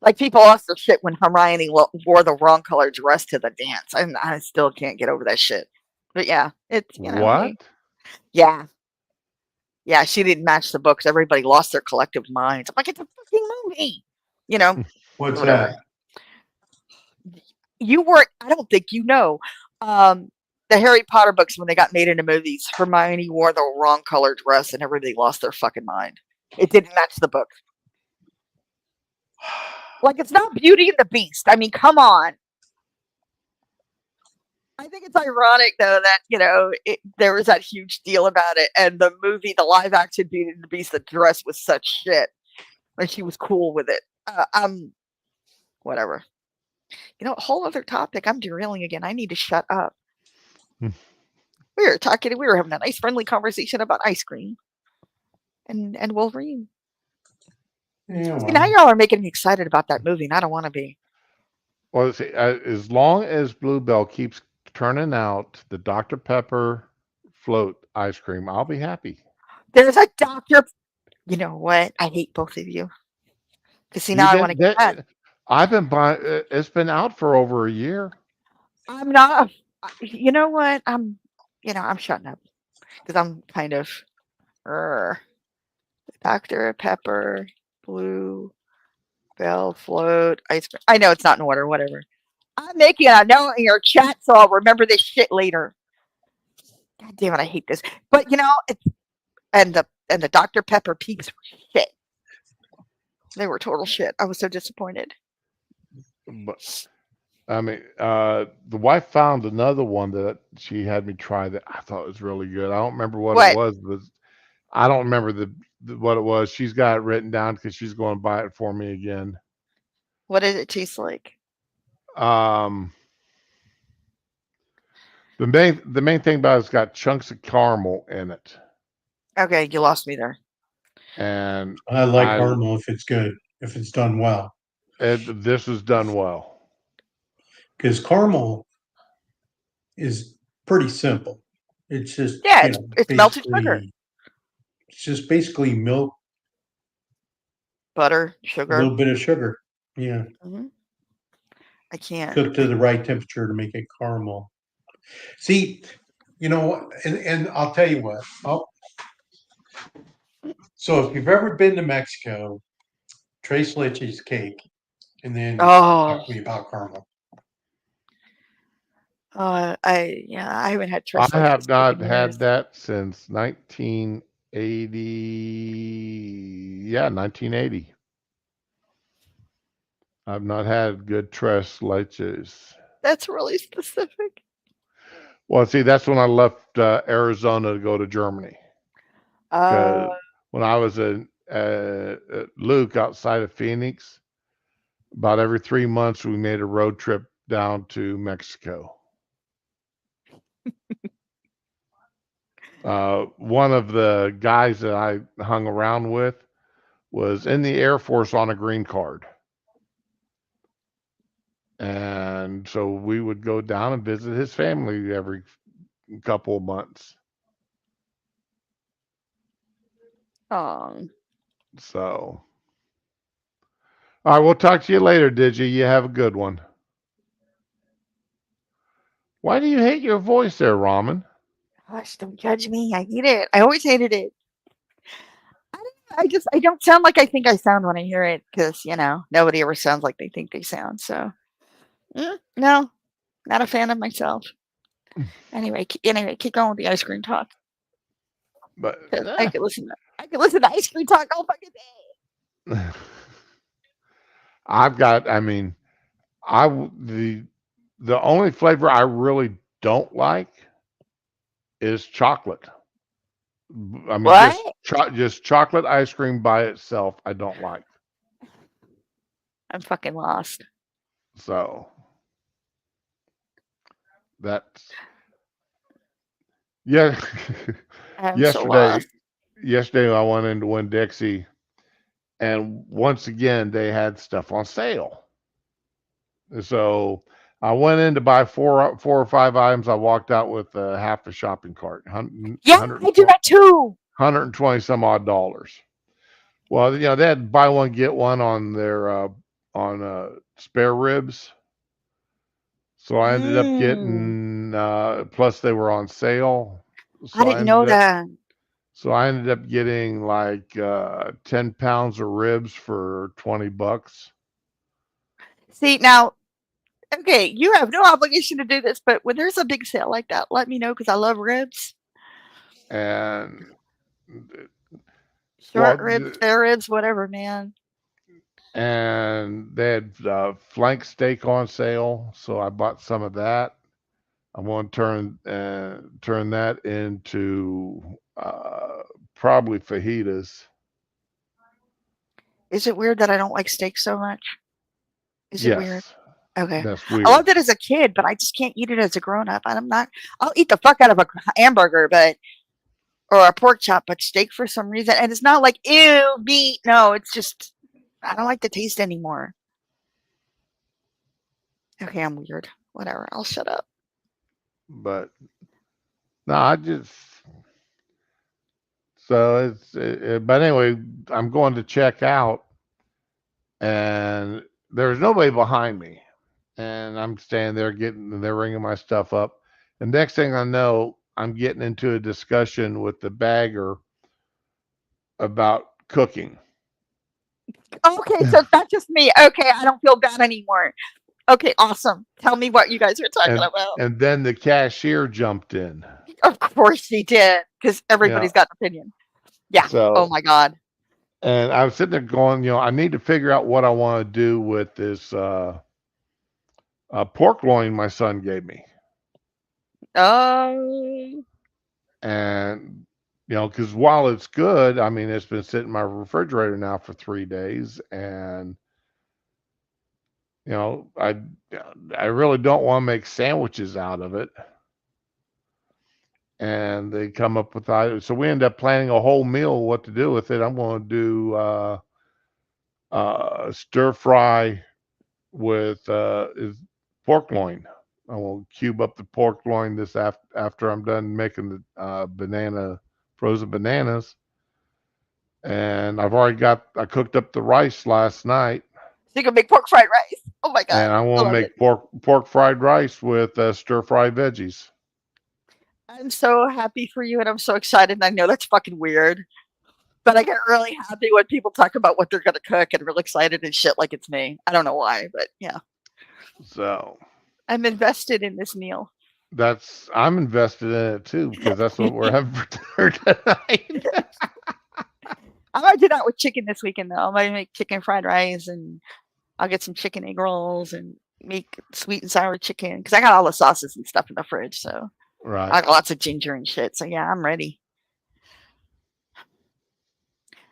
like people lost their shit when Hermione wore the wrong color dress to the dance, and I still can't get over that shit. But yeah, it's What? yeah, yeah, she didn't match the books. Everybody lost their collective minds. I'm like, it's a fucking movie, what's whatever. that? You weren't. I don't think you know. Um, the Harry Potter books when they got made into movies, Hermione wore the wrong color dress, and everybody lost their fucking mind. It didn't match the book. Like it's not Beauty and the Beast. I mean, come on. I think it's ironic though that there was that huge deal about it, and the movie, the live action Beauty and the Beast, the dress was such shit, and she was cool with it. Whatever. Whole other topic. I'm derailing again. I need to shut up. We were having a nice, friendly conversation about ice cream and Wolverine. Yeah, See, now y'all are making me excited about that movie, and I don't want to be. Well, see, as long as Bluebell keeps turning out the Dr. Pepper float ice cream, I'll be happy. There's a doctor. You know what? I hate both of you. Because see, now I want to get mad. I've been buying. It's been out for over a year. I'm not. You know what? I'm shutting up because I'm kind of. Dr. Pepper, Blue Bell Float, ice cream. I know it's not in order. Whatever. I'm making a note in your chat, so I'll remember this shit later. God damn it, I hate this. But it's and the Dr. Pepper peeps were shit. They were total shit. I was so disappointed. But I mean, the wife found another one that she had me try that I thought was really good. I don't remember what it was, but I don't remember what it was. She's got it written down because she's going to buy it for me again. What did it taste like? The main thing about it's got chunks of caramel in it. Okay, you lost me there. And I like caramel if it's good, if it's done well. This was done well. Because caramel is pretty simple. It's just it's melted sugar. It's just basically milk, butter, a sugar, little bit of sugar. Yeah. Mm-hmm. I can't cooked to the right temperature to make it caramel. See, and I'll tell you what. So if you've ever been to Mexico, Tres Leches cake, and then talk to me about caramel. I haven't had Tres Leches. I have not had that since 1980. Yeah, 1980. I've not had good Tres Leches. That's really specific. Well, see, that's when I left Arizona to go to Germany. When I was in Luke outside of Phoenix, about every 3 months we made a road trip down to Mexico. One of the guys that I hung around with was in the Air Force on a green card. And so we would go down and visit his family every couple of months. Oh, So, all right, we'll talk to you later, Digi. You have a good one. Why do you hate your voice there, Ramen? gosh, don't judge me. I hate it. I always hated it. I don't sound like I think I sound when I hear it because, nobody ever sounds like they think they sound. So, no, not a fan of myself. Anyway, keep going with the ice cream talk. But I could listen to ice cream talk all fucking day. The only flavor I really don't like is chocolate. I mean, What? just chocolate ice cream by itself, I don't like. I'm fucking lost. So that's yeah. I'm so lost. Yesterday I went into Winn-Dixie, and once again they had stuff on sale. So I went in to buy four or five items. I walked out with half a shopping cart. Yeah, I do that too. 120 some odd dollars. Well, they had buy one get one on their spare ribs. So I ended up getting plus they were on sale. I didn't know that. So I ended up getting like 10 pounds of ribs for $20. See, now, okay, you have no obligation to do this, but when there's a big sale like that, let me know because I love ribs. And short ribs, spare ribs, whatever, man. And they had flank steak on sale, so I bought some of that. I'm going to turn that into probably fajitas. Is it weird that I don't like steak so much? Is it weird? Yes, Okay. that's I weird. loved it as a kid, but I just can't eat it as a grown up. And I'll eat the fuck out of a hamburger, or a pork chop, but steak for some reason. And it's not like, ew, meat. No, it's just, I don't like the taste anymore. Okay, I'm weird. Whatever. I'll shut up. But no, so but anyway, I'm going to check out, and there's nobody behind me, and I'm standing there they're ringing my stuff up, and next thing I know, I'm getting into a discussion with the bagger about cooking. Okay, so it's not just me. Okay, I don't feel bad anymore. Okay, awesome. Tell me what you guys are talking about. And then the cashier jumped in. Of course he did, because everybody's got an opinion. Yeah. So, oh my God. And I was sitting there going, I need to figure out what I want to do with this pork loin my son gave me. And because while it's good, I mean, it's been sitting in my refrigerator now for 3 days, and I really don't want to make sandwiches out of it. And they come up with items, so we end up planning a whole meal what to do with it. I'm going to do stir fry with pork loin. I will cube up the pork loin this after I'm done making the frozen bananas. And I cooked up the rice last night. So you can make pork fried rice. Oh my God. And I want to make pork fried rice with stir fried veggies. I'm so happy for you, and I'm so excited. And I know that's fucking weird, but I get really happy when people talk about what they're going to cook and real excited and shit like it's me. I don't know why, but yeah. So I'm invested in this meal. I'm invested in it too, because that's what we're having for dinner tonight. I might do that with chicken this weekend though. I might make chicken fried rice, and I'll get some chicken egg rolls and make sweet and sour chicken because I got all the sauces and stuff in the fridge. So right, I got lots of ginger and shit. So yeah, I'm ready.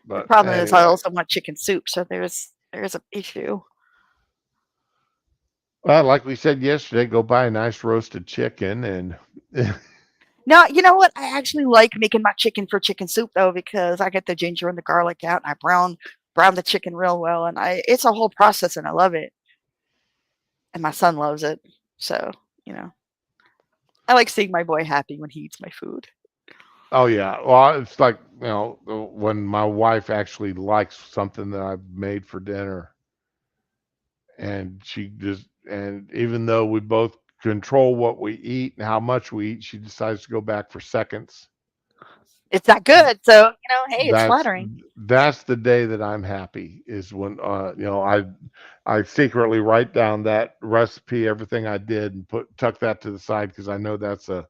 But the problem is I also want chicken soup, so there's an issue. Well, like we said yesterday, go buy a nice roasted chicken and No, you know what? I actually like making my chicken for chicken soup though because I get the ginger and the garlic out and I brown the chicken real well and I it's a whole process and I love it. And my son loves it. So, you know, I like seeing my boy happy when he eats my food. oh yeah. Well, it's like, when my wife actually likes something that I've made for dinner and and even though we both control what we eat and how much we eat, she decides to go back for seconds. It's that good. So, hey, it's That's flattering. that's the day that I'm happy is when I secretly write down that recipe, everything I did, and tuck that to the side because I know that's a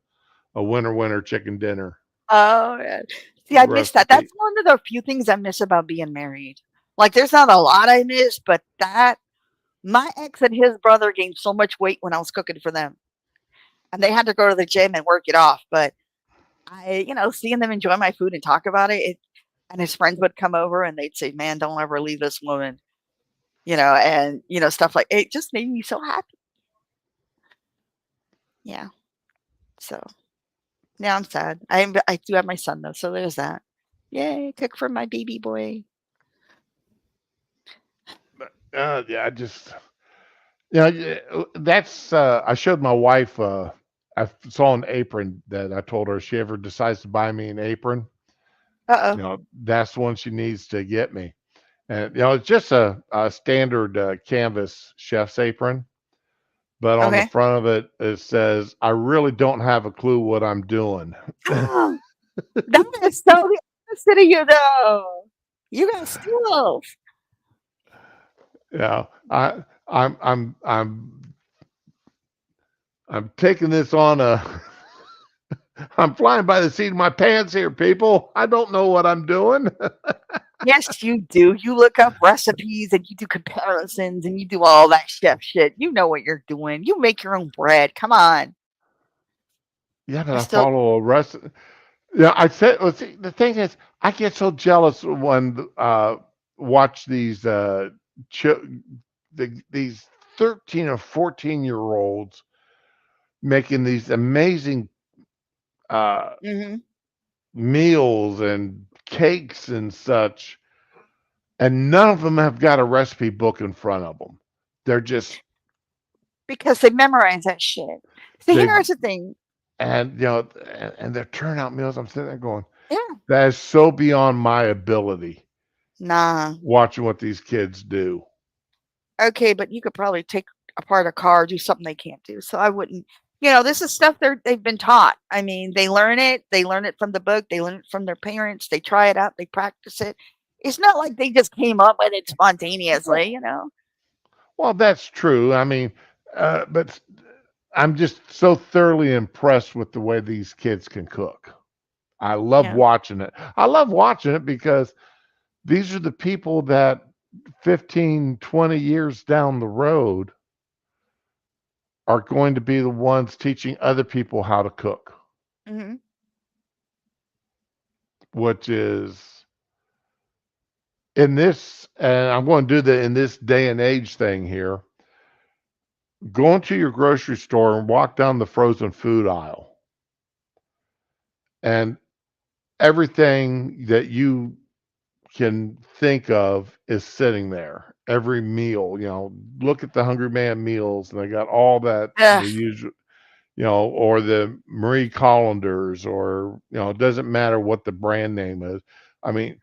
winner chicken dinner Oh, yeah. See, I miss that. recipe. That's one of the few things I miss about being married. Like, there's not a lot I miss, but my ex and his brother gained so much weight when I was cooking for them, and they had to go to the gym and work it off. But seeing them enjoy my food and talk about and his friends would come over and they'd say, "Man, don't ever leave this woman," and stuff like it just made me so happy. Yeah. So now I'm sad. I do have my son though, so there's that. Yay, cook for my baby boy. Yeah, I just yeah, that's I showed my wife I saw an apron that I told her if she ever decides to buy me an apron, Uh-oh. that's one she needs to get me. And it's just a standard canvas chef's apron, but on the Okay. front of it it says, "I really don't have a clue what I'm doing." That is so the opposite of you though. You got skills. Yeah, I'm I'm I'm I'm taking this on a I'm flying by the seat of my pants here, people. I don't know what I'm doing. Yes, you do. You look up recipes and you do comparisons and you do all that chef shit. You know what you're doing. You make your own bread. Come on. Yeah, but I I still follow a recipe. Yeah, I said, well, see, the thing is, I get so jealous when watch these ch- these 13 or 14-year-olds making these amazing uh, Mhm. meals and cakes and such, and none of them have got a recipe book in front of them. They're just Because they memorize that shit. See, they here's the thing. and and their turnout meals. I'm sitting there going, Yeah. that is so beyond my ability. Nah. Watching what these kids do. Okay, but you could probably take apart a car, do something they can't do. So I wouldn't. This is stuff they've been taught. I mean, they learn it. They learn it from the book. They learn it from their parents. They try it out. They practice it. It's not like they just came up with it spontaneously. Well, that's true. I mean, but I'm just so thoroughly impressed with the way these kids can cook. I love Yeah. watching it. I love watching it because these are the people that 15, 20 years down the road are going to be the ones teaching other people how to cook, Mhm. which is in this, and I'm going to do the in this day and age thing here. Go into your grocery store and walk down the frozen food aisle, and everything that you can think of is sitting there. Every meal, look at the Hungry Man meals, and they got all that Ugh. the usual, or the Marie Collanders, or it doesn't matter what the brand name is. I mean,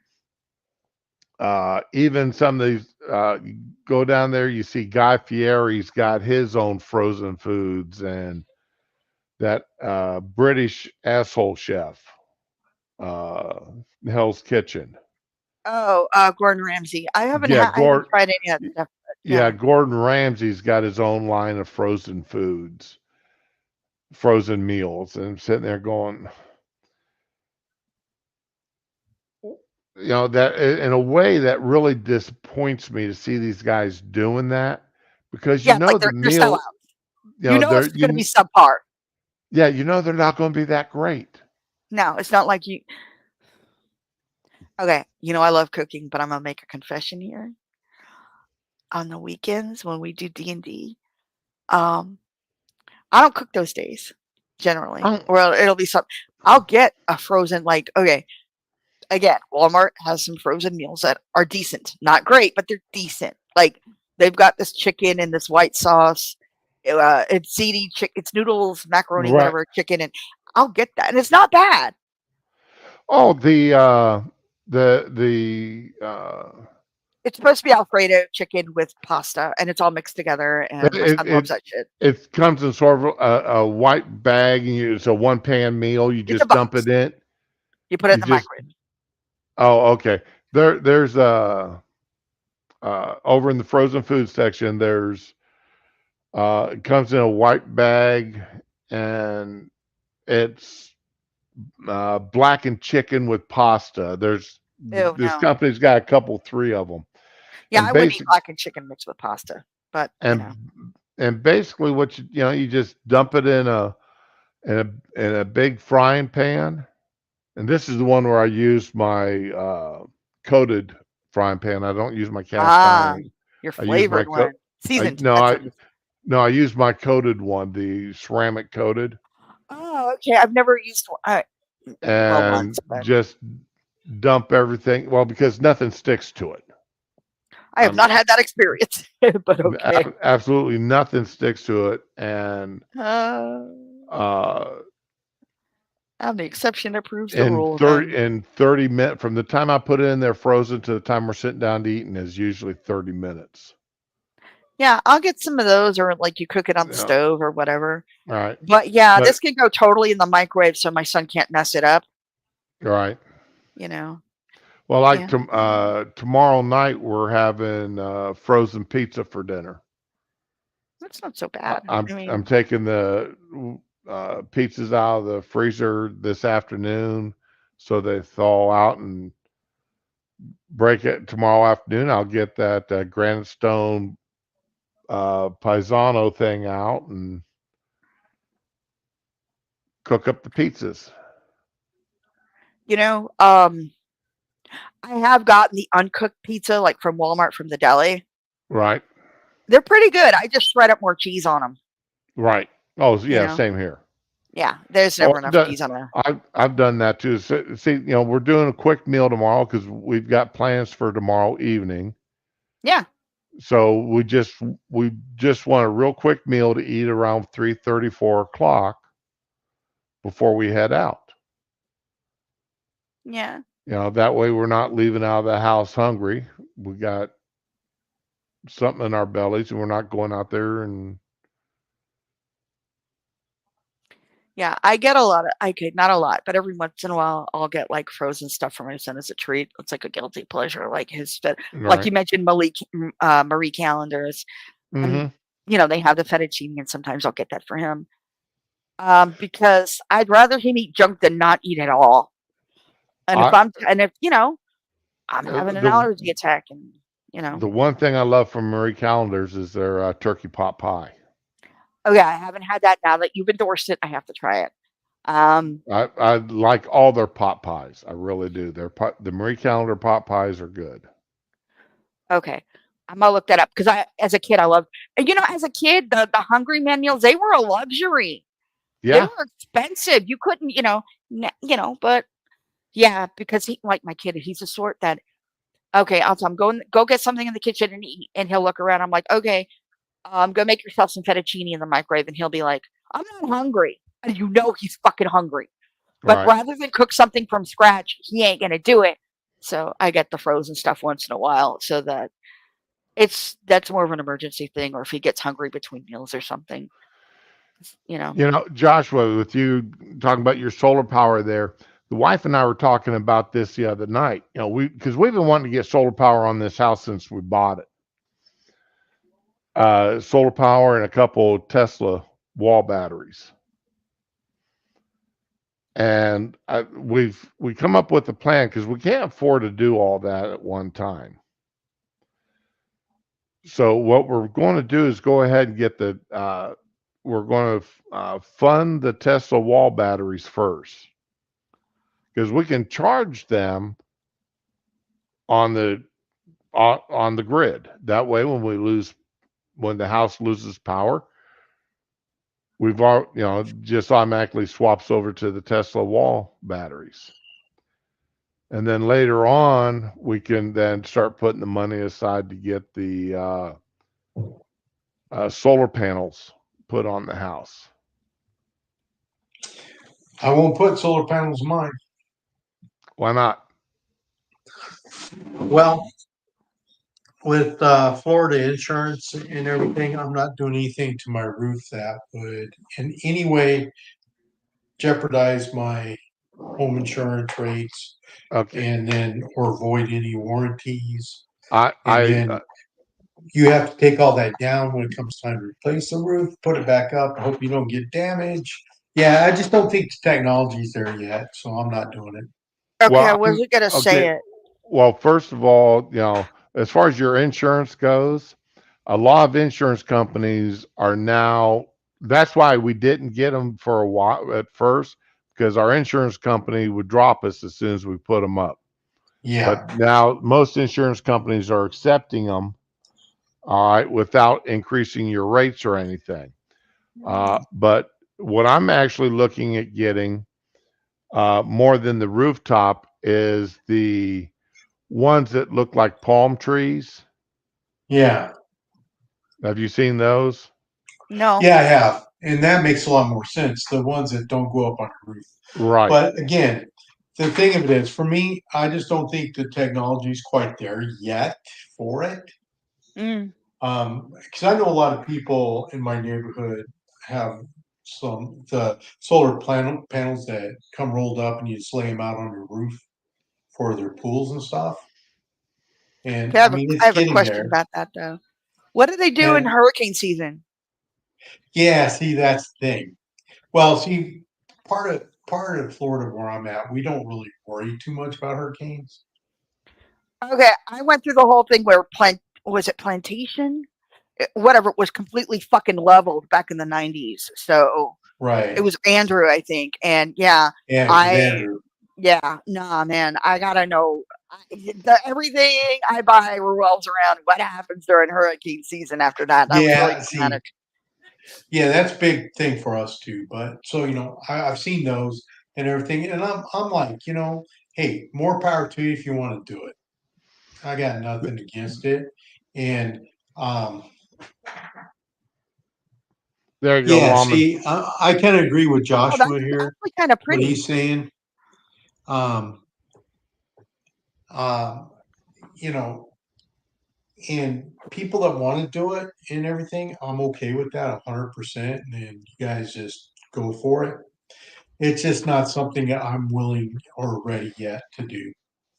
even some of these, you go down there, you see Guy Fieri's got his own frozen foods, and that British asshole chef, uh, Hell's Kitchen. Oh, Gordon Ramsay. Yeah, I haven't Gord, tried any of that stuff. But yeah, yeah. Gordon Ramsay's got his own line of frozen foods, frozen meals, and I'm sitting there going, that in a way that really disappoints me to see these guys doing that because Yeah, like the they're sellouts. meal, It's going to be subpar. yeah, they're not going to be that great. No, it's not like you. Okay, I love cooking, but I'm gonna make a confession here. On the weekends when we do D&D, Um, I don't cook those days generally, I don't, or it'll be something. I'll get a frozen, like, okay, again, Walmart has some frozen meals that are decent, not great, but they're decent. Like they've got this chicken and this white sauce. It's ziti chicken, it's noodles, macaroni, right. whatever, chicken, and I'll get that, and it's not bad. Oh, the It's supposed to be Alfredo chicken with pasta, and it's all mixed together. And my it son loves it that shit. it comes in sort of a white bag, and it's a one pan meal. You It's a just dump box. it in. You put it in You the just microwave. okay. There's over in the frozen food section. There's it comes in a white bag, and it's blackened chicken with pasta. Ew, This no. company's got a couple, three of them, Yeah, and I wouldn't eat basic blackened chicken mixed with pasta, but and and basically what you just dump it in a big frying pan. And this is the one where I use my coated frying pan. I don't use my cast iron. your I use my flavored one, I seasoned. no That's I what it is. no I use my coated one, the ceramic coated, Oh, okay. I've never used one. Well, once, and but just dump everything. Well, because nothing sticks to it. I have not had that experience. But okay. Absolutely nothing sticks to it, and Uh, uh, I'm the exception that proves the rule. Then, in 30 minutes from the time I put it in there frozen to the time we're sitting down to eating is usually 30 minutes. yeah, I'll get some of those, or like you cook it on the Yeah. stove or whatever. All right. But yeah, But this can go totally in the microwave, so my son can't mess it up. all right. You know. Well, like Yeah. tomorrow night we're having frozen pizza for dinner. That's not so bad. I I'm mean, taking the pizzas out of the freezer this afternoon, so they thaw out and break it tomorrow afternoon. I'll get that granite stone paisano thing out and cook up the pizzas. you know, I have gotten the uncooked pizza, like from Walmart from the deli. Right. They're pretty good. I just shred up more cheese on them. Right. Oh, You yeah. know. Same here. Yeah, there's Oh, never enough cheese on a. I've done that too. See, we're doing a quick meal tomorrow because we've got plans for tomorrow evening. Yeah. So we just want a real quick meal to eat around 3:30, 4 o'clock before we head out. Yeah. That way we're not leaving out of the house hungry. We got something in our bellies, and we're not going out there and Yeah, I get a lot of okay, not a lot, but every once in a while I'll get like frozen stuff for my son as a treat. It's like a guilty pleasure, like like right. you mentioned, Marie calendars, and Mm-hmm. they have the fettuccine, and sometimes I'll get that for him. Because I'd rather him eat junk than not eat at all. And I if I'm having an the allergy attack, and the one thing I love from Marie Callender's is their turkey pot pie. oh yeah, I haven't had that. Now that you've endorsed it, I have to try it. Um, I like all their pot pies. I really do. The Marie Callender pot pies are good. Okay. I'm gonna look that up because as a kid, I loved, as a kid, the Hungry Man meals, they were a luxury. They Yeah. were expensive. You couldn't, but yeah, because like my kid, he's the sort that, okay, I'll tell him, go get something in the kitchen and eat. And he'll look around. I'm like, okay, go make yourself some fettuccine in the microwave. And he'll be like, I'm not hungry. And he's fucking hungry. But Right. rather than cook something from scratch, he ain't gonna do it. So I get the frozen stuff once in a while so that that's more of an emergency thing, or if he gets hungry between meals or something. Joshua, with you talking about your solar power there, the wife and I were talking about this the other night. Because we've been wanting to get solar power on this house since we bought it. Solar power and a couple Tesla wall batteries. And we come up with a plan because we can't afford to do all that at one time. So what we're going to do is go ahead and get we're going to fund the Tesla wall batteries first, because we can charge them on the grid. That way, when the house loses power, we've all, just automatically swaps over to the Tesla wall batteries. And then later on, we can then start putting the money aside to get the solar panels put on the house. I won't put solar panels on mine. Why not? Well, with Florida insurance and everything, I'm not doing anything to my roof that would in any way jeopardize my home insurance rates, Okay. and then or void any warranties. I And then you have to take all that down when it comes time to replace the roof, put it back up. I hope you don't get damage. Yeah, I just don't think the technology's there yet, so I'm not doing it. Okay, I well, wasn't gonna say it. well, first of all, as far as your insurance goes, a lot of insurance companies are now. That's why we didn't get them for a while at first, because our insurance company would drop us as soon as we put them up. Yeah. But now most insurance companies are accepting them, all right, without increasing your rates or anything. But what I'm actually looking at getting more than the rooftop is the ones that look like palm trees. Yeah. Have you seen those? No. Yeah, I have. And that makes a lot more sense. The ones that don't go up on your roof. Right. But again, the thing of it is, for me, I just don't think the technology is quite there yet for it. Mm. Because I know a lot of people in my neighborhood have the solar panels that come rolled up and you just lay them out on your roof for their pools and stuff. And Okay, I mean, I it's have a getting question there. about that though. What do they do in And hurricane season? yeah, see, that's the thing. Well, see, part of Florida where I'm at, we don't really worry too much about hurricanes. Okay, I went through the whole thing where was it plantation? Whatever, it was completely fucking leveled back in the 90s. So Right. it was Andrew, I think. And yeah, Yeah, it was Andrew. yeah, nah, man, I gotta know. Everything I buy revolves around what happens during hurricane season after that. That was really Yeah, see, dramatic. yeah, that's a big thing for us too. But so I've seen those and everything, and I'm like, hey, more power to you if you want to do it. I got nothing against it, and um, There you go, yeah. Ramen. See, I kind of agree with Oh, that's Joshua here. actually kind of What pretty. he's saying. Um, um, you know, and people that want to do it and everything, I'm okay with that 100%. And you guys just go for it. It's just not something that I'm willing or ready yet to do.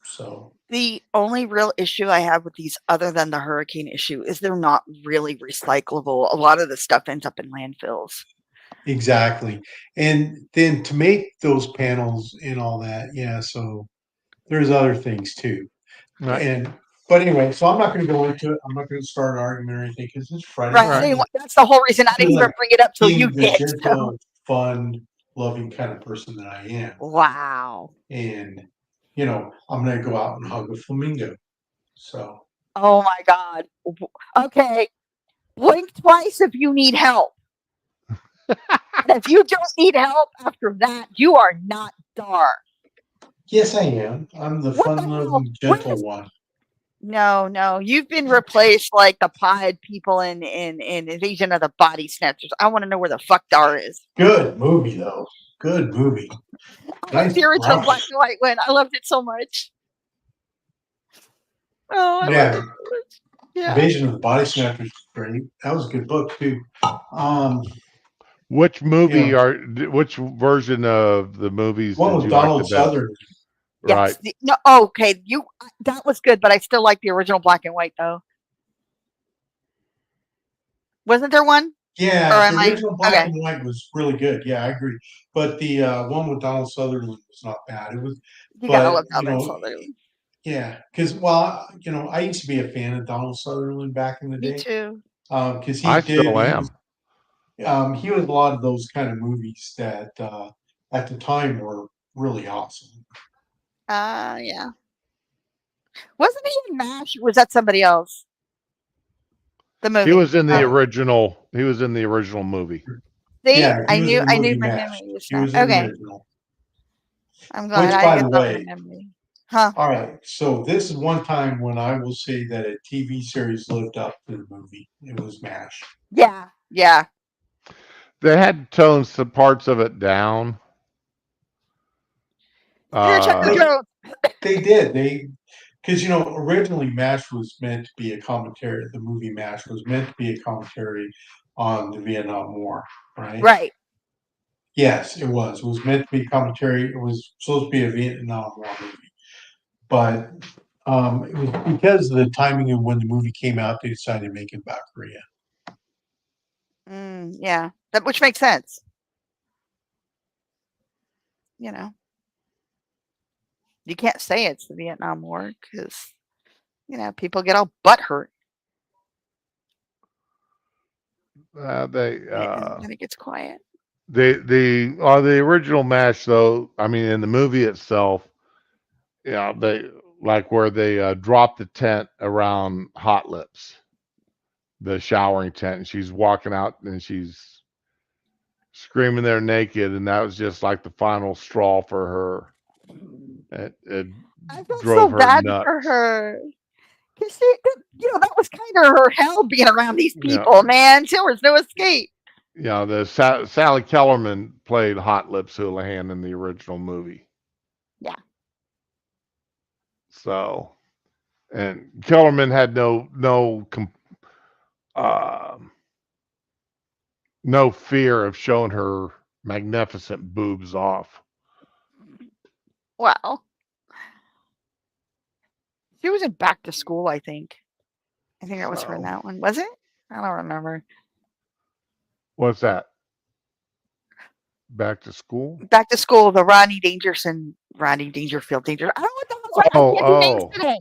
So The only real issue I have with these, other than the hurricane issue, is they're not really recyclable. A lot of the stuff ends up in landfills. exactly. And then to make those panels and all that, yeah. So there's other things too. Right. And but anyway, so I'm not going to go into it. I'm not going to start an argument or anything because it's Friday Right. night. That's the whole reason I didn't even bring it up till you Being the did. So. gentle, fun, loving kind of person that I am. Wow. And I'm going to go out and hug a flamingo. So. Oh my God. Okay. Blink twice if you need help. And if you don't need help after that, you are not Dar. Yes, I am. I'm the fun-loving, gentle one. No. You've been replaced like the pod people in Invasion of the Body Snatchers. I want to know where the fuck Dar is. Good movie, though. Good movie. Nice the original black and white one. I loved it so much. Oh, I loved it so much. Yeah. Invasion of the Body Snatchers was great. That was a good book too. Which movie which version of the movies did you like the best? Sutherland. Right. Yes. No. Okay. That was good, but I still like the original black and white though. Wasn't there one? Yeah, the original black and white was really good. Yeah, I agree. But the one with Donald Sutherland was not bad. It was. Gotta love Donald Sutherland. Yeah, because I used to be a fan of Donald Sutherland back in the day. Me too. Because I still am. He was a lot of those kind of movies that at the time were really awesome. Yeah. Wasn't he in MASH? Or was that somebody else? The movie. He was in the original. He was in the original movie. See, Yeah, he was in the I knew movie my MASH. memory was He not was in the okay. original. I'm glad Which, I by the get that in my way, memory. Huh? all right. So this is one time when I will say that a TV series lived up to the movie. It was MASH. Yeah, yeah. They had toned some parts of it down. Here, check the drone. They did. Because originally MASH was meant to be a commentary. The movie MASH was meant to be a commentary on the Vietnam War, right? Right. Yes, it was. It was meant to be commentary. It was supposed to be a Vietnam War movie, but it was because of the timing of when the movie came out, they decided to make it about Korea. Yeah, that which makes sense. You know, you can't say it's the Vietnam War because people get all butt hurt. They And then it gets quiet. the original MASH though. I mean, in the movie itself, they like where they dropped the tent around Hot Lips, the showering tent, and she's walking out and she's screaming there naked, and that was just like the final straw for her. It I felt so drove her bad nuts. for her. Cause that was kind of her hell being around these Yeah, people, man. There was no escape. the Sally Kellerman played Hot Lips Houlihan in the original movie. Yeah. So, and Kellerman had no fear of showing her magnificent boobs off. Well, she was in Back to School, I think. I think that was her in So, that one. Was it? I don't remember. what's that? Back to School? Back to School, the Rodney Dangerfield, Danger. I don't know what the hell's right. I can't do names Oh, today.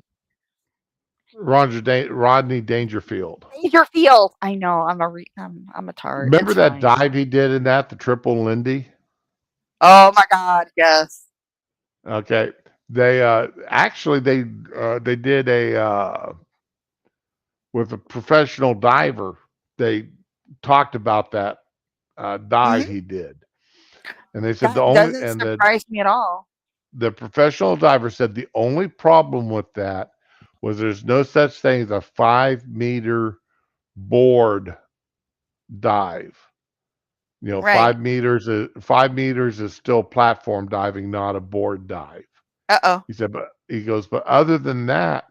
Rodney Dangerfield. Dangerfield. I know. I'm a tart. Remember It's that fine. dive he did in that, the triple Lindy? Oh my God. Yes. Okay. They actually they did a with a professional diver. They talked about that dive Hmm. he did, and they said That doesn't the surprise me at all. professional diver said the only problem with that was there's no such thing as a 5 meter board dive. Right. 5 meters is still platform diving, not a board dive. Uh-oh. He said, but he goes, but other than that,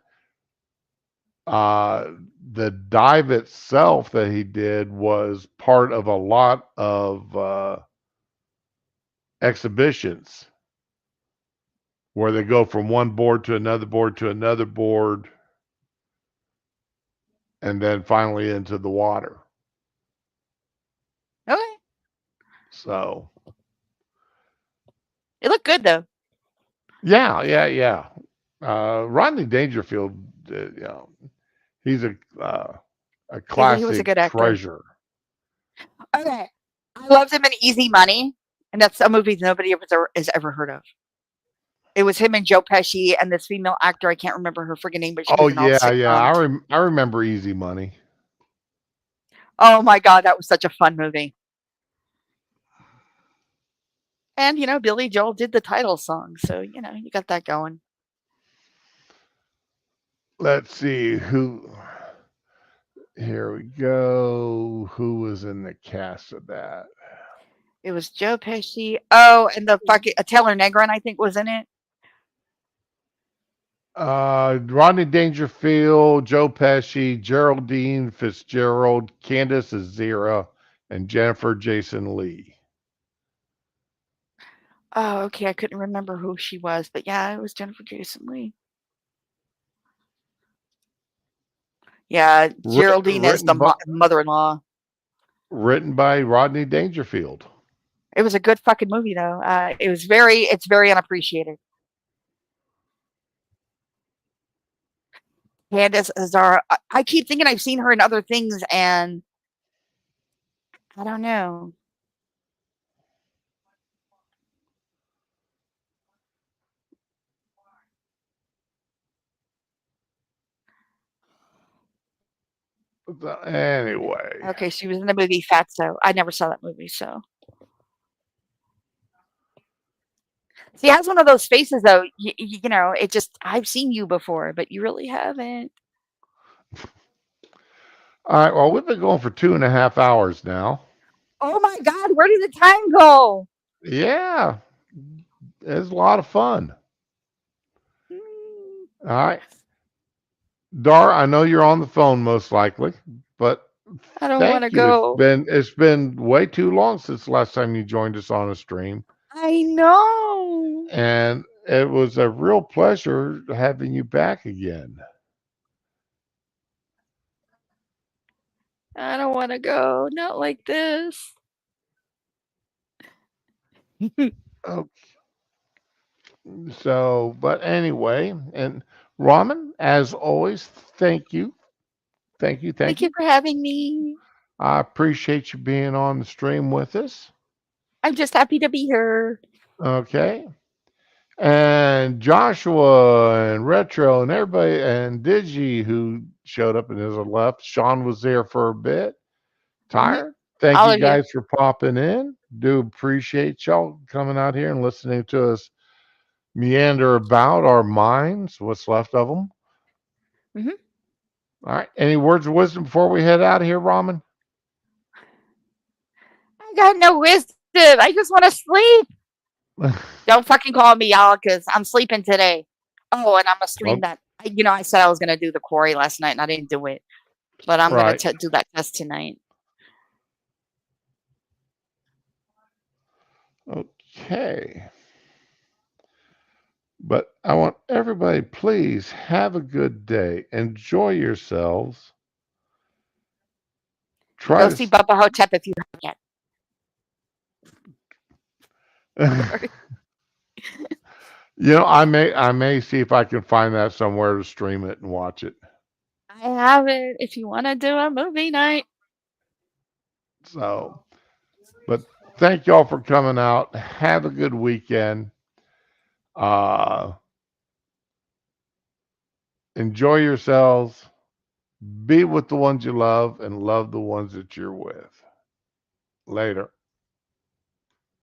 uh, the dive itself that he did was part of a lot of exhibitions where they go from one board to another board to another board and then finally into the water. Okay. So, It looked good though. yeah. Rodney Dangerfield, he's a He was a classic good actor. treasure. Okay. I loved him in Easy Money, and that's a movie nobody has ever heard of. It was him and Joe Pesci and this female actor. I can't remember her friggin' name, but she Oh was in all the yeah. sitcoms. I remember Easy Money. Oh my God, that was such a fun movie. And Billy Joel did the title song, so you got that going. Let's see who. Here we go. Who was in the cast of that? It was Joe Pesci. Oh, and the fucking Taylor Negron, I think, was in it. Rodney Dangerfield, Joe Pesci, Geraldine Fitzgerald, Candace Azira, and Jennifer Jason Lee. Oh, okay. I couldn't remember who she was, but yeah, it was Jennifer Jason Lee. Yeah, Geraldine is the mother-in-law. Written by Rodney Dangerfield. It was a good fucking movie, though. It's very unappreciated. Candace Azar. I keep thinking I've seen her in other things, and I don't know. Anyway, Okay, she was in the movie Fatso. I never saw that movie, so. She has one of those faces, though. You know, it just, I've seen you before, but you really haven't. all right. Well, we've been going for 2.5 hours now. Oh my God, where did the time go? Yeah, it's a lot of fun. All right, Dar. I know you're on the phone most likely, but I don't want to thank you. go. It's been way too long since the last time you joined us on a stream, I know. and it was a real pleasure having you back again. I don't want to go. Not like this. Okay. So, but anyway, and Ramen, as always, thank you. Thank you. Thank Thank you you. for having me. I appreciate you being on the stream with us. I'm just happy to be here. Okay. And Joshua and Retro and everybody and Digi who showed up and has left. Sean was there for a bit. Tyre, thank All you of you. guys for popping in. Do appreciate y'all coming out here and listening to us meander about our minds, what's left of them. Mm-hmm. All right. Any words of wisdom before we head out of here, Ramen? I got no wisdom. I just want to sleep. Don't fucking call me, y'all, because I'm sleeping today. Oh, and I'm gonna stream that. I said I was gonna do the quarry last night, and I didn't do it, but I'm Right. gonna do that test tonight. Okay. But I want everybody, please have a good day. Enjoy yourselves. Try Go to. see Bubba Hotep if you haven't yet. Sorry. I may see if I can find that somewhere to stream it and watch it. I have it if you want to do a movie night. So, but thank y'all for coming out. Have a good weekend. Enjoy yourselves. Be with the ones you love and love the ones that you're with. Later.